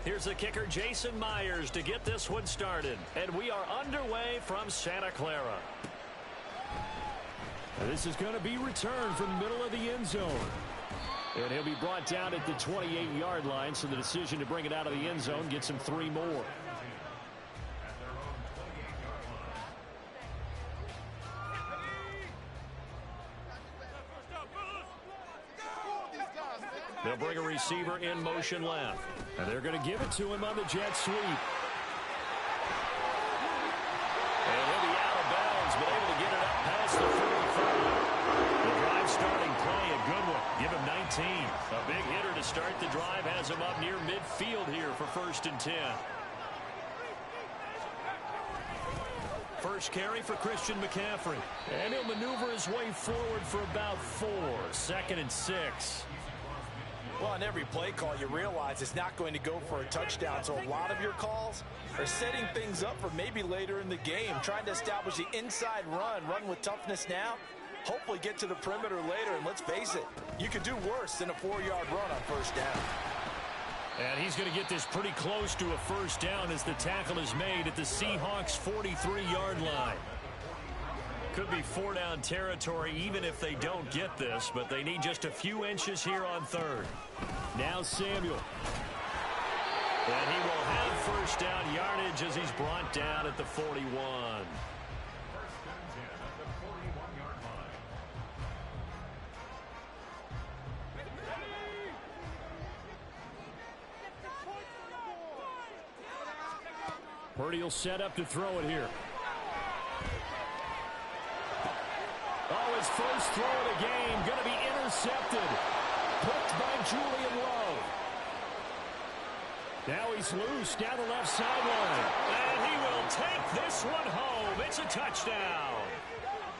Here's the kicker, Jason Myers, to get this one started. And we are underway from Santa Clara. This is going to be returned from the middle of the end zone. And he'll be brought down at the 28-yard line, so the decision to bring it out of the end zone gets him 3 more. They'll bring a receiver in motion left. And they're going to give it to him on the jet sweep. And he'll be out of bounds, but able to get it up past the 45. The drive starting play, a good one. Give him 19. A big hitter to start the drive, has him up near midfield here for 1st and 10. First carry for Christian McCaffrey. And he'll maneuver his way forward for about 4. 2nd and 6. Well, on every play call, you realize it's not going to go for a touchdown. So a lot of your calls are setting things up for maybe later in the game, trying to establish the inside run with toughness now, hopefully get to the perimeter later. And let's face it, you could do worse than a 4-yard run on 1st down. And he's going to get this pretty close to a 1st down as the tackle is made at the Seahawks' 43-yard line. Could be 4-down territory even if they don't get this, but they need just a few inches here on 3rd. Now Samuel. And he will have 1st down yardage as he's brought down at the 41. Purdy will set up to throw it here. Oh, his first throw of the game going to be intercepted. Picked by Julian Love. Now he's loose down the left sideline. And he will take this one home. It's a touchdown.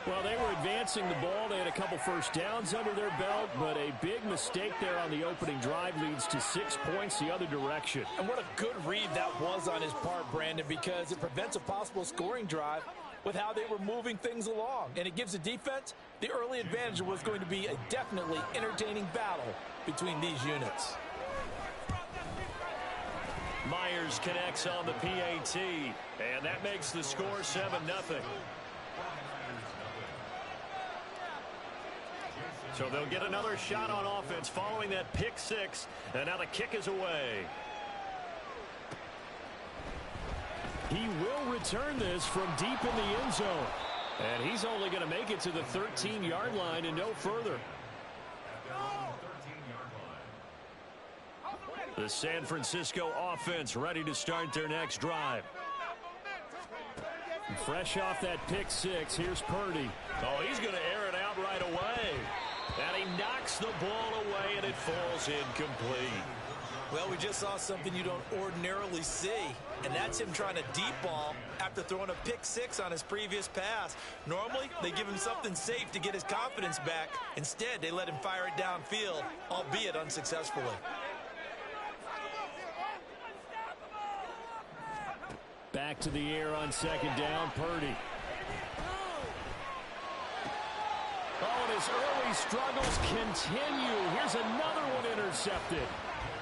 Well, they were advancing the ball. They had a couple 1st downs under their belt, but a big mistake there on the opening drive leads to 6 points the other direction. And what a good read that was on his part, Brandon, because it prevents a possible scoring drive with how they were moving things along. And it gives the defense the early advantage of what's going to be a definitely entertaining battle between these units. Myers connects on the PAT, and that makes the score 7-0. So they'll get another shot on offense following that pick 6, and now the kick is away. He will return this from deep in the end zone. And he's only going to make it to the 13-yard line and no further. The San Francisco offense ready to start their next drive. Fresh off that pick 6, here's Purdy. Oh, he's going to air it out right away. And he knocks the ball away, and it falls incomplete. Well, we just saw something you don't ordinarily see, and that's him trying to deep ball after throwing a pick 6 on his previous pass. Normally, they give him something safe to get his confidence back. Instead, they let him fire it downfield, albeit unsuccessfully. Back to the air on 2nd down, Purdy. Oh, and his early struggles continue. Here's another one intercepted.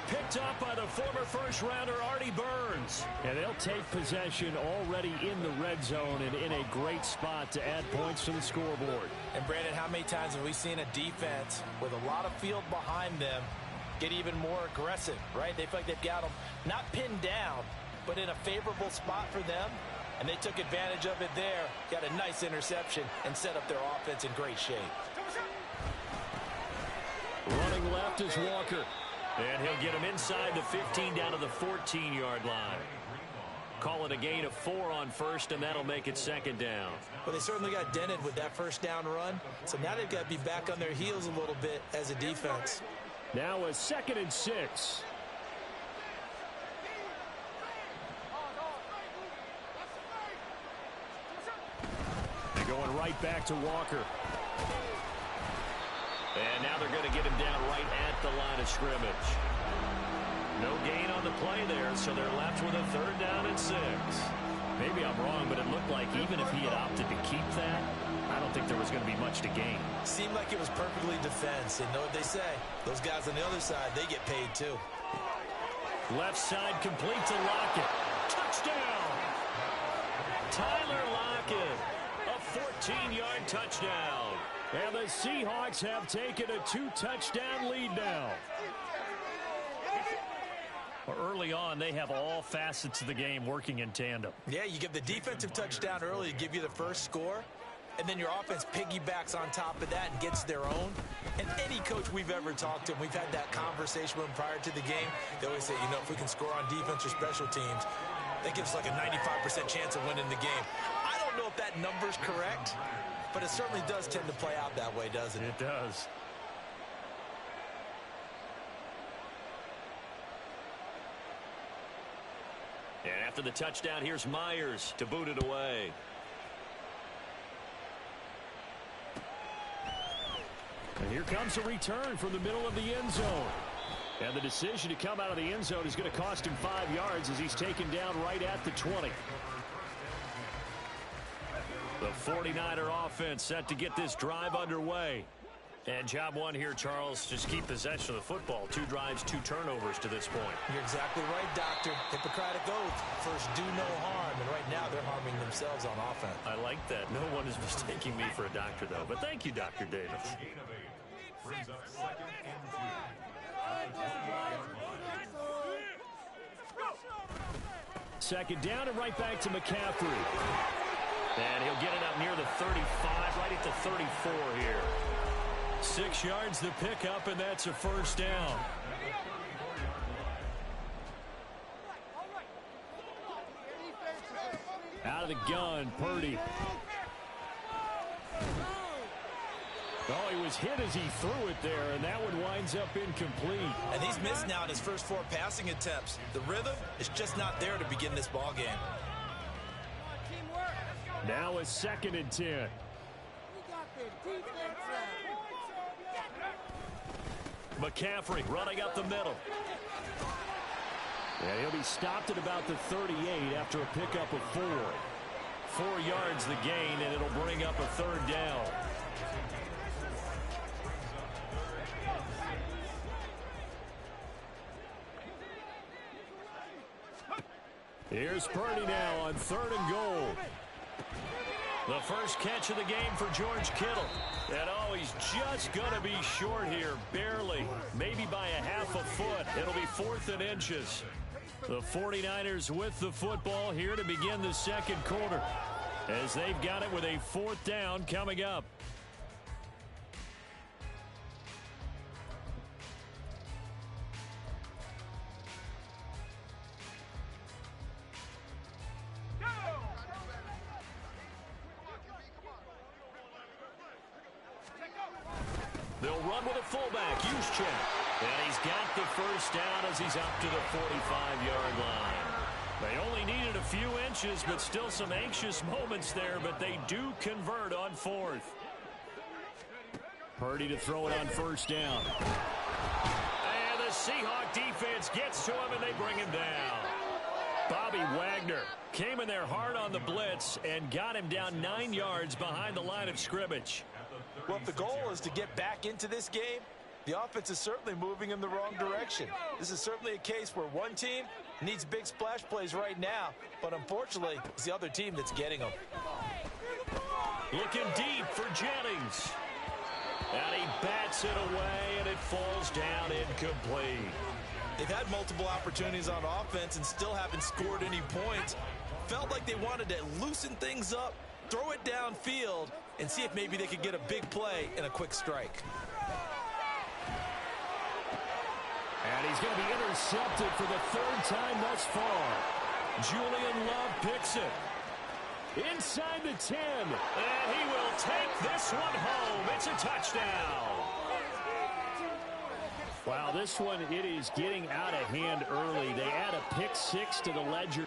Picked up by the former 1st-rounder Artie Burns. And they'll take possession already in the red zone and in a great spot to add points to the scoreboard. And, Brandon, how many times have we seen a defense with a lot of field behind them get even more aggressive, right? They feel like they've got them not pinned down, but in a favorable spot for them, and they took advantage of it there. Got a nice interception and set up their offense in great shape. Running left is Walker. And he'll get him inside the 15 down to the 14-yard line. Call it a gain of 4 on 1st, and that'll make it 2nd down. Well, they certainly got dented with that 1st down run, so now they've got to be back on their heels a little bit as a defense. Now a 2nd and 6. Going right back to Walker. And now they're going to get him down right at the line of scrimmage. No gain on the play there, so they're left with a 3rd down and 6. Maybe I'm wrong, but it looked like even if he had opted to keep that, I don't think there was going to be much to gain. Seemed like it was perfectly defense. And know what they say? Those guys on the other side, they get paid too. Left side complete to Lockett. Touchdown! Tyler Lockett. A 14-yard touchdown. And the Seahawks have taken a 2-touchdown lead now. Early on, they have all facets of the game working in tandem. Yeah, you give the defensive touchdown early to give you the first score, and then your offense piggybacks on top of that and gets their own. And any coach we've ever talked to, and we've had that conversation with them prior to the game, they always say, you know, if we can score on defense or special teams, that gives us like a 95% chance of winning the game. I don't know if that number's correct, but it certainly does tend to play out that way, doesn't it? It does. And after the touchdown, here's Myers to boot it away. And here comes a return from the middle of the end zone. And the decision to come out of the end zone is going to cost him 5 yards as he's taken down right at the 20. The 49er offense set to get this drive underway. And job one here, Charles, just keep possession of the football. 2 drives, 2 turnovers to this point. You're exactly right, Doctor. Hippocratic oath. First, do no harm. And right now, they're harming themselves on offense. I like that. No one is mistaking me for a doctor, though. But thank you, Dr. Davis. Gain of 8. Brings up 2nd and 2. At the 28-yard line. Second down and right back to McCaffrey. And he'll get it up near the 35, right at the 34 here. 6 yards the pickup, and that's a first down. Out of the gun, Purdy. Oh, he was hit as he threw it there, and that one winds up incomplete. And he's missed now in his first 4 passing attempts. The rhythm is just not there to begin this ball game. Now a 2nd and 10. McCaffrey running up the middle. And he'll be stopped at about the 38 after a pickup of 4. 4 yards the gain, and it'll bring up a 3rd down. Here's Purdy now on 3rd and goal. The first catch of the game for George Kittle. And oh, he's just going to be short here, barely, maybe by a half a foot. It'll be 4th and inches. The 49ers with the football here to begin the 2nd quarter, as they've got it with a 4th down coming up. They'll run with a fullback, Juszczyk. And he's got the first down as he's up to the 45-yard line. They only needed a few inches, but still some anxious moments there, but they do convert on 4th. Purdy to throw it on 1st down. And the Seahawk defense gets to him, and they bring him down. Bobby Wagner came in there hard on the blitz and got him down 9 yards behind the line of scrimmage. Well, if the goal is to get back into this game, the offense is certainly moving in the wrong direction. This is certainly a case where one team needs big splash plays right now, but unfortunately, it's the other team that's getting them. Looking deep for Jennings. And he bats it away, and it falls down incomplete. They've had multiple opportunities on offense and still haven't scored any points. Felt like they wanted to loosen things up, throw it downfield, and see if maybe they could get a big play and a quick strike. And he's going to be intercepted for the 3rd time thus far. Julian Love picks it. Inside the 10. And he will take this one home. It's a touchdown. Wow, this one, it is getting out of hand early. They add a pick 6 to the ledger.